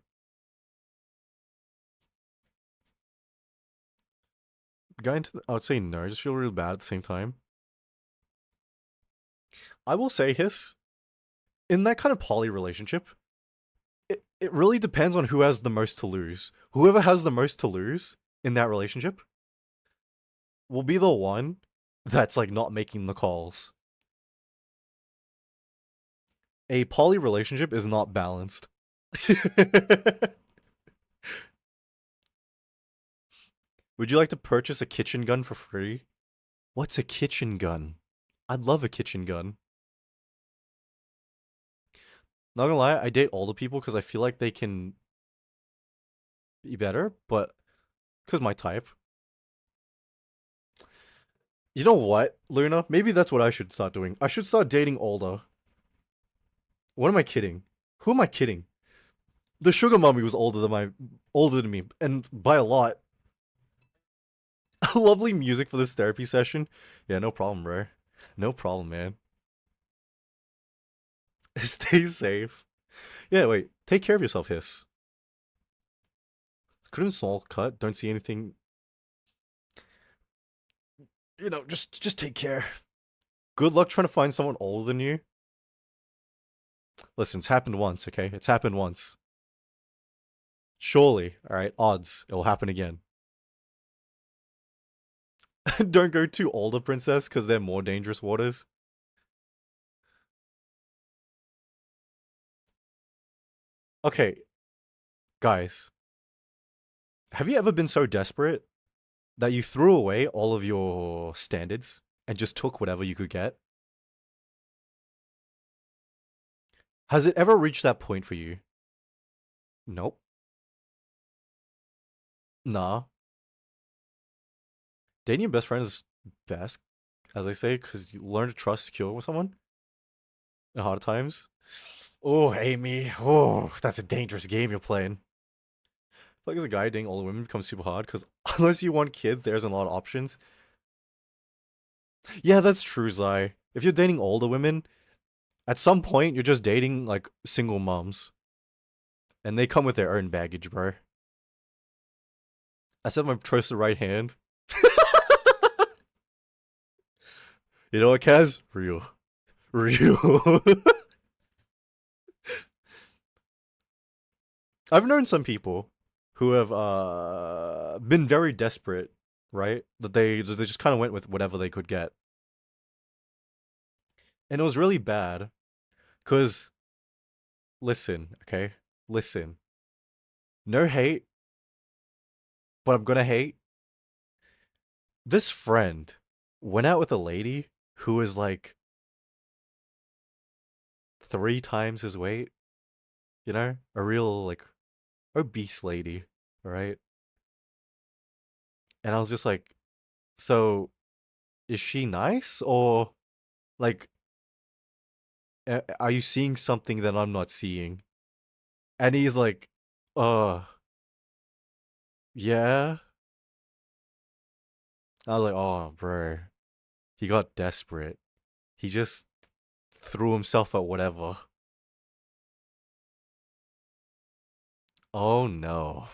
Guy into I would say no. I just feel really bad at the same time. I will say, Hiss, in that kind of poly relationship, it really depends on who has the most to lose. Whoever has the most to lose in that relationship will be the one that's like not making the calls. A poly relationship is not balanced. Would you like to purchase a kitchen gun for free? What's a kitchen gun? I'd love a kitchen gun. Not gonna lie, I date older people because I feel like they can be better, but because my type. You know what, Luna? Maybe that's what I should start doing. I should start dating older. What am I kidding? Who am I kidding? The sugar mommy was older than me, and by a lot. Lovely music for this therapy session. Yeah, no problem, bro. No problem, man. Stay safe. Yeah, wait. Take care of yourself, Hiss. Could have been small cut. Don't see anything. You know, just take care. Good luck trying to find someone older than you. Listen, it's happened once, okay? It's happened once. Surely, alright, odds, it will happen again. Don't go too older, princess, because they're more dangerous waters. Okay, guys. Have you ever been so desperate that you threw away all of your standards and just took whatever you could get? Has it ever reached that point for you? Nope. Nah. Dating your best friend is best, as I say, because you learn to trust secure with someone in hard times. Oh, Amy. Oh, that's a dangerous game you're playing. Like as a guy dating older women becomes super hard because unless you want kids, there's a lot of options. Yeah, that's true, Zai. If you're dating older women, at some point you're just dating like single moms. And they come with their own baggage, bro. I said my trusted right hand. You know what, Kaz? Real. Real. I've known some people who have been very desperate, right? That they just kind of went with whatever they could get. And it was really bad cuz listen, okay? Listen. No hate, but I'm going to hate. This friend went out with a lady who was like 3 times his weight, you know? A real like obese lady, right? And I was just like, so is she nice or like are you seeing something that I'm not seeing? And he's like, uh, yeah. I was like, oh, bro. He got desperate. He just threw himself at whatever. Oh no.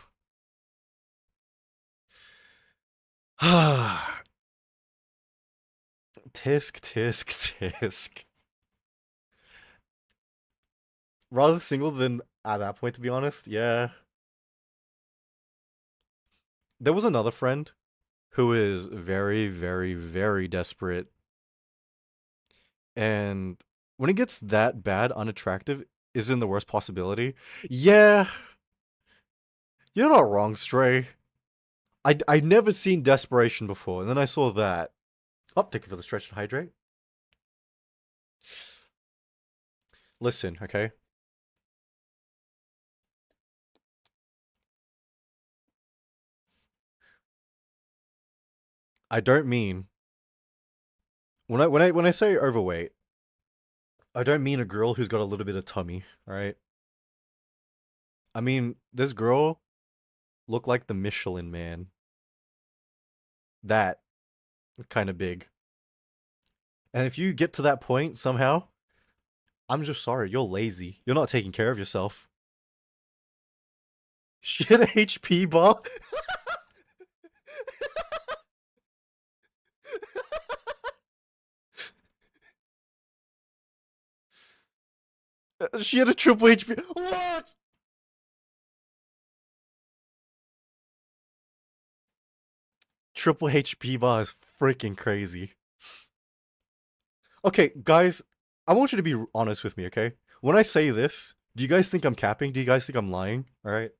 Tisk, tisk, tisk. Rather single than at that point, to be honest. Yeah. There was another friend who is very, very, very desperate. And when it gets that bad, unattractive isn't the worst possibility. Yeah, you're not wrong, Stray. I'd never seen desperation before, and then I saw that. Oh, thank you for the stretch and hydrate. Listen, okay? I don't mean when I say overweight, I don't mean a girl who's got a little bit of tummy, alright? I mean this girl looked like the Michelin man. That kind of big. And if you get to that point somehow, I'm just sorry, you're lazy. You're not taking care of yourself. She had a HP bar. She had a triple HP. What? Triple HP bar is freaking crazy. Okay, guys, I want you to be honest with me, okay? When I say this, do you guys think I'm capping? Do you guys think I'm lying? All right.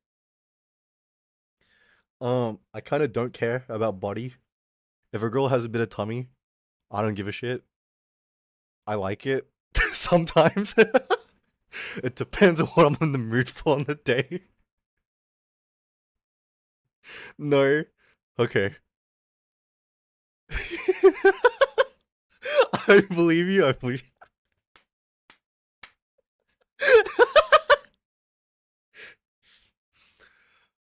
I kind of don't care about body. If a girl has a bit of tummy, I don't give a shit. I like it sometimes. It depends on what I'm in the mood for on the day. No. Okay. I believe you. I believe you.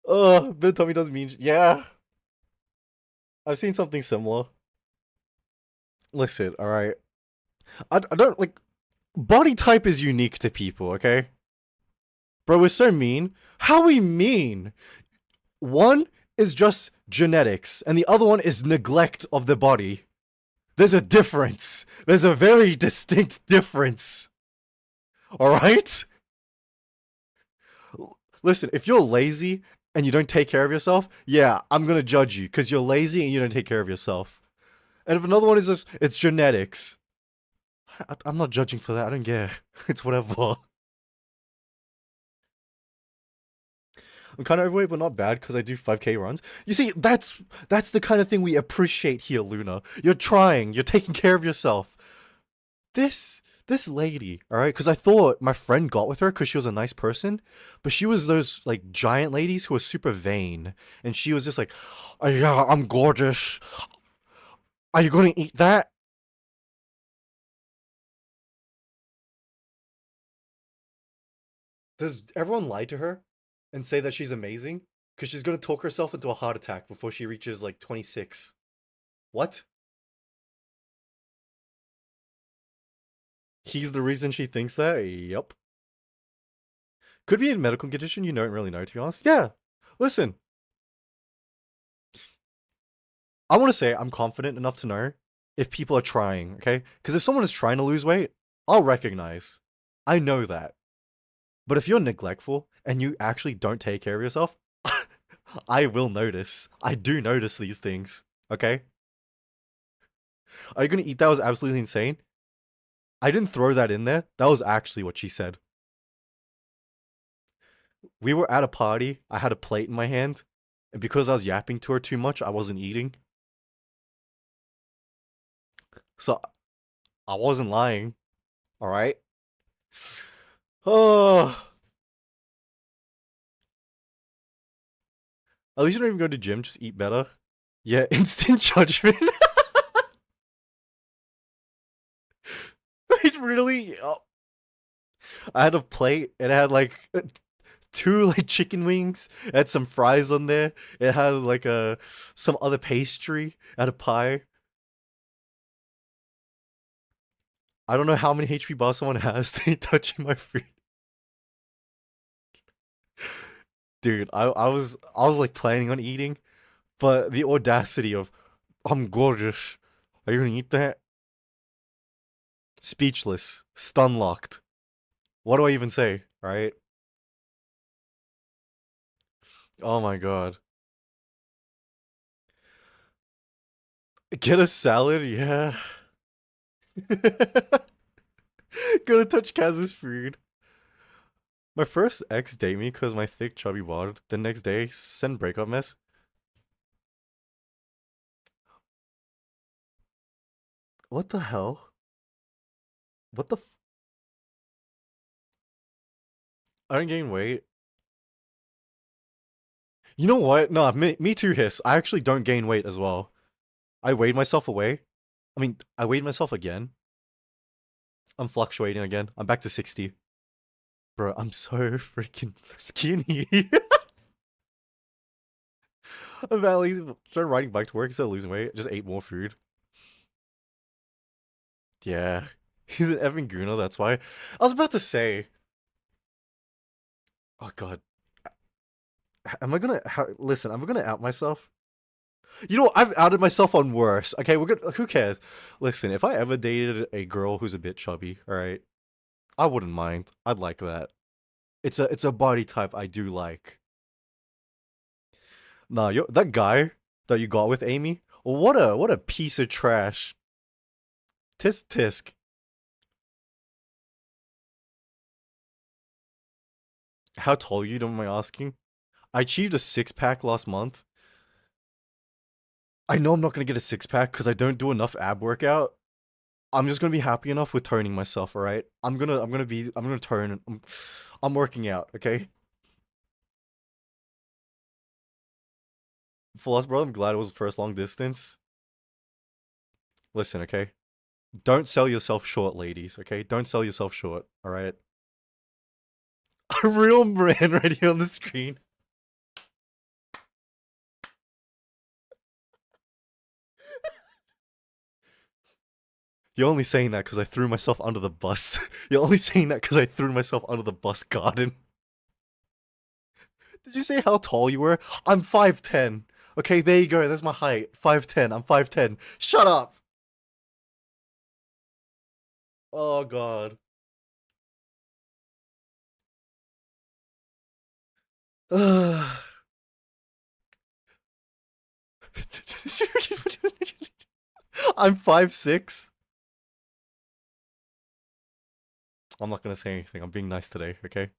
Oh, bit of tummy doesn't mean. Yeah. I've seen something similar. Listen, alright. I don't like. Body type is unique to people, okay? Bro, we're so mean. How we mean? One is just genetics, and the other one is neglect of the body. There's a difference. There's a very distinct difference. Alright? Listen, if you're lazy and you don't take care of yourself, yeah, I'm gonna judge you because you're lazy and you don't take care of yourself. And if another one is just, it's genetics. I'm not judging for that. I don't care. It's whatever. I'm kind of overweight, but not bad because I do 5K runs. You see, that's the kind of thing we appreciate here, Luna. You're trying. You're taking care of yourself. This lady, all right, because I thought my friend got with her because she was a nice person, but she was those like giant ladies who are super vain, and she was just like, oh, "Yeah, I'm gorgeous. Are you going to eat that?" Does everyone lie to her and say that she's amazing? Because she's going to talk herself into a heart attack before she reaches like 26. What? He's the reason she thinks that? Yup. Could be a medical condition you don't really know, to be honest. Yeah. Listen, I want to say I'm confident enough to know if people are trying, okay? Because if someone is trying to lose weight, I'll recognize. I know that. But if you're neglectful and you actually don't take care of yourself, I will notice. I do notice these things, okay? Are you gonna eat that was absolutely insane? I didn't throw that in there. That was actually what she said. We were at a party. I had a plate in my hand. And because I was yapping to her too much, I wasn't eating. So I wasn't lying. Alright? Oh. At least you don't even go to gym, just eat better. Yeah, instant judgment. Wait, really? Oh. I had a plate. It had like two like chicken wings. It had some fries on there. It had like some other pastry. It had a pie. I don't know how many HP bars someone has to touching my food. Dude, I was like planning on eating, but the audacity of I'm gorgeous. Are you gonna eat that? Speechless, stun locked. What do I even say? Right? Oh my god. Get a salad, yeah. Gonna touch Kaz's food. My first ex date me because my thick chubby bod. The next day, send breakup mess. What the hell? What the? I don't gain weight. You know what? No, me too, Hiss. I actually don't gain weight as well. I weighed myself away. I mean, I weighed myself again. I'm fluctuating again. I'm back to 60. Bro, I'm so freaking skinny. I'm Valley started riding bike to work instead of losing weight. Just ate more food. Yeah. He's an Evan Guna, that's why. I was about to say. Oh god. Am I gonna listen, I'm gonna out myself. You know, I've outed myself on worse. Okay, we're gonna who cares? Listen, if I ever dated a girl who's a bit chubby, alright. I wouldn't mind. I'd like that. It's a body type I do like. Nah, that guy that you got with Amy, what a piece of trash. Tisk tisk. How tall are you, don't mind asking? I achieved a six pack last month. I know I'm not gonna get a six pack because I don't do enough ab workout. I'm just gonna be happy enough with turning myself, alright? I'm gonna turn. I'm working out, okay? For us, bro, I'm glad it was the first long distance. Listen, okay? Don't sell yourself short, ladies, okay? Don't sell yourself short, alright? A real man right here on the screen. You're only saying that because I threw myself under the bus. You're only saying that because I threw myself under the bus garden. Did you say how tall you were? I'm 5'10". Okay, there you go. That's my height. 5'10". I'm 5'10". Shut up! Oh, God. I'm 5'6". I'm not gonna say anything. I'm being nice today, okay?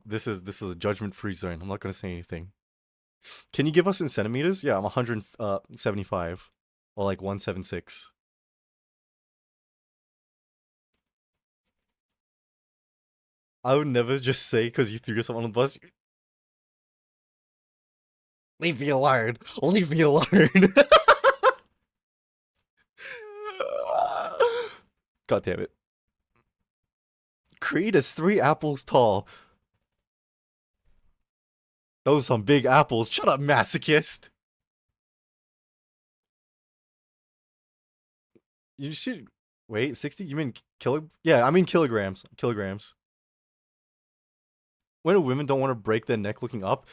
This is a judgment-free zone. I'm not gonna say anything. Can you give us in centimeters? Yeah, I'm 175. Or like 176. I would never just say because you threw yourself on the bus. Leave me alone. Leave me alone. God damn it. Creed is 3 apples tall. Those are some big apples. Shut up, masochist. You should wait. 60? You mean kilo? Yeah, I mean kilograms. Kilograms. When women don't want to break their neck looking up,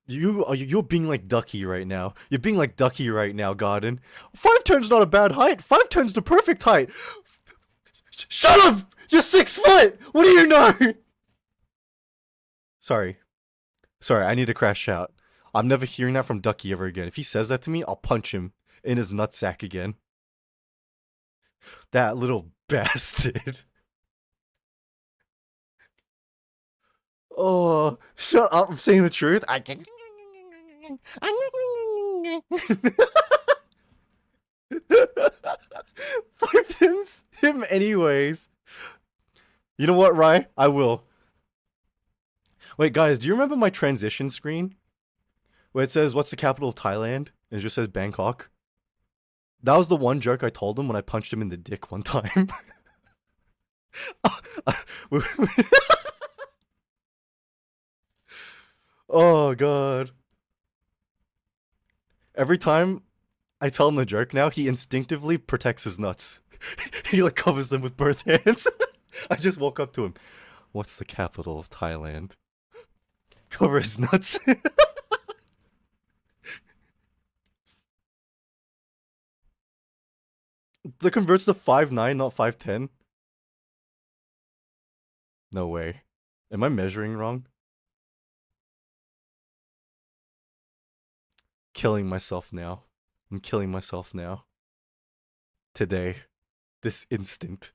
you're being like Ducky right now. You're being like Ducky right now, Garden. 5'10's not a bad height. 5'10's the perfect height. Shut up! You're 6 foot. What do you know? Sorry. Sorry, I need to crash out. I'm never hearing that from Ducky ever again. If he says that to me, I'll punch him in his nutsack again. That little bastard. Oh, shut up. I'm saying the truth. I can. Fucking him anyways. You know what, Rye? I will. Wait, guys, do you remember my transition screen? Where it says, what's the capital of Thailand? And it just says Bangkok. That was the one joke I told him when I punched him in the dick one time. Oh, God. Every time I tell him the joke now, he instinctively protects his nuts. He like covers them with both hands. I just walk up to him. What's the capital of Thailand? Cover his nuts. That converts to 5'9", not 5'10". No way. Am I measuring wrong? Killing myself now. I'm killing myself now. Today. This instant.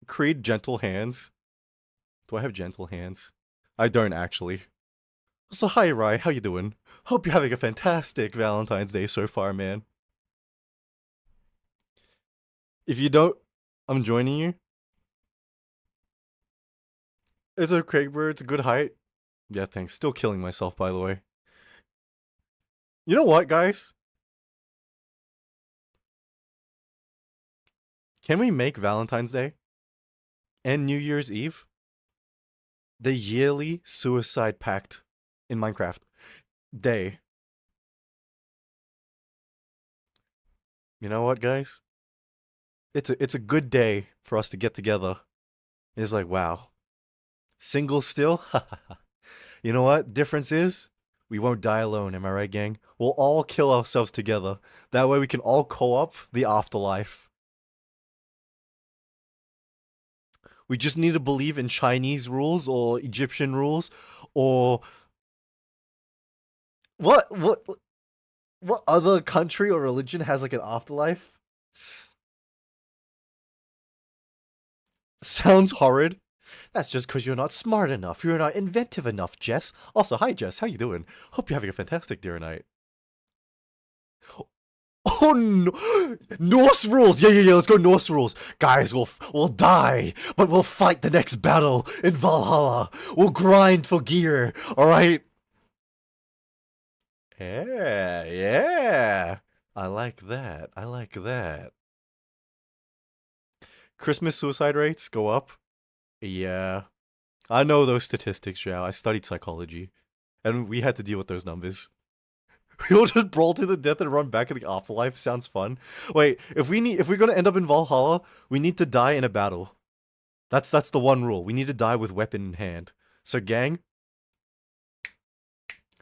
Creed gentle hands. Do I have gentle hands? I don't actually. So hi Rye, how you doing? Hope you're having a fantastic Valentine's Day so far, man. If you don't, I'm joining you. It's okay, bro. It's a good height. Yeah, thanks. Still killing myself, by the way. You know what, guys? Can we make Valentine's Day and New Year's Eve the yearly suicide pact in Minecraft day? You know what, guys? It's a good day for us to get together. It's like, wow. Single still? You know what? Difference is we won't die alone, am I right, gang? We'll all kill ourselves together. That way we can all co-op the afterlife. We just need to believe in Chinese rules or Egyptian rules or what what what other country or religion has like an afterlife? Sounds horrid. That's just because you're not smart enough. You're not inventive enough, Jess. Also, hi Jess, how you doing? Hope you're having a fantastic day or night. Oh no! Norse rules. Yeah. Let's go Norse rules, guys. We'll die, but we'll fight the next battle in Valhalla. We'll grind for gear. All right. Yeah. I like that. I like that. Christmas suicide rates go up. Yeah, I know those statistics, Zhao. I studied psychology, and we had to deal with those numbers. We'll just brawl to the death and run back in the afterlife. Sounds fun. Wait, if we're gonna end up in Valhalla, we need to die in a battle. That's the one rule. We need to die with weapon in hand. So gang,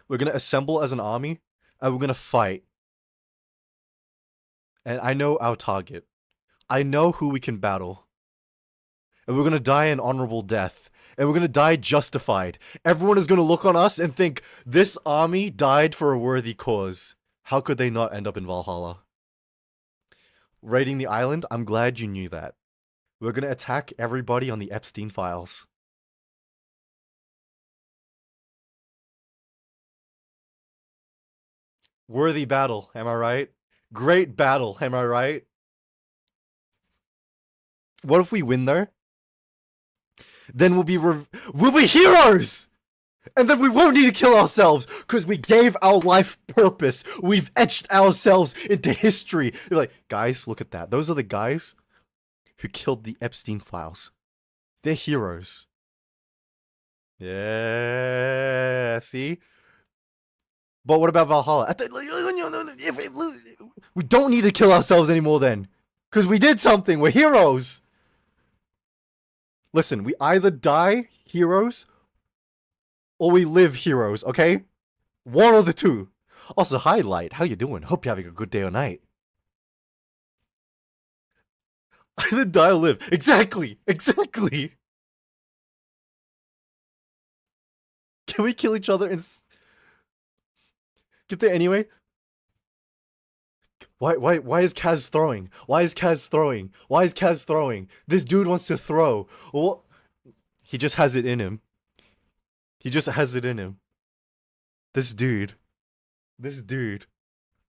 we're gonna assemble as an army, and we're gonna fight. And I know our target. I know who we can battle. And we're gonna die an honorable death. And we're gonna die justified. Everyone is gonna look on us and think, this army died for a worthy cause. How could they not end up in Valhalla? Raiding the island? I'm glad you knew that. We're gonna attack everybody on the Epstein files. Worthy battle, am I right? Great battle, am I right? What if we win there? Then we'll be heroes! And then we won't need to kill ourselves because we gave our life purpose. We've etched ourselves into history. They're like, guys, look at that. Those are the guys who killed the Epstein files. They're heroes. Yeah, see? But what about Valhalla? We don't need to kill ourselves anymore then. Because we did something. We're heroes. Listen, we either die heroes or we live heroes, okay? One of the two. Also, hi, Light. How you doing? Hope you're having a good day or night. Either die or live. Exactly. Can we kill each other and get there anyway? Why is Kaz throwing? Why is Kaz throwing? This dude wants to throw. Well, he just has it in him. This dude.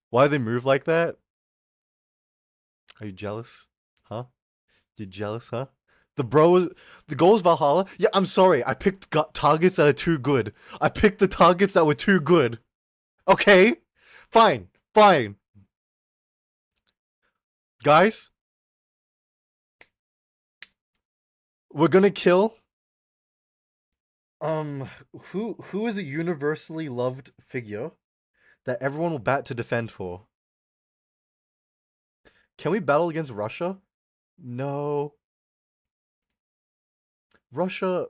Why do they move like that? Are you jealous? Huh? You jealous, huh? The goal is Valhalla? Yeah, I'm sorry. I picked targets that are too good. I picked the targets that were too good. Okay? Fine. Guys, we're gonna kill who is a universally loved figure that everyone will bat to defend for? Can we battle against Russia? No. Russia.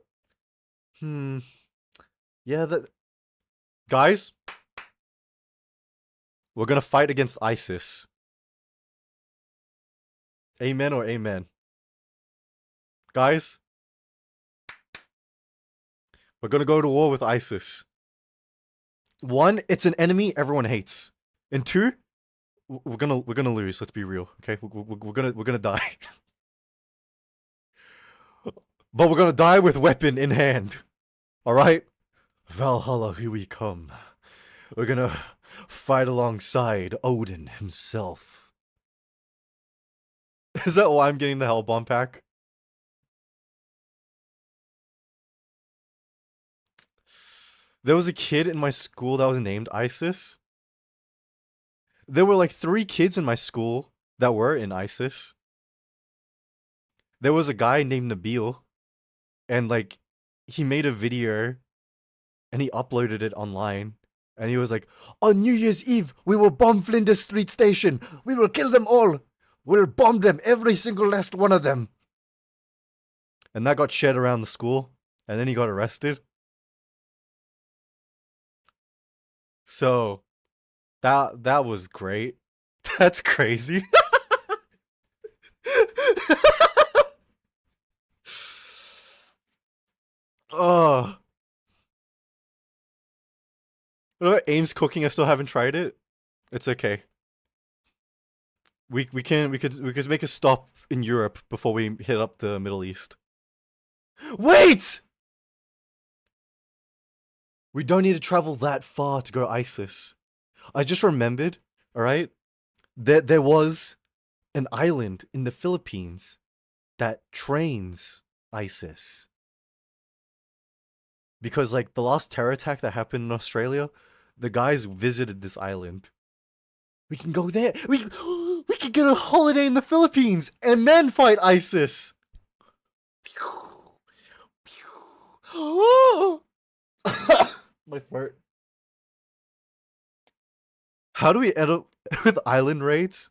Yeah, that. Guys, we're gonna fight against ISIS. Amen or amen? Guys, we're gonna go to war with ISIS. One, it's an enemy everyone hates. And two, we're gonna lose. Let's be real, okay? We're gonna die. But we're gonna die with weapon in hand. All right, Valhalla, here we come. We're gonna fight alongside Odin himself. Is that why I'm getting the Hellbomb pack? There was a kid in my school that was named ISIS. There were like 3 kids in my school that were in ISIS. There was a guy named Nabil, and like he made a video and he uploaded it online. And he was like, on New Year's Eve, we will bomb Flinders Street Station. We will kill them all. We'll bomb them, every single last one of them. And that got shared around the school. And then he got arrested. So, that was great. That's crazy. Oh. What about Ames cooking? I still haven't tried it. It's okay. We could make a stop in Europe before we hit up the Middle East. Wait! We don't need to travel that far to go ISIS. I just remembered, alright, that there was an island in the Philippines that trains ISIS. Because like the last terror attack that happened in Australia, the guys visited this island. We can go there. We can get a holiday in the Philippines and then fight ISIS. My fart. How do we end up with island raids?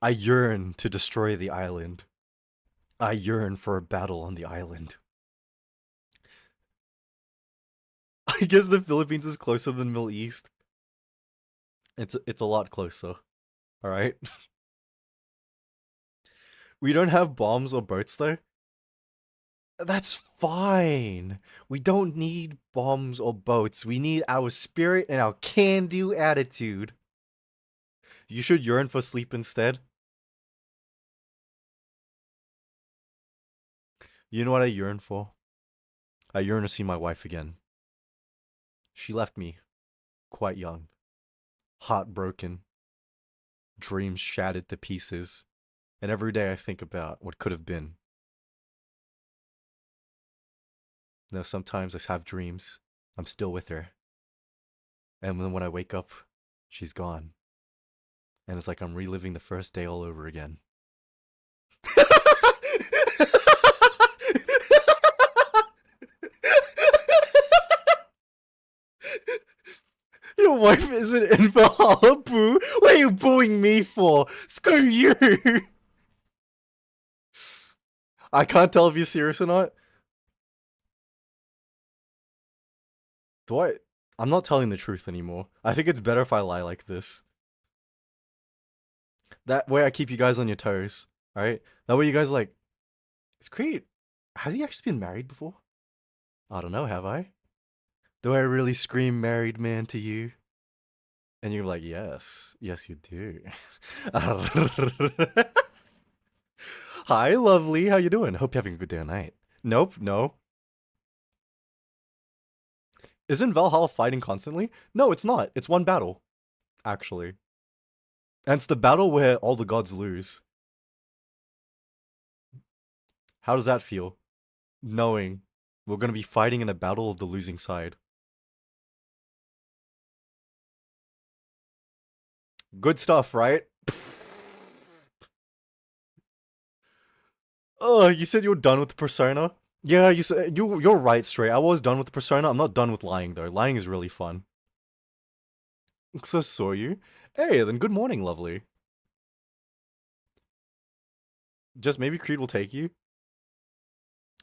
I yearn to destroy the island. I yearn for a battle on the island. I guess the Philippines is closer than the Middle East. It's a lot closer. All right. We don't have bombs or boats though. That's fine. We don't need bombs or boats. We need our spirit and our can-do attitude. You should yearn for sleep instead. You know what I yearn for? I yearn to see my wife again. She left me quite young, heartbroken, dreams shattered to pieces, and every day I think about what could have been. Now sometimes I have dreams. I'm still with her. And then when I wake up, she's gone. And it's like I'm reliving the first day all over again. Your wife isn't in Valhalla, boo. What are you booing me for? Screw you. I can't tell if you're serious or not. Do I? I'm not telling the truth anymore. I think it's better if I lie like this. That way I keep you guys on your toes. Alright? That way you guys like, it's great. Has he actually been married before? I don't know, have I? Do I really scream married man to you? And you're like, yes. Yes, you do. Hi, lovely. How you doing? Hope you're having a good day or night. Nope, no. Isn't Valhalla fighting constantly? No, it's not. It's one battle, actually. And it's the battle where all the gods lose. How does that feel? Knowing we're gonna be fighting in a battle of the losing side. Good stuff, right? Oh, you said you were done with the persona? Yeah, you said you're right, Stray. I was done with the persona. I'm not done with lying though. Lying is really fun. So saw you. Hey, then good morning, lovely. Just maybe Creed will take you.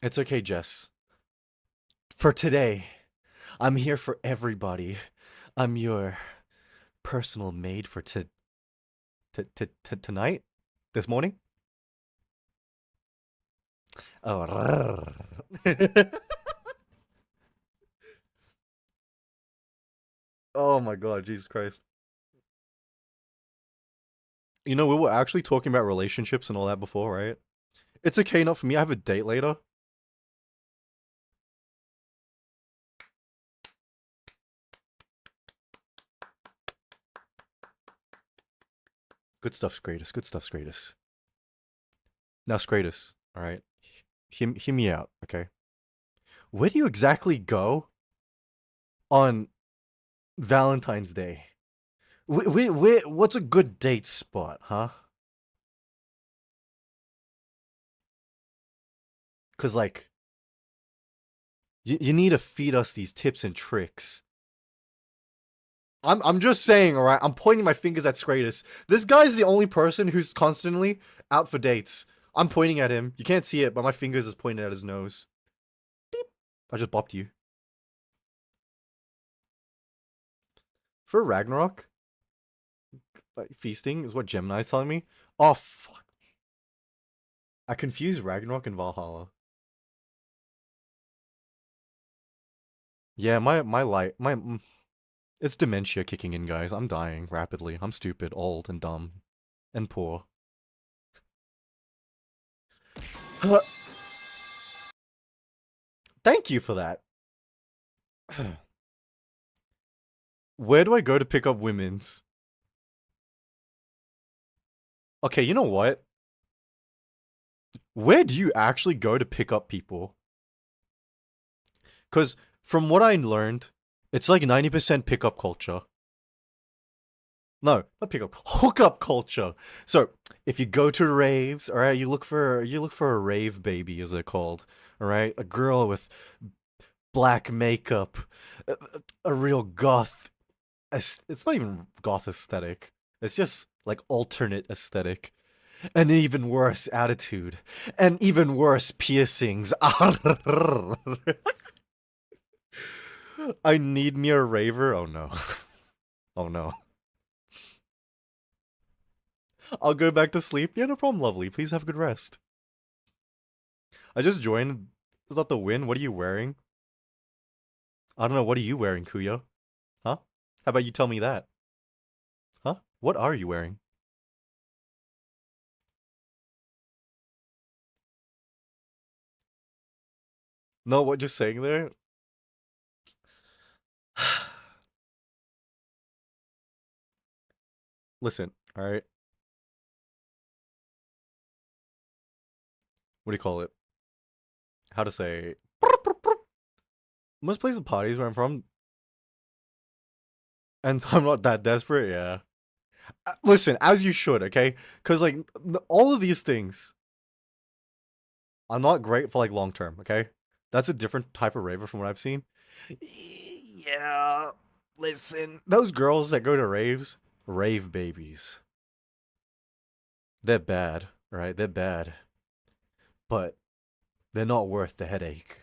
It's okay, Jess. For today, I'm here for everybody. I'm your personal maid for tonight? This morning? Oh. Oh my god, Jesus Christ. You know, we were actually talking about relationships and all that before, right? It's okay, not for me. I have a date later. Good stuff's greatest. Good stuff's greatest. Now, Scratus, alright? Hear me out, okay? Where do you exactly go on Valentine's Day? What's a good date spot, huh? Because, like, you need to feed us these tips and tricks. I'm just saying, alright? I'm pointing my fingers at Scratus. This guy's the only person who's constantly out for dates. I'm pointing at him. You can't see it, but my fingers is pointing at his nose. Beep. I just bopped you. For Ragnarok, like, feasting is what Gemini's telling me. Oh, fuck. I confuse Ragnarok and Valhalla. Yeah, my light it's dementia kicking in, guys. I'm dying rapidly. I'm stupid, old, and dumb, and poor. Thank you for that. Where do I go to pick up women's? Okay, you know what? Where do you actually go to pick up people? Because from what I learned, it's like 90% pickup culture. No, not pickup, hookup culture. So if you go to raves, all right, you look for a rave baby, as they're called. All right, a girl with black makeup, a real goth. It's not even goth aesthetic. It's just like alternate aesthetic. An even worse attitude, and even worse piercings. I need me a raver. Oh no. Oh no. I'll go back to sleep. Yeah, no problem, lovely. Please have a good rest. I just joined. Is that the win? What are you wearing? I don't know. What are you wearing, Kuyo? Huh? How about you tell me that? Huh? What are you wearing? No, what you're saying there? Listen, alright? What do you call it? How to say. Most places parties where I'm from, and I'm not that desperate, yeah. Listen, as you should, okay? Because, like, all of these things are not great for, like, long term, okay? That's a different type of raver from what I've seen. Yeah, listen, those girls that go to raves, rave babies. They're bad, right? They're bad. But they're not worth the headache.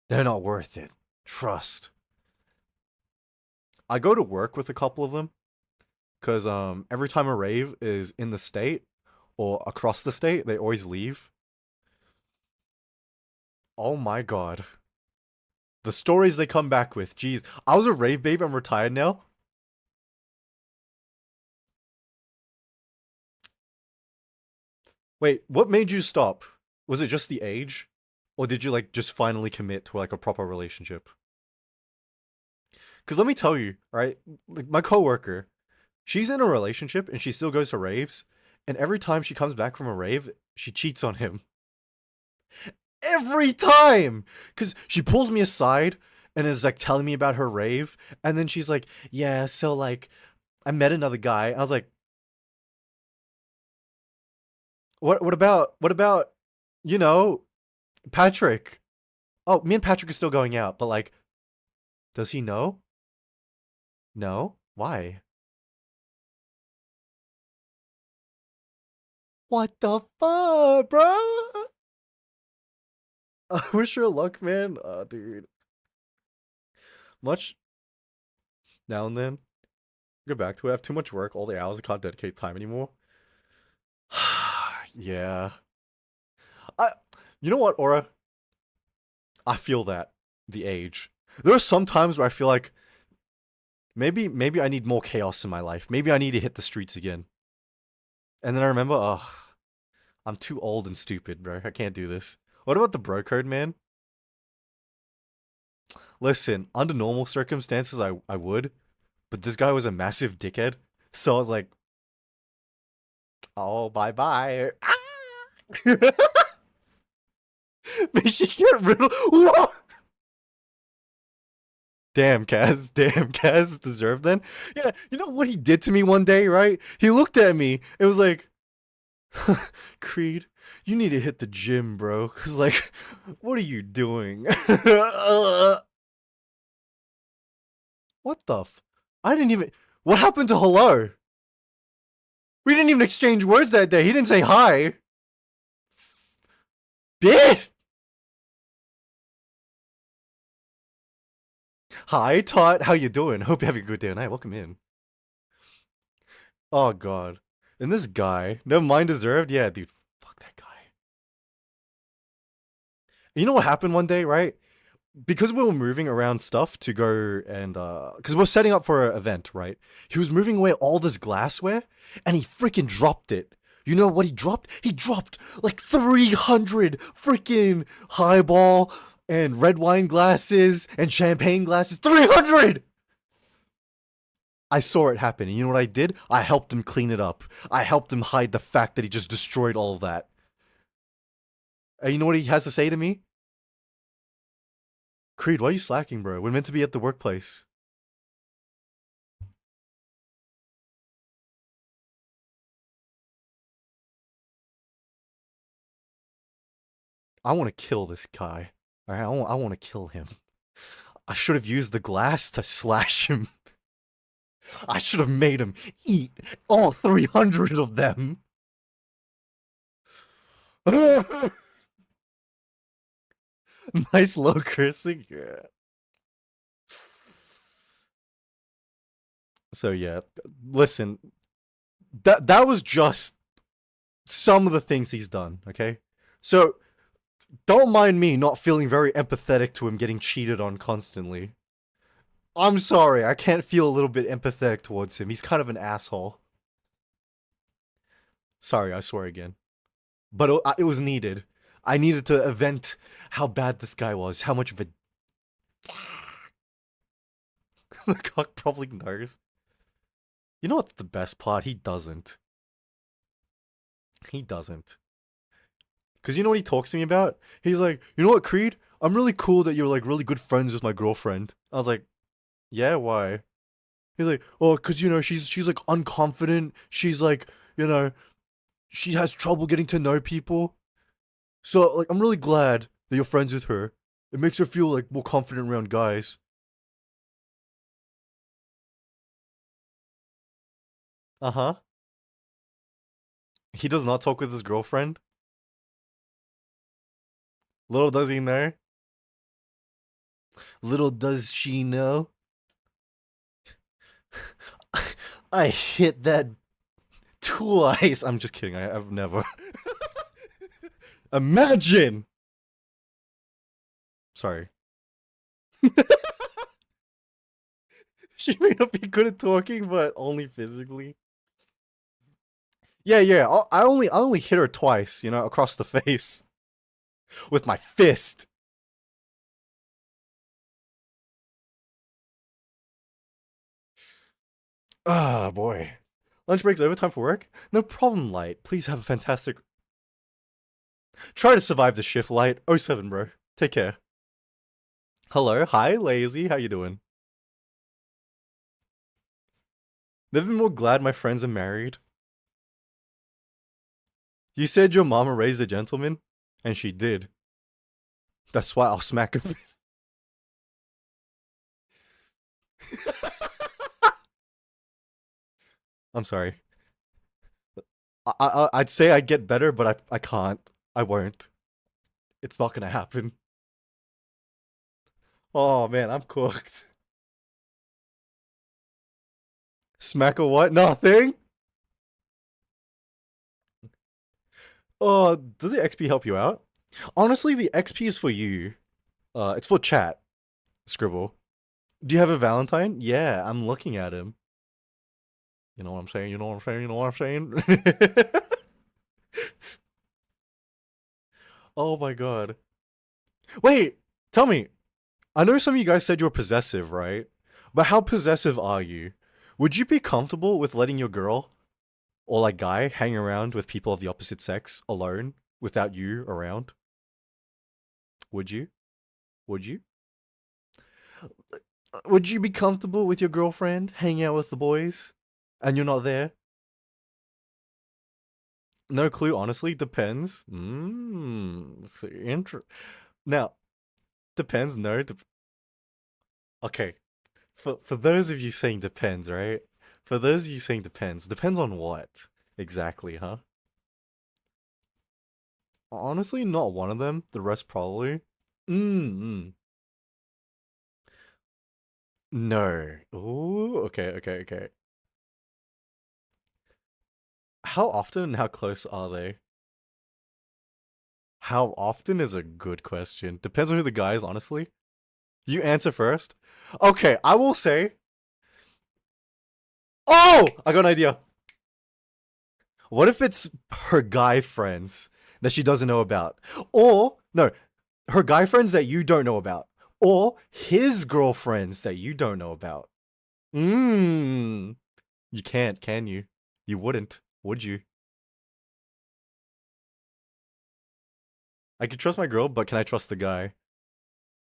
They're not worth it. Trust. I go to work with a couple of them because every time a rave is in the state or across the state, they always leave. Oh my god. The stories they come back with. Jeez. I was a rave babe, I'm retired now. Wait, what made you stop? Was it just the age? Or did you like just finally commit to like a proper relationship? Cause let me tell you, right? Like my coworker, she's in a relationship and she still goes to raves, and every time she comes back from a rave, she cheats on him. Every time! Cause she pulls me aside and is like telling me about her rave, and then she's like, yeah, so like I met another guy. I was like, what about you know, Patrick? Oh, me and Patrick are still going out, but like, does he know? No? Why? What the fuck, bro? I wish her luck, man. Oh, dude. Much now and then. Go back to it. I have too much work, all the hours. I can't dedicate time anymore. Yeah. I. You know what, Aura? I feel that the age. There are some times where I feel like maybe I need more chaos in my life. Maybe I need to hit the streets again. And then I remember, oh, I'm too old and stupid, bro. I can't do this. What about the bro code, man? Listen, under normal circumstances, I would, but this guy was a massive dickhead, so I was like, oh, bye bye. May she get rid of. Whoa! Damn, Kaz. Damn, Kaz deserved then. Yeah, you know what he did to me one day, right? He looked at me. It was like, Creed, you need to hit the gym, bro. Cause like, what are you doing? What the I didn't even. What happened to hello? We didn't even exchange words that day. He didn't say hi. Bitch! Hi, Todd. How you doing? Hope you're having a good day tonight. Welcome in. Oh, God. And this guy, never mind deserved? Yeah, dude. Fuck that guy. You know what happened one day, right? Because we were moving around stuff to go and because we're setting up for an event, right? He was moving away all this glassware, and he freaking dropped it. You know what he dropped? He dropped like 300 freaking highball and red wine glasses and champagne glasses. 300. I saw it happen, and you know what I did? I helped him clean it up. I helped him hide the fact that he just destroyed all of that. And you know what he has to say to me? Creed, why are you slacking, bro? We're meant to be at the workplace. I want to kill this guy. Alright, I want to kill him. I should have used the glass to slash him. I should have made him eat all 300 of them. Nice low cursing. Yeah. So yeah, listen. That was just some of the things he's done, okay? So don't mind me not feeling very empathetic to him getting cheated on constantly. I'm sorry, I can't feel a little bit empathetic towards him. He's kind of an asshole. Sorry, I swear again. But it was needed. I needed to vent how bad this guy was, how much of a the cock probably knows. You know what's the best part? He doesn't. He doesn't. Because you know what he talks to me about? He's like, you know what, Creed? I'm really cool that you're like really good friends with my girlfriend. I was like, yeah, why? He's like, oh, because you know she's like unconfident. She's like, you know, she has trouble getting to know people. So like, I'm really glad that you're friends with her. It makes her feel like more confident around guys. Uh huh. He does not talk with his girlfriend. Little does he know. Little does she know. I hit that twice. I'm just kidding. I've never. Imagine. Sorry. She may not be good at talking, but only physically. Yeah, yeah. I only hit her twice, you know, across the face with my fist. Ah, boy. Lunch break's over. Time for work. No problem, Light. Please have a fantastic. Try to survive the shift, Light. Oh 07, bro. Take care. Hello, hi, lazy. How you doing? Never been more glad my friends are married. You said your mama raised a gentleman, and she did. That's why I'll smack her. I'm sorry. I'd say I'd get better, but I can't. I won't. It's not gonna happen. Oh man, I'm cooked. Smack a what? Nothing. Oh, does the XP help you out? Honestly, the XP is for you. It's for chat. Scribble. Do you have a Valentine? Yeah, I'm looking at him. You know what I'm saying? You know what I'm saying? You know what I'm saying? Oh my god. Wait, tell me. I know some of you guys said you're possessive, right? But how possessive are you? Would you be comfortable with letting your girl or like guy hang around with people of the opposite sex alone without you around? Would you? Would you? Would you be comfortable with your girlfriend hanging out with the boys and you're not there? No clue, honestly. Depends. Now, depends. No. Okay. For those of you saying depends, right? For those of you saying depends on what exactly, huh? Honestly, not one of them. The rest probably. Mm. No. Ooh. Okay. Okay. Okay. How often and how close are they? How often is a good question. Depends on who the guy is, honestly. You answer first. Okay, I will say. Oh! I got an idea. What if it's her guy friends that she doesn't know about? Or, no, her guy friends that you don't know about. Or his girlfriends that you don't know about. Mmm. You can't, can you? You wouldn't, would you? I could trust my girl, but can I trust the guy?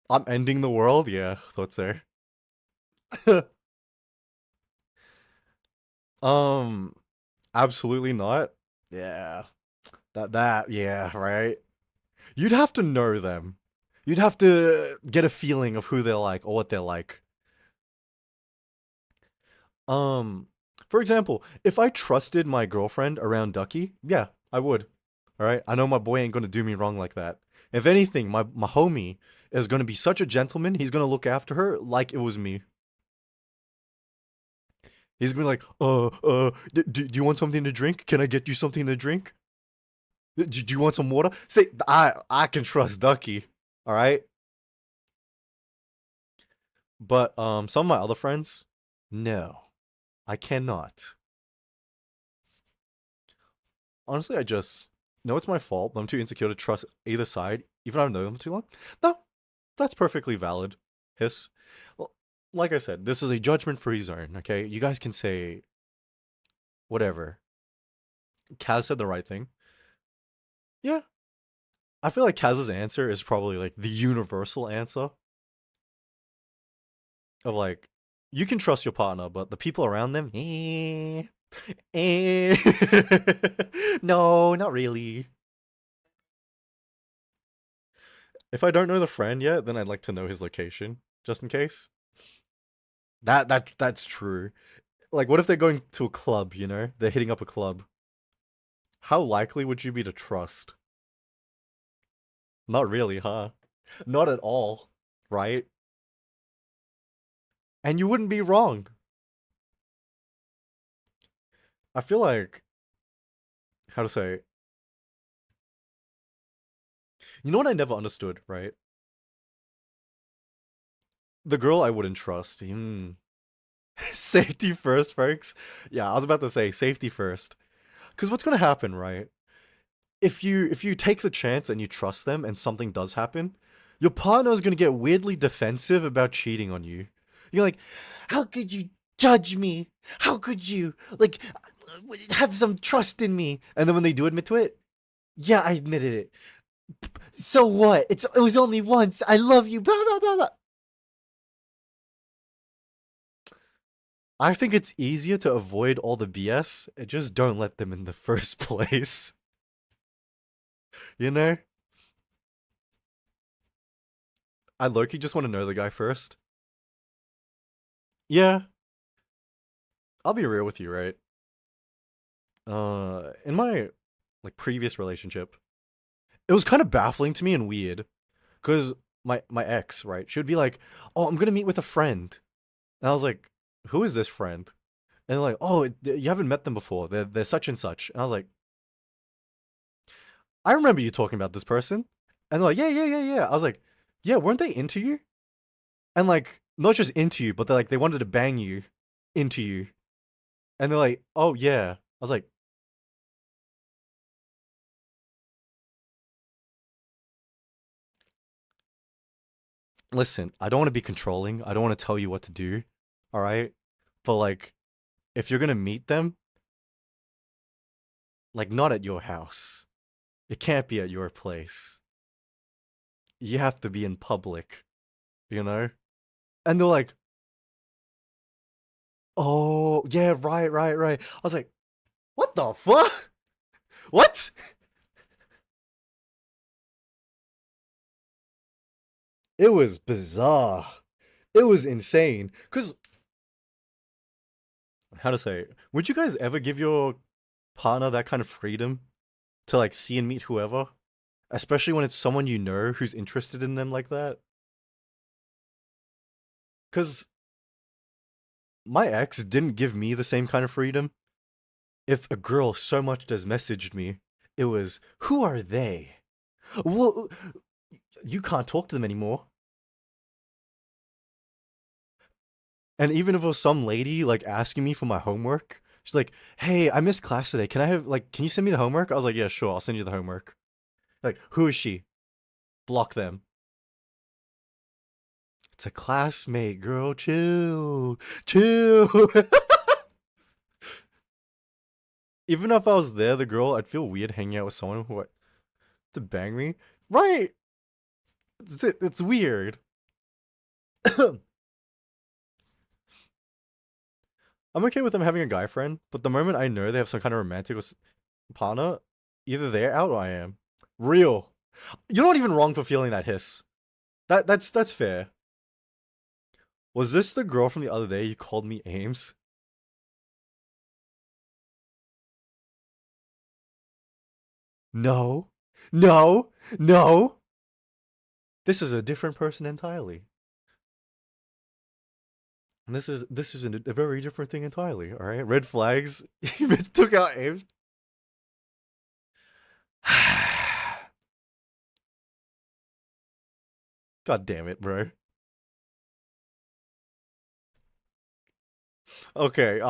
I'm ending the world? Yeah, thought so. um, absolutely not. Yeah. Yeah, right? You'd have to know them. You'd have to get a feeling of who they're like or what they're like. Um, for example, if I trusted my girlfriend around Ducky, yeah, I would. All right, I know my boy ain't gonna do me wrong like that. If anything, my homie is gonna be such a gentleman. He's gonna look after her like it was me. He's gonna be like, do you want something to drink? Can I get you something to drink? Do you want some water? Say, I can trust Ducky. All right, but some of my other friends, no, I cannot. Honestly, I just know it's my fault. I'm too insecure to trust either side, even though I've known them too long. No, that's perfectly valid. Hiss. Well, like I said, this is a judgment free zone, okay? You guys can say whatever. Kaz said the right thing. Yeah. I feel like Kaz's answer is probably like the universal answer of like, you can trust your partner, but the people around them, eh. No, not really. If I don't know the friend yet, then I'd like to know his location, just in case. That's true. Like, what if they're going to a club? You know, they're hitting up a club. How likely would you be to trust? Not really, huh? Not at all, right? And you wouldn't be wrong. I feel like, how to say, you know what I never understood, right? The girl I wouldn't trust. Safety first, folks. Yeah, I was about to say safety first. Because what's gonna happen, right? If you take the chance and you trust them and something does happen, your partner is gonna get weirdly defensive about cheating on you. You're like, how could you judge me? How could you like have some trust in me? And then when they do admit to it, yeah, I admitted it. So what? It was only once. I love you. Blah blah blah blah. I think it's easier to avoid all the BS and just don't let them in the first place. You know? I low-key just want to know the guy first. Yeah, I'll be real with you, right? In my like previous relationship, it was kind of baffling to me and weird because my ex, right? She would be like, "Oh, I'm gonna meet with a friend," and I was like, "Who is this friend?" And they're like, "Oh, you haven't met them before. They're such and such." And I was like, "I remember you talking about this person," and they're like, "Yeah." I was like, "Yeah, weren't they into you?" And like, not just into you, but they wanted to bang you, into you, and they're like, "Oh yeah." I was like, listen, I don't want to be controlling. I don't want to tell you what to do. All right. But like, if you're going to meet them, like, not at your house, it can't be at your place. You have to be in public, you know? And they're like, oh, yeah, right. I was like, what the fuck? What? It was bizarre. It was insane. Because, how to say, would you guys ever give your partner that kind of freedom to like see and meet whoever? Especially when it's someone you know who's interested in them like that. Because my ex didn't give me the same kind of freedom. If a girl so much as messaged me, it was, who are they? Well, you can't talk to them anymore. And even if it was some lady like asking me for my homework, she's like, "Hey, I missed class today. Can I have like, can you send me the homework?" I was like, "Yeah, sure. I'll send you the homework." Like, who is she? Block them. It's a classmate, girl. Chill, chill. Even if I was there, the girl, I'd feel weird hanging out with someone who to bang me. Right? It's weird. I'm okay with them having a guy friend, but the moment I know they have some kind of romantic partner, either they're out or I am. Real. You're not even wrong for feeling that hiss. That's fair. Was this the girl from the other day you called me Ames? No. No. No. This is a different person entirely. And this is a very different thing entirely, alright? Red flags. You took out Ames. God damn it, bro. Okay,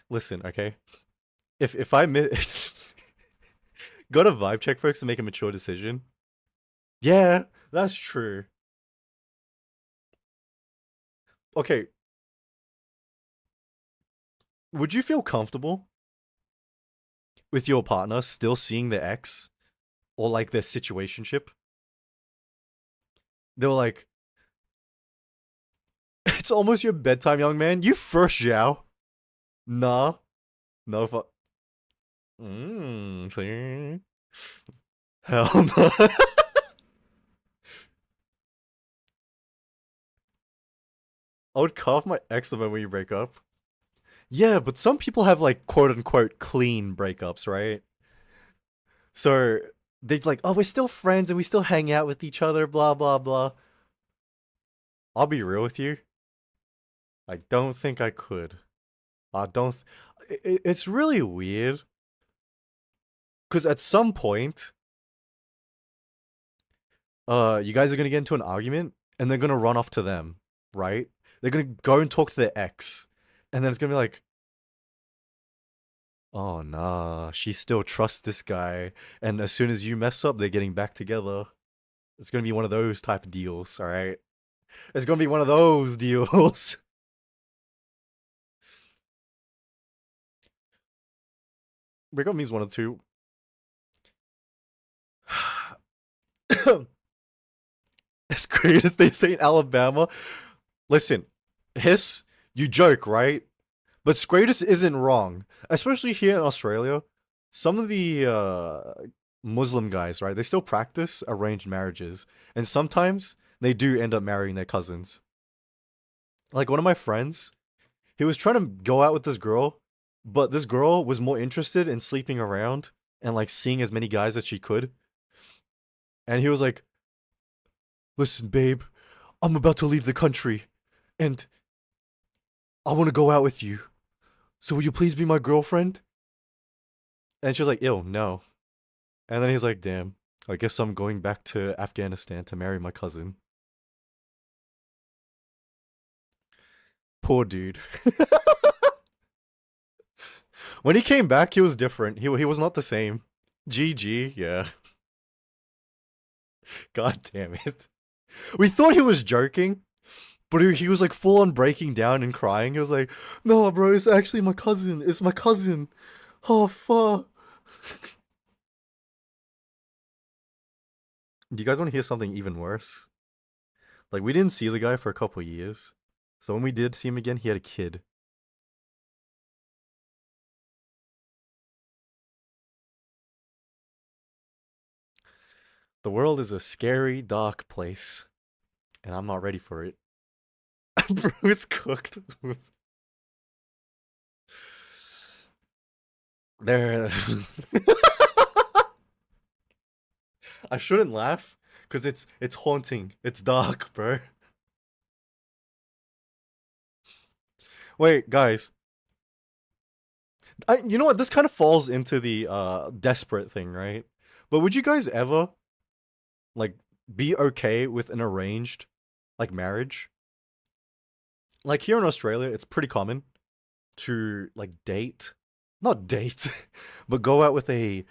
listen, okay? If I miss go to vibe check folks to make a mature decision. Yeah, that's true. Okay, would you feel comfortable with your partner still seeing their ex or like their situationship? They were like, "It's almost your bedtime, young man. You first, Zhao." Nah, no fuck. See? Hell no. I would cut off my ex the moment we break up. Yeah, but some people have like quote unquote clean breakups, right? So they're like, "Oh, we're still friends and we still hang out with each other, blah blah blah." I'll be real with you. I don't think I could. I don't. It's really weird because at some point, you guys are gonna get into an argument and they're gonna run off to them, right? They're gonna go and talk to their ex, and then it's gonna be like, "Oh nah, she still trusts this guy," and as soon as you mess up, they're getting back together. It's gonna be one of those type of deals, all right? It's gonna be one of those deals. Breakup means one of two. As great as they say in Alabama. Listen, hiss, you joke, right? But Scratus isn't wrong. Especially here in Australia. Some of the Muslim guys, right? They still practice arranged marriages. And sometimes they do end up marrying their cousins. Like one of my friends, he was trying to go out with this girl, but this girl was more interested in sleeping around and like seeing as many guys as she could. And he was like, "Listen, babe, I'm about to leave the country and I want to go out with you. So will you please be my girlfriend?" And she was like, "Ew, no." And then he's like, "Damn, I guess I'm going back to Afghanistan to marry my cousin." Poor dude. When he came back, he was different. He was not the same. GG, yeah. God damn it. We thought he was joking, but he was like full on breaking down and crying. He was like, "No, bro, it's actually my cousin. It's my cousin. Oh, fuck." Do you guys want to hear something even worse? Like, we didn't see the guy for a couple years. So when we did see him again, he had a kid. The world is a scary, dark place, and I'm not ready for it. Bruce cooked. There. I shouldn't laugh because it's haunting. It's dark, bro. Wait, guys. You know what? This kind of falls into the desperate thing, right? But would you guys ever like be okay with an arranged like marriage? Like here in Australia, it's pretty common to like date, not date, but go out with a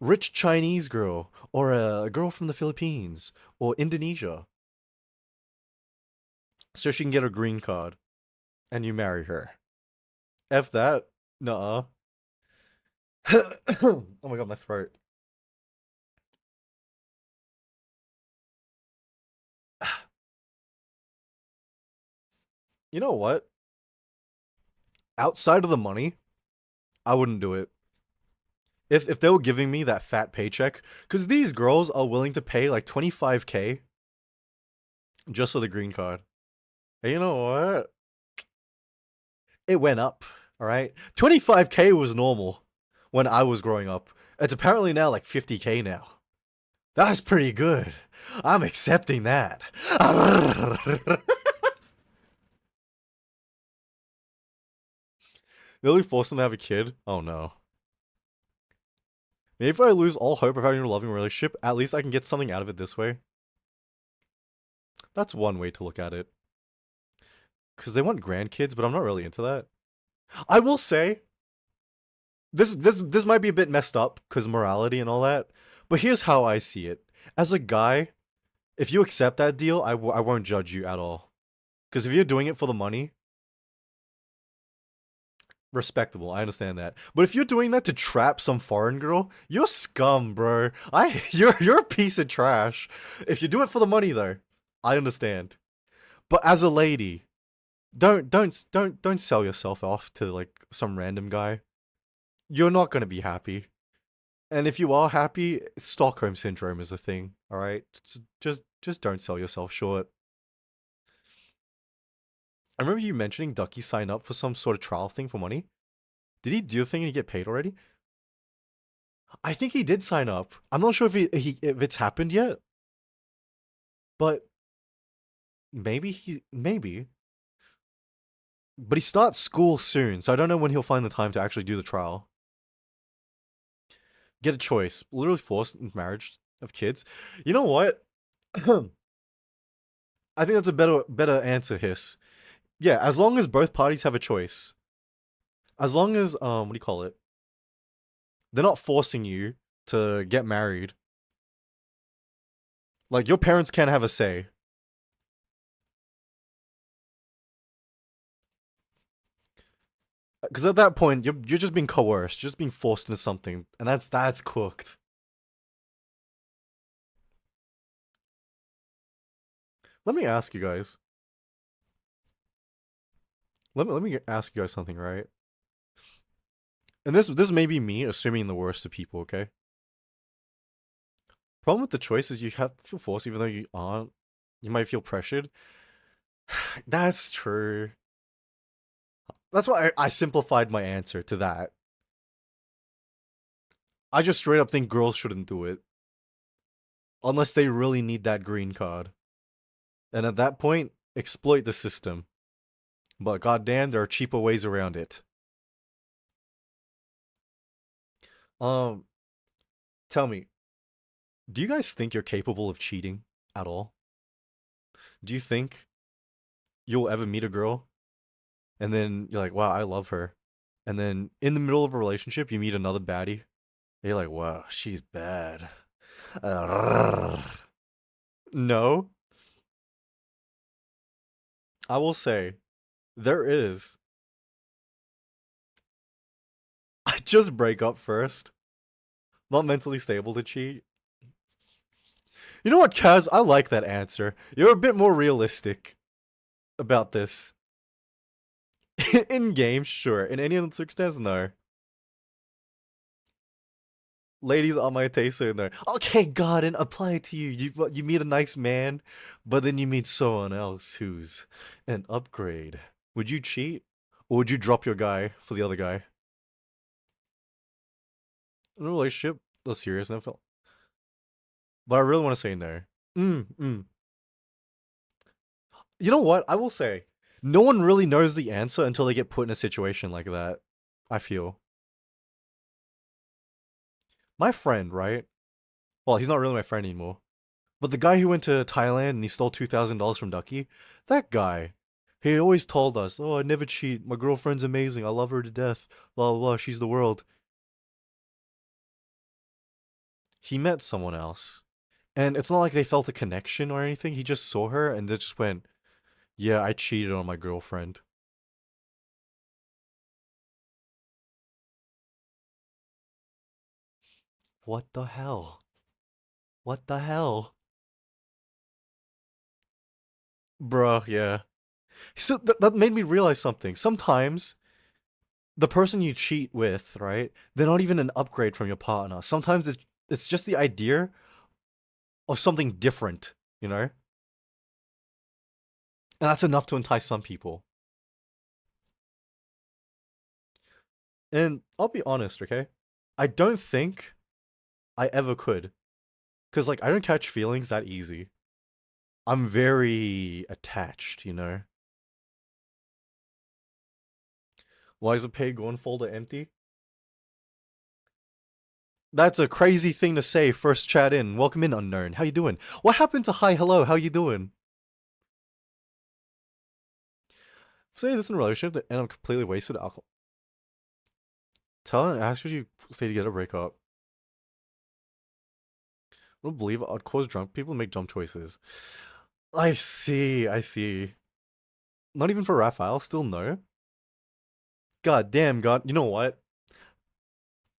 rich Chinese girl or a girl from the Philippines or Indonesia so she can get a green card and you marry her. F that. Nuh-uh. Oh my god, my throat. You know what? Outside of the money, I wouldn't do it. If they were giving me that fat paycheck, because these girls are willing to pay like 25K just for the green card. And you know what? It went up, all right? 25K was normal when I was growing up. It's apparently now like 50K now. That's pretty good. I'm accepting that. Really force them to have a kid? Oh no. Maybe if I lose all hope of having a loving relationship, at least I can get something out of it this way. That's one way to look at it. Because they want grandkids, but I'm not really into that. I will say, this might be a bit messed up because morality and all that, but here's how I see it. As a guy, if you accept that deal, I won't judge you at all. Because if you're doing it for the money, respectable. I understand that. But if you're doing that to trap some foreign girl, you're scum, bro. You're a piece of trash. If you do it for the money though, I understand. But as a lady, don't sell yourself off to like some random guy. You're not gonna be happy. And if you are happy, Stockholm syndrome is a thing. All right, just don't sell yourself short. I remember you mentioning Ducky signed up for some sort of trial thing for money. Did he do the thing and he get paid already? I think he did sign up. I'm not sure if it's happened yet, but maybe. But he starts school soon, so I don't know when he'll find the time to actually do the trial. Get a choice. Literally forced marriage of kids. You know what? I think that's a better answer, Hiss. Yeah, as long as both parties have a choice. As long as what do you call it? They're not forcing you to get married. Like your parents can't have a say. Because at that point, you're just being coerced, just being forced into something, and that's cooked. Let me ask you guys. Let me ask you guys something, right? And this may be me assuming the worst of people, okay? Problem with the choice is you have to feel forced, even though you aren't. You might feel pressured. That's true. That's why I simplified my answer to that. I just straight up think girls shouldn't do it. Unless they really need that green card. And at that point, exploit the system. But goddamn, there are cheaper ways around it. Um, Tell me, do you guys think you're capable of cheating at all? Do you think you'll ever meet a girl and then you're like, wow, I love her. And then in the middle of a relationship, you meet another baddie. And you're like, wow, she's bad. No, I will say there is. I just break up first. Not mentally stable to cheat. You know what, Kaz? I like that answer. You're a bit more realistic about this. In game, sure. In any other circumstance, no. Ladies on my taste in there. Okay, God, and apply it to you. You meet a nice man, but then you meet someone else who's an upgrade. Would you cheat? Or would you drop your guy for the other guy? In a relationship, that's serious, and I felt. But I really want to say no. Mm. You know what? I will say, no one really knows the answer until they get put in a situation like that. I feel. My friend, right? Well, he's not really my friend anymore. But the guy who went to Thailand and he stole $2,000 from Ducky, that guy, he always told us, "Oh, I never cheat. My girlfriend's amazing. I love her to death. Blah blah blah. She's the world." He met someone else, and it's not like they felt a connection or anything. He just saw her and they just went, "Yeah, I cheated on my girlfriend." What the hell? What the hell, bruh? Yeah. So that made me realize something. Sometimes the person you cheat with, right? They're not even an upgrade from your partner. Sometimes it's just the idea of something different, you know? And that's enough to entice some people. And I'll be honest, okay? I don't think I ever could. Cause like I don't catch feelings that easy. I'm very attached, you know? Why is the pay one folder empty? That's a crazy thing to say. First chat in. Welcome in, unknown. How you doing? What happened to hi, hello? How you doing? Say this in a relationship and I'm completely wasted alcohol. Tell and ask what you say to get a breakup. I don't believe I'd cause drunk people to make dumb choices. I see, I see. Not even for Raphael, still no. God damn, God. You know what?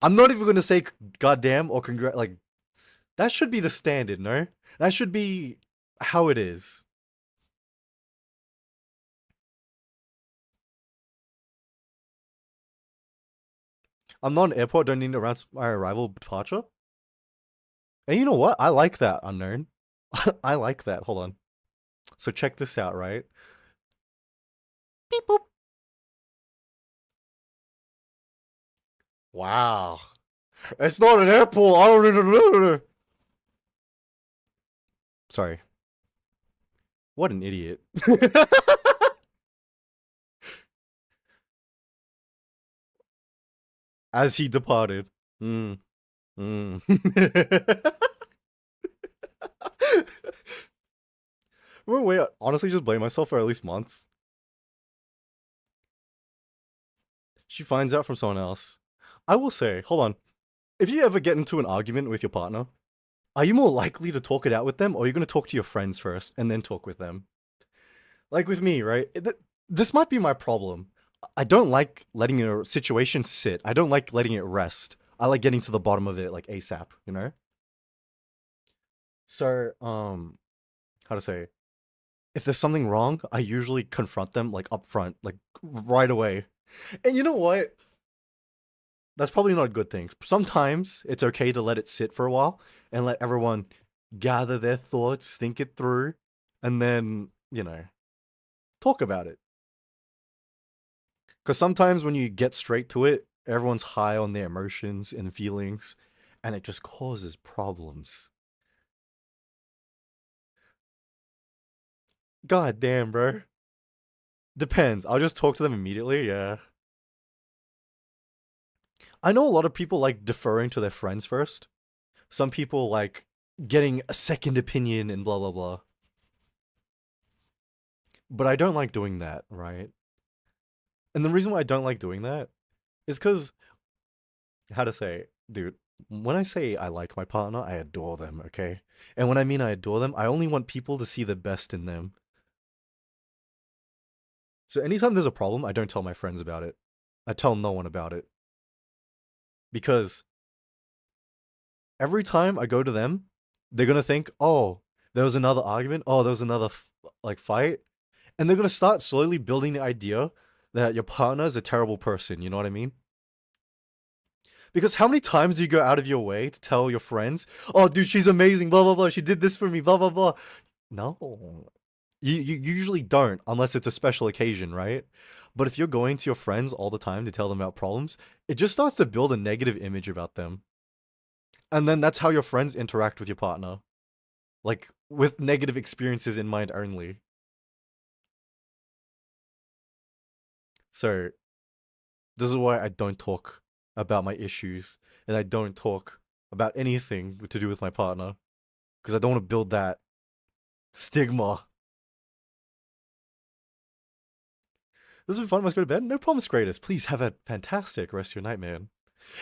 I'm not even gonna say goddamn or congrat. Like, that should be the standard, no? That should be how it is. I'm not an airport, don't need to announce my arrival departure. And you know what? I like that, unknown. I like that. Hold on. So check this out, right? Beep boop. Wow. It's not an airport. I don't know. Sorry. What an idiot. As he departed. Mm, mm. Wait, honestly just blame myself for at least months. She finds out from someone else. I will say, hold on. If you ever get into an argument with your partner, are you more likely to talk it out with them, or are you going to talk to your friends first and then talk with them? Like with me, right? This might be my problem. I don't like letting a situation sit. I don't like letting it rest. I like getting to the bottom of it like ASAP, you know? So, how to say? If there's something wrong, I usually confront them like up front, like right away. And you know what? That's probably not a good thing. Sometimes it's okay to let it sit for a while and let everyone gather their thoughts, think it through, and then, talk about it. Because sometimes when you get straight to it, everyone's high on their emotions and feelings, and it just causes problems. God damn, bro. Depends. I'll just talk to them immediately, yeah. I know a lot of people like deferring to their friends first. Some people like getting a second opinion and blah blah blah. But I don't like doing that, right? And the reason why I don't like doing that is because, how to say, dude, when I say I like my partner, I adore them, okay? And when I mean I adore them, I only want people to see the best in them. So anytime there's a problem, I don't tell my friends about it. I tell no one about it. Because every time I go to them, they're gonna think, oh, there was another argument. Oh, there was another like fight, and they're gonna start slowly building the idea that your partner is a terrible person. You know what I mean? Because how many times do you go out of your way to tell your friends, "Oh, dude, she's amazing. Blah blah blah. She did this for me. Blah blah blah." No, you usually don't unless it's a special occasion, right? But if you're going to your friends all the time to tell them about problems, it just starts to build a negative image about them. And then that's how your friends interact with your partner. Like with negative experiences in mind only. So this is why I don't talk about my issues and I don't talk about anything to do with my partner because I don't want to build that stigma. This has been fun. Must go to bed. No promise, greatest. Please have a fantastic rest of your night, man.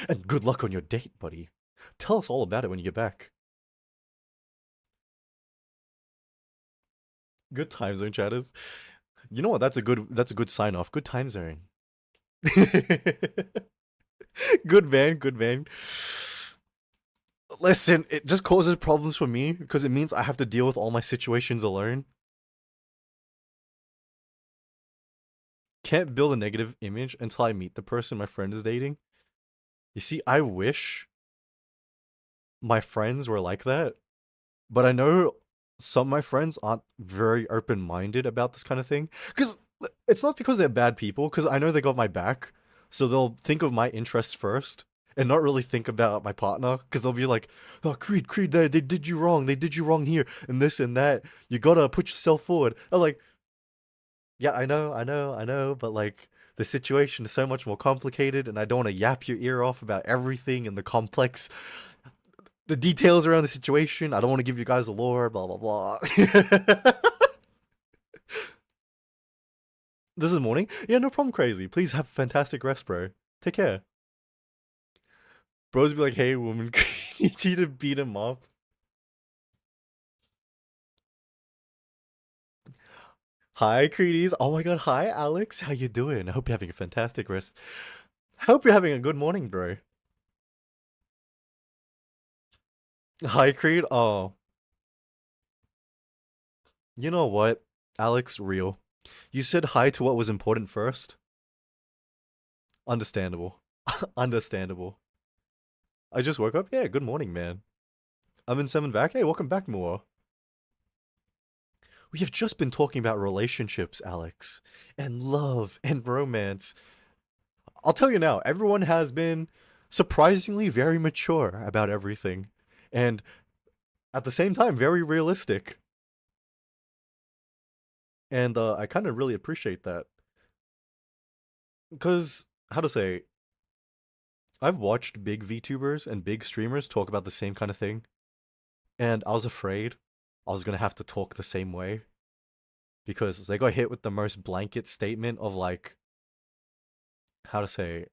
And good luck on your date, buddy. Tell us all about it when you get back. Good time zone, chatters. You know what? That's a good sign off. Good time zone. Good man, good man. Listen, it just causes problems for me because it means I have to deal with all my situations alone. Can't build a negative image until I meet the person my friend is dating. You see, I wish my friends were like that, but I know some of my friends aren't very open-minded about this kind of thing. Because it's not because they're bad people, because I know they got my back, so they'll think of my interests first and not really think about my partner. Because they'll be like, "Oh, Creed, they did you wrong. They did you wrong here, and this and that. You gotta put yourself forward." I'm like, yeah, I know, but like the situation is so much more complicated, and I don't want to yap your ear off about everything and the details around the situation. I don't want to give you guys a lore, blah blah blah. This is morning. Yeah, no problem, crazy. Please have fantastic rest, bro. Take care. Bros be like, hey, woman, you need to beat him up. Hi, Creedies. Oh my god, hi, Alex. How you doing? I hope you're having a fantastic rest. Hope you're having a good morning, bro. Hi, Creed. Oh, you know what, Alex, real. You said hi to what was important first. Understandable. Understandable. I just woke up. Yeah, good morning, man. I'm in 7 back. Hey, welcome back, Moore. We have just been talking about relationships, Alex, and love and romance. I'll tell you now, everyone has been surprisingly very mature about everything, and at the same time, very realistic. And I kind of really appreciate that. Because, how to say, I've watched big VTubers and big streamers talk about the same kind of thing, and I was afraid I was gonna have to talk the same way because they got hit with the most blanket statement of like, how to say,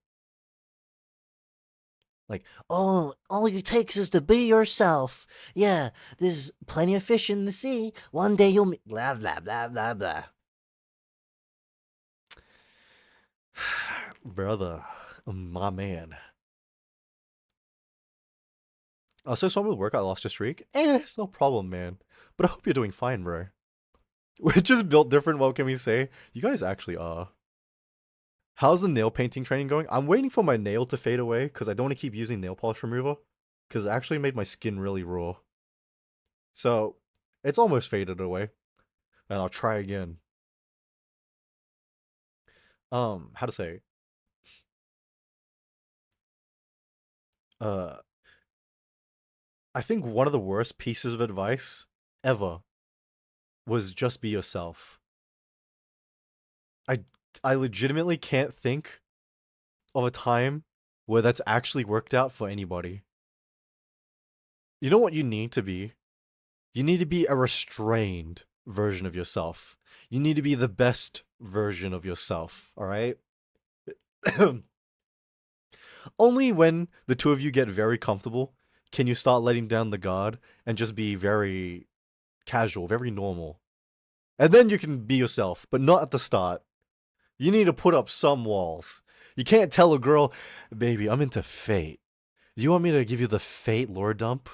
like, Oh, all it takes is to be yourself. Yeah, there's plenty of fish in the sea. One day you'll meet. Blah, blah, blah, blah, blah. brother, my man. So some of the work I lost a streak. It's no problem, man. But I hope you're doing fine, bro. We're just built different, what can we say? You guys actually are. How's the nail painting training going? I'm waiting for my nail to fade away because I don't want to keep using nail polish remover because it actually made my skin really raw. So it's almost faded away, and I'll try again. How to say? Uh, I think one of the worst pieces of advice ever was just be yourself. I I legitimately can't think of a time where that's actually worked out for anybody. You know what you need to be? You need to be a restrained version of yourself. You need to be the best version of yourself, all right? Only when the two of you get very comfortable can you start letting down the guard and just be very casual, very normal. And then you can be yourself, but not at the start. You need to put up some walls. You can't tell a girl, baby, I'm into fate. You want me to give you the fate lore dump?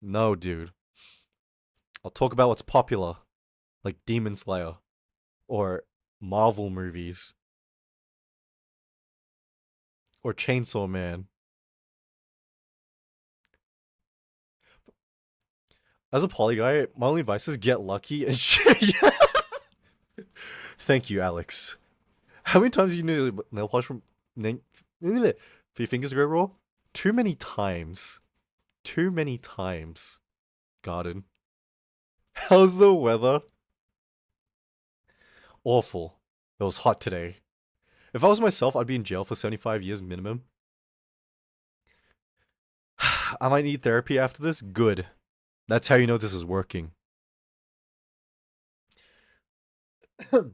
No, dude. I'll talk about what's popular, like Demon Slayer, or Marvel movies, or Chainsaw Man. As a poly guy, my only advice is get lucky and shit. Thank you, Alex. How many times do you need nail polish from for your fingers to grow raw? Too many times. Too many times. Garden. How's the weather? Awful. It was hot today. If I was myself, I'd be in jail for 75 years minimum. I might need therapy after this. Good. That's how you know this is working. I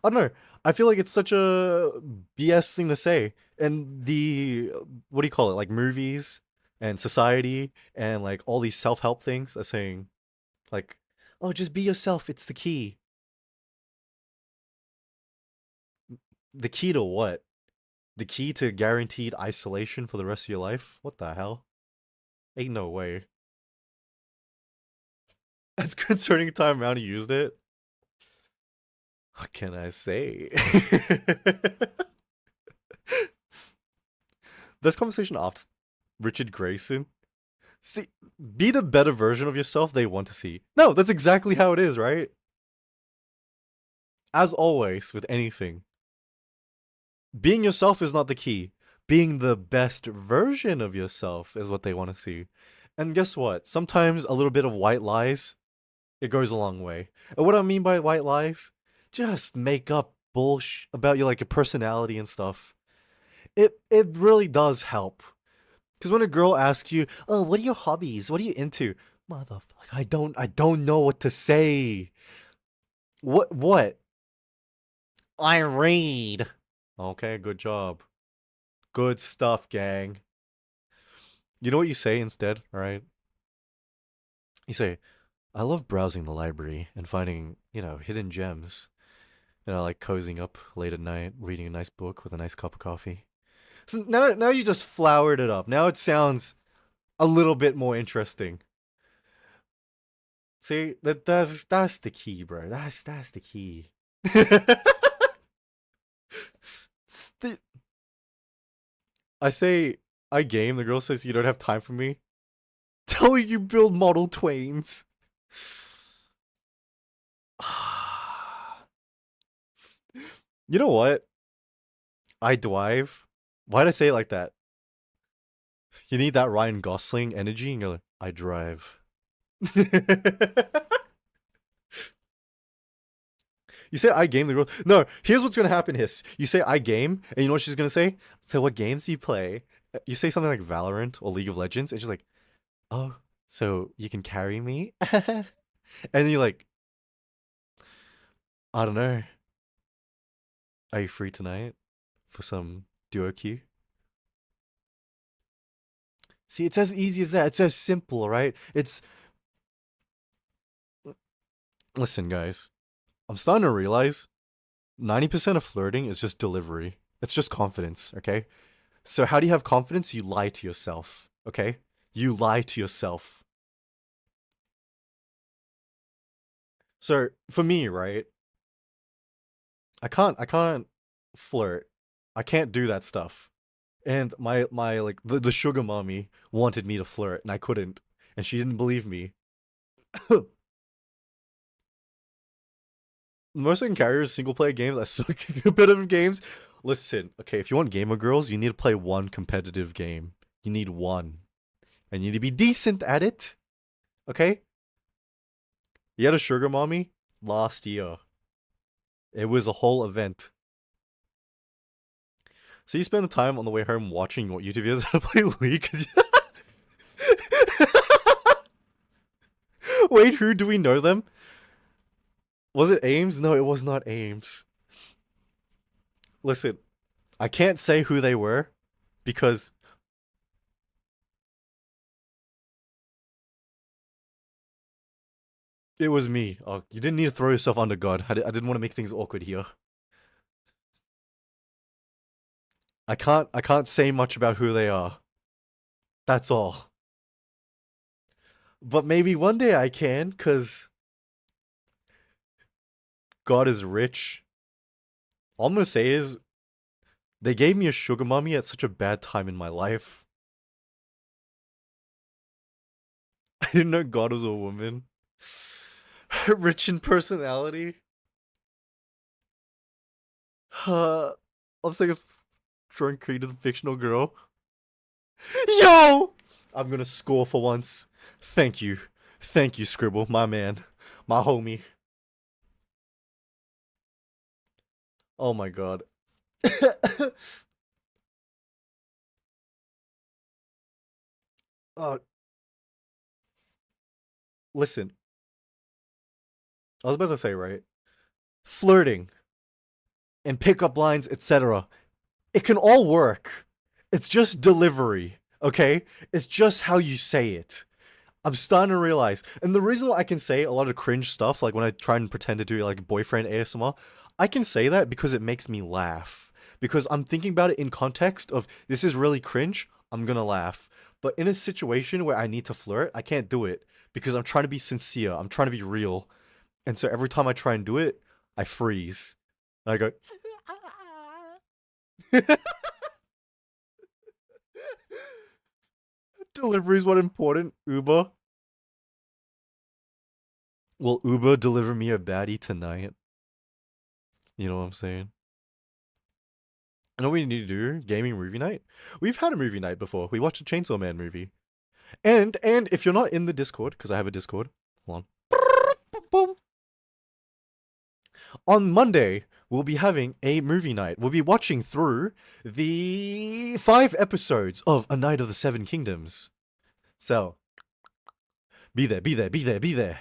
don't know. I feel like it's such a BS thing to say. And the what do you call it? Like movies and society and like all these self-help things are saying like, "Oh, just be yourself. It's the key." The key to what? The key to guaranteed isolation for the rest of your life? What the hell? Ain't no way. That's concerning time around you used it. What can I say? This conversation off Richard Grayson. See, be the better version of yourself they want to see. No, that's exactly how it is, right? As always, with anything, being yourself is not the key. Being the best version of yourself is what they want to see. And guess what? Sometimes a little bit of white lies, it goes a long way. And what I mean by white lies, just make up bullshit about your like your personality and stuff. It really does help. Because when a girl asks you, "Oh, what are your hobbies? What are you into?" Motherfucker, I don't know what to say. What? I read. Okay, good job. Good stuff, gang. You know what you say instead, alright? You say, "I love browsing the library and finding, hidden gems. Like cozying up late at night, reading a nice book with a nice cup of coffee." So now you just flowered it up. Now it sounds a little bit more interesting. See, that's the key, bro. That's the key. The- I say I game. The girl says you don't have time for me. Tell you build Model Twains. You know what? I drive. Why'd I say it like that? You need that Ryan Gosling energy, and you're like, I drive. You say I game the girl. No, here's what's gonna happen. Hiss. You say I game, and you know what she's gonna say? So what games do you play? You say something like Valorant or League of Legends, and she's like, "Oh, so you can carry me?" And then you're like, "I don't know. Are you free tonight for some duo queue?" See, it's as easy as that. It's as simple, right? It's listen, guys. I'm starting to realize 90% of flirting is just delivery. It's just confidence, okay? So how do you have confidence? You lie to yourself, okay? You lie to yourself. So for me, right? I can't flirt. I can't do that stuff. And my like the sugar mommy wanted me to flirt and I couldn't. And she didn't believe me. Most I can carry is single player games. I suck at competitive games. Listen, okay, if you want gamer girls, you need to play one competitive game. You need one. And you need to be decent at it. Okay? You had a sugar mommy last year. It was a whole event. So you spend the time on the way home watching what YouTube videos how to play League. Wait, who do we know them? Was it Ames? No, it was not Ames. Listen, I can't say who they were because it was me. Oh, you didn't need to throw yourself under God. I didn't want to make things awkward here. I can't say much about who they are. That's all. But maybe one day I can, cause God is rich. All I'm gonna say is they gave me a sugar mommy at such a bad time in my life. I didn't know God was a woman. Rich in personality. I'm sick of drawing Creed to the fictional girl. Yo! I'm gonna score for once. Thank you. Thank you, Scribble, my man. My homie. Oh my god. uh, listen, I was about to say, right? Flirting and pickup lines, etc. It can all work. It's just delivery, okay? It's just how you say it. I'm starting to realize, and the reason why I can say a lot of cringe stuff, like when I try and pretend to do like boyfriend ASMR, I can say that because it makes me laugh. Because I'm thinking about it in context of this is really cringe, I'm gonna laugh. But in a situation where I need to flirt, I can't do it because I'm trying to be sincere, I'm trying to be real. And so every time I try and do it, I freeze. And I go, delivery is what important, Uber. Will Uber deliver me a baddie tonight? You know what I'm saying? You know what we need to do? Gaming movie night? We've had a movie night before. We watched a Chainsaw Man movie. And if you're not in the Discord, because I have a Discord, hold on. On Monday, we'll be having a movie night. We'll be watching through the 5 episodes of A Night of the Seven Kingdoms. So, be there, be there, be there, be there.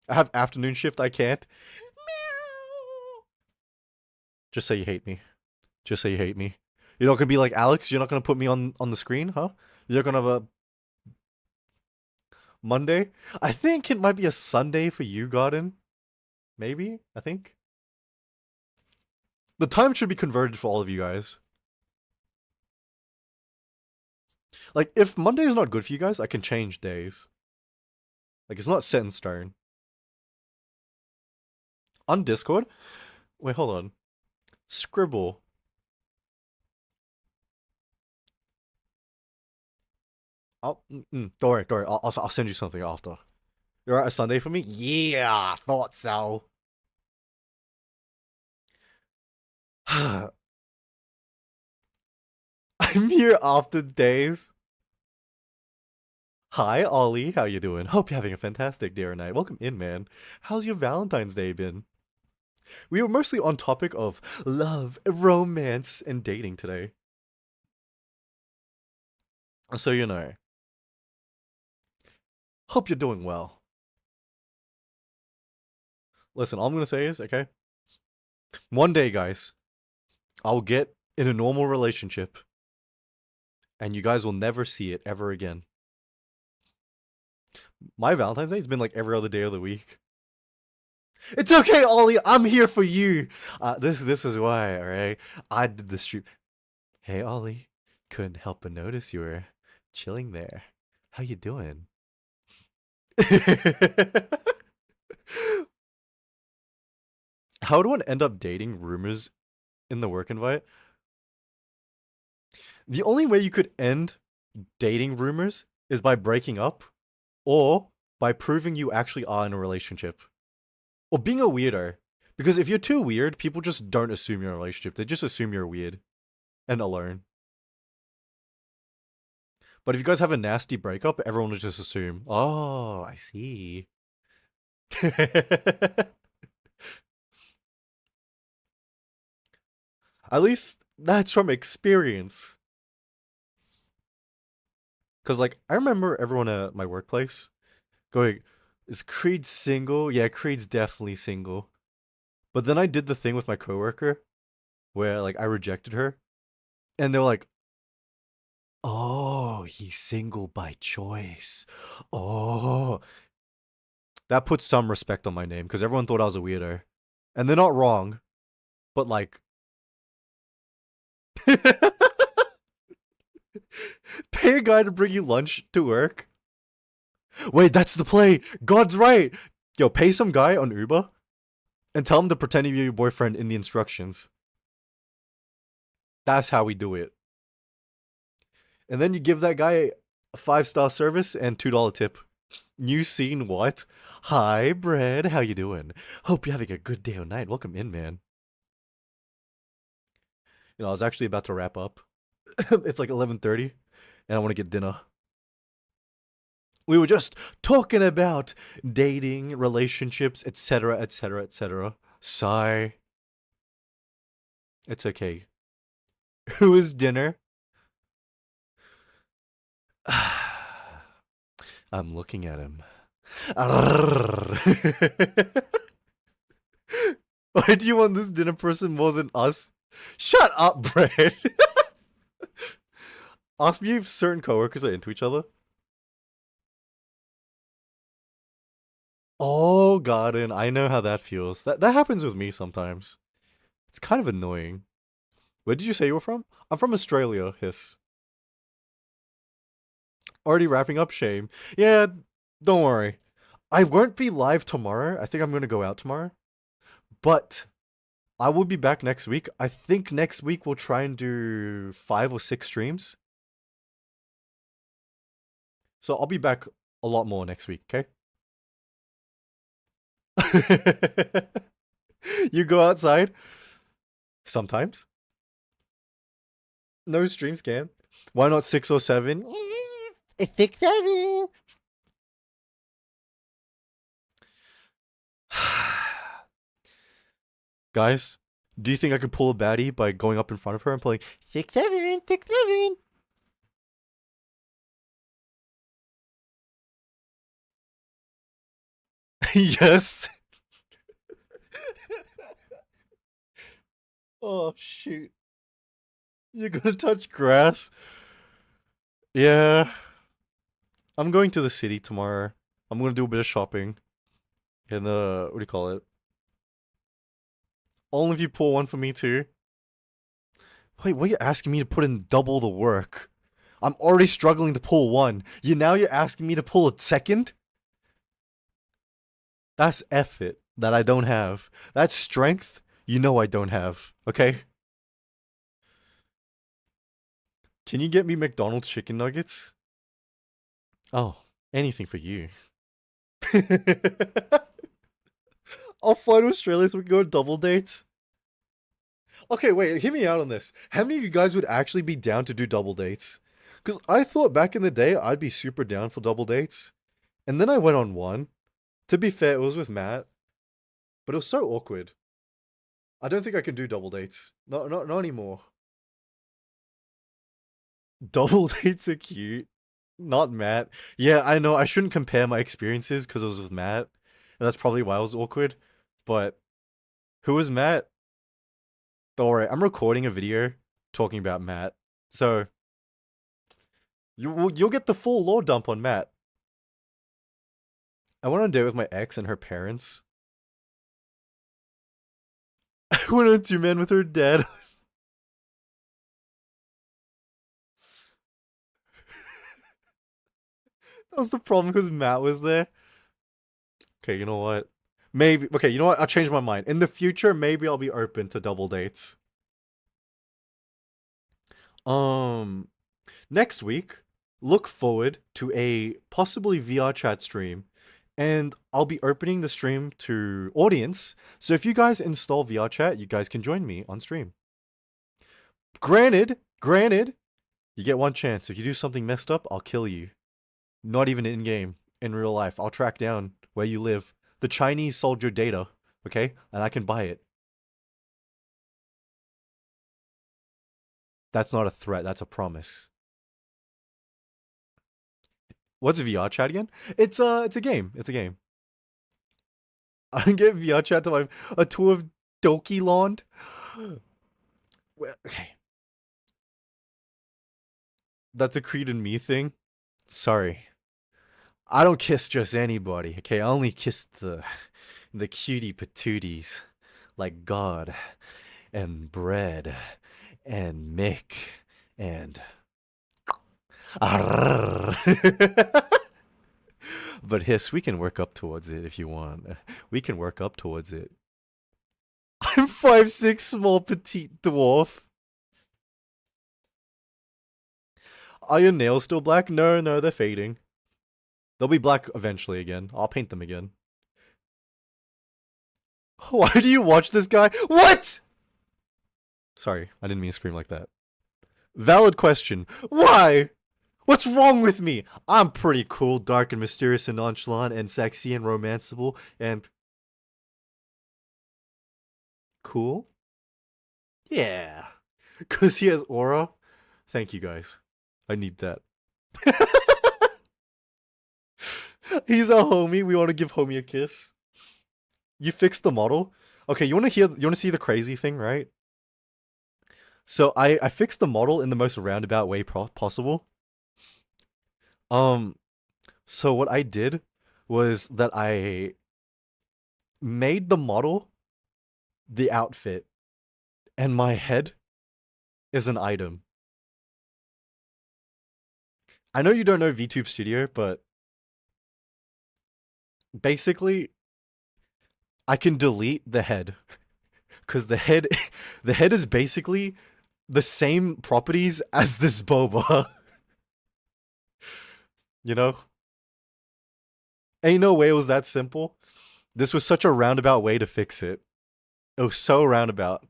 I have afternoon shift, I can't. Just say you hate me. Just say you hate me. You're not gonna be like Alex. You're not gonna put me on the screen, huh? You're gonna have a Monday. I think it might be a Sunday for you, Garden. Maybe. I think the time should be converted for all of you guys. Like, if Monday is not good for you guys, I can change days. Like, it's not set in stone. On Discord. Wait, hold on. Scribble. Don't worry, don't worry. I'll send you something after. You're at a Sunday for me? Yeah, thought so. I'm here after days. Hi, Ollie. How you doing? Hope you're having a fantastic day or night. Welcome in, man. How's your Valentine's Day been? We were mostly on topic of love, romance, and dating today. So, you know. Hope you're doing well. Listen, all I'm gonna say is, okay? One day, guys, I'll get in a normal relationship, and you guys will never see it ever again. My Valentine's Day has been like every other day of the week. It's okay, Ollie. I'm here for you. This is why, all right? I did the stream. Hey, Ollie. Couldn't help but notice you were chilling there. How you doing? How would one end up dating rumors in the work invite? The only way you could end dating rumors is by breaking up or by proving you actually are in a relationship. Or being a weirdo. Because if you're too weird, people just don't assume you're in a relationship. They just assume you're weird and alone. But if you guys have a nasty breakup, everyone will just assume, oh, I see. At least that's from experience. Because, like, I remember everyone at my workplace going, is Creed single? Yeah, Creed's definitely single. But then I did the thing with my coworker where, like, I rejected her. And they were like, oh, he's single by choice. Oh. That puts some respect on my name because everyone thought I was a weirdo. And they're not wrong. But, like, pay a guy to bring you lunch to work. Wait, that's the play. God's right. Yo, pay some guy on Uber and tell him to pretend to be your boyfriend in the instructions. That's how we do it. And then you give that guy a 5-star service and $2 tip. You seen what? Hi, Brad. How you doing? Hope you're having a good day or night. Welcome in, man. You know, I was actually about to wrap up. It's like 11:30, and I want to get dinner. We were just talking about dating, relationships, etc., etc., etc. Sigh. It's okay. Who is dinner? I'm looking at him. Why do you want this dinner person more than us? Shut up, Brad. Ask me if certain coworkers are into each other. Oh, Garden, I know how that feels. That happens with me sometimes. It's kind of annoying. Where did you say you were from? I'm from Australia, Hiss. Already wrapping up, shame. Yeah, don't worry. I won't be live tomorrow. I think I'm gonna go out tomorrow. But I will be back next week. I think next week we'll try and do 5 or 6 streams. So I'll be back a lot more next week, okay? You go outside? Sometimes. No streams can. Why not 6 or 7? 6, 7. Guys, do you think I could pull a baddie by going up in front of her and playing 6, 7, 6, 7? Yes. Oh, shoot. You're gonna touch grass? Yeah. I'm going to the city tomorrow. I'm gonna do a bit of shopping. And, what do you call it? Only if you pull one for me too. Wait, what are you asking me to put in double the work? I'm already struggling to pull one. You're asking me to pull a second? That's effort that I don't have. That's strength I don't have. Okay? Can you get me McDonald's chicken nuggets? Oh, anything for you. I'll fly to Australia so we can go on double dates. Okay, wait, hear me out on this. How many of you guys would actually be down to do double dates? Because I thought back in the day I'd be super down for double dates. And then I went on one. To be fair, it was with Matt. But it was so awkward. I don't think I can do double dates. Not anymore. Double dates are cute. Not Matt. Yeah, I know. I shouldn't compare my experiences because it was with Matt. And that's probably why it was awkward. But who was Matt? Don't worry, I'm recording a video talking about Matt. So you'll get the full lore dump on Matt. I went on a date with my ex and her parents. I went on 2 men with her dad. That was the problem because Matt was there. Okay, you know what? Maybe. Okay, you know what? I'll change my mind. In the future, maybe I'll be open to double dates. Next week, look forward to a possibly VR chat stream. And I'll be opening the stream to audience. So if you guys install VR chat, you guys can join me on stream. Granted, you get one chance. If you do something messed up, I'll kill you. Not even in game, in real life. I'll track down where you live. The Chinese sold your data, okay? And I can buy it. That's not a threat, that's a promise. What's VR chat again? It's a game. It's a game. I can get VR chat to a tour of Doki Land. Well, okay. That's a Creed and me thing. Sorry. I don't kiss just anybody, okay? I only kiss the cutie patooties. Like God and Bread and Mick and But Hiss, we can work up towards it if you want. We can work up towards it. I'm 5'6", small petite dwarf. Are your nails still black? No, they're fading. They'll be black eventually again. I'll paint them again. Why do you watch this guy? What? Sorry, I didn't mean to scream like that. Valid question. Why? What's wrong with me? I'm pretty cool, dark and mysterious and nonchalant and sexy and romanceable and Cool. Yeah. Because he has aura. Thank you guys. I need that. He's a homie. We want to give homie a kiss. You fixed the model. Okay, you want to hear? You want to see the crazy thing, right? So I fixed the model in the most roundabout way possible. Um, so what I did was that I made the model the outfit, and my head is an item. I know you don't know VTube Studio, but basically, I can delete the head because the head, the head is basically the same properties as this boba. You know, ain't no way it was that simple. This was such a roundabout way to fix it. It was so roundabout.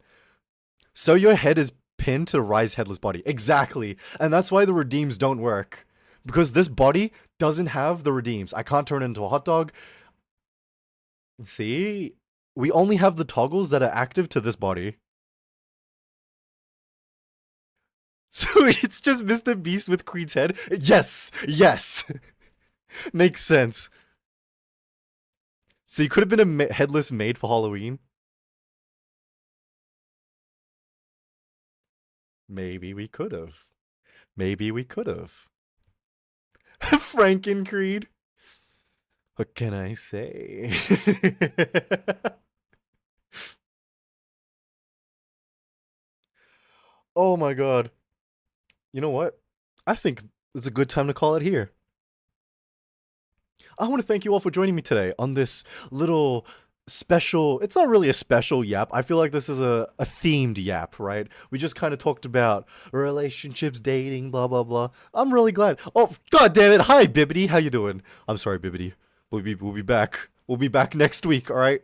So your head is pinned to Rai's headless body. Exactly. And that's why the redeems don't work. Because this body doesn't have the redeems. I can't turn it into a hot dog. See? We only have the toggles that are active to this body. So it's just Mr. Beast with Queen's head? Yes! Yes! Makes sense. So you could have been a headless maid for Halloween. Maybe we could have. Maybe we could have. Frankencreed. What can I say? Oh my god. You know what? I think it's a good time to call it here. I want to thank you all for joining me today on this little special. It's not really a special yap. I feel like this is a themed yap, right? We just kind of talked about relationships, dating, blah blah blah. I'm really glad. Oh god damn it. Hi Bibbidi, how you doing? I'm sorry Bibbidi. We'll be back. We'll be back next week, all right?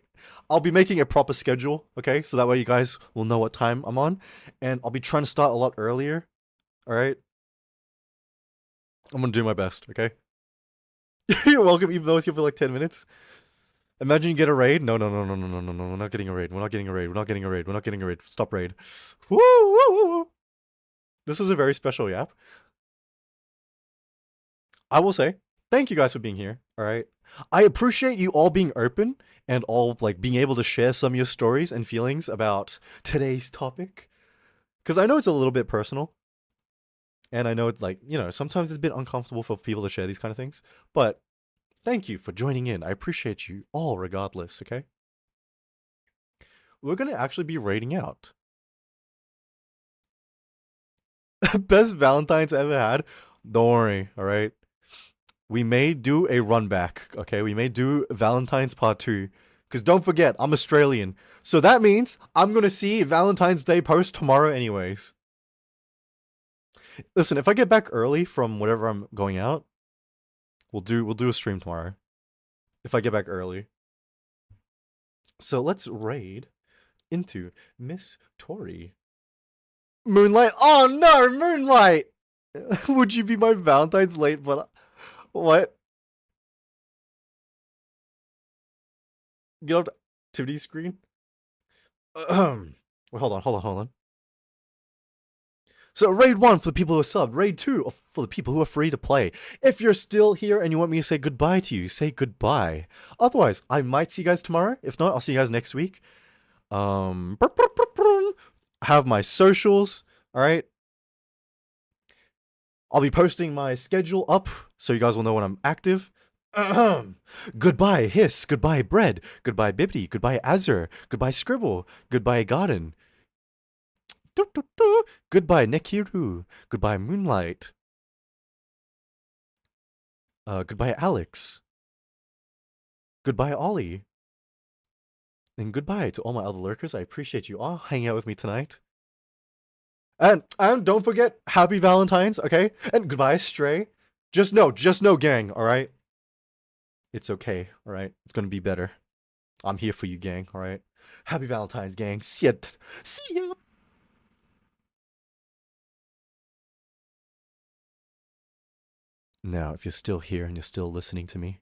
I'll be making a proper schedule, okay? So that way you guys will know what time I'm on, and I'll be trying to start a lot earlier. All right? I'm going to do my best, okay? You're welcome, even though it's here for like 10 minutes. Imagine you get a raid. No, no, no, no, no, no, no, no. We're not getting a raid. We're not getting a raid. We're not getting a raid. We're not getting a raid. Stop raid. Woo, woo, woo. This was a very special yap. I will say, thank you guys for being here, all right? I appreciate you all being open and all like being able to share some of your stories and feelings about today's topic. Because I know it's a little bit personal. And I know it's like, you know, sometimes it's a bit uncomfortable for people to share these kind of things. But thank you for joining in. I appreciate you all regardless, okay? We're going to actually be rating out. Best Valentine's I ever had? Don't worry, all right? We may do a run back, okay? We may do Valentine's Part 2. Because don't forget, I'm Australian. So that means I'm going to see Valentine's Day post tomorrow anyways. Listen, if I get back early from whatever I'm going out, we'll do a stream tomorrow. If I get back early. So let's raid into Miss Tori. Moonlight. Oh no, Moonlight! Would you be my Valentine's late? But what? Get off the activity screen. Well, hold on. So raid 1 for the people who are subbed. Raid 2 for the people who are free to play. If you're still here and you want me to say goodbye to you, say goodbye. Otherwise, I might see you guys tomorrow. If not, I'll see you guys next week. Have my socials. All right. I'll be posting my schedule up so you guys will know when I'm active. Goodbye Hiss. Goodbye Bread. Goodbye Bibbidi. Goodbye Azure. Goodbye Scribble. Goodbye Garden. Goodbye Nekiru. Goodbye Moonlight. Goodbye Alex. Goodbye Ollie. And goodbye to all my other lurkers. I appreciate you all hanging out with me tonight. And don't forget, happy Valentine's, okay? And goodbye Stray. Just know, gang, alright? It's okay, alright? It's gonna be better. I'm here for you, gang, alright? Happy Valentine's, gang. See ya. See ya. Now, if you're still here and you're still listening to me,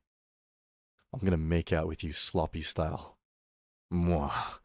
I'm gonna make out with you sloppy style. Mwah.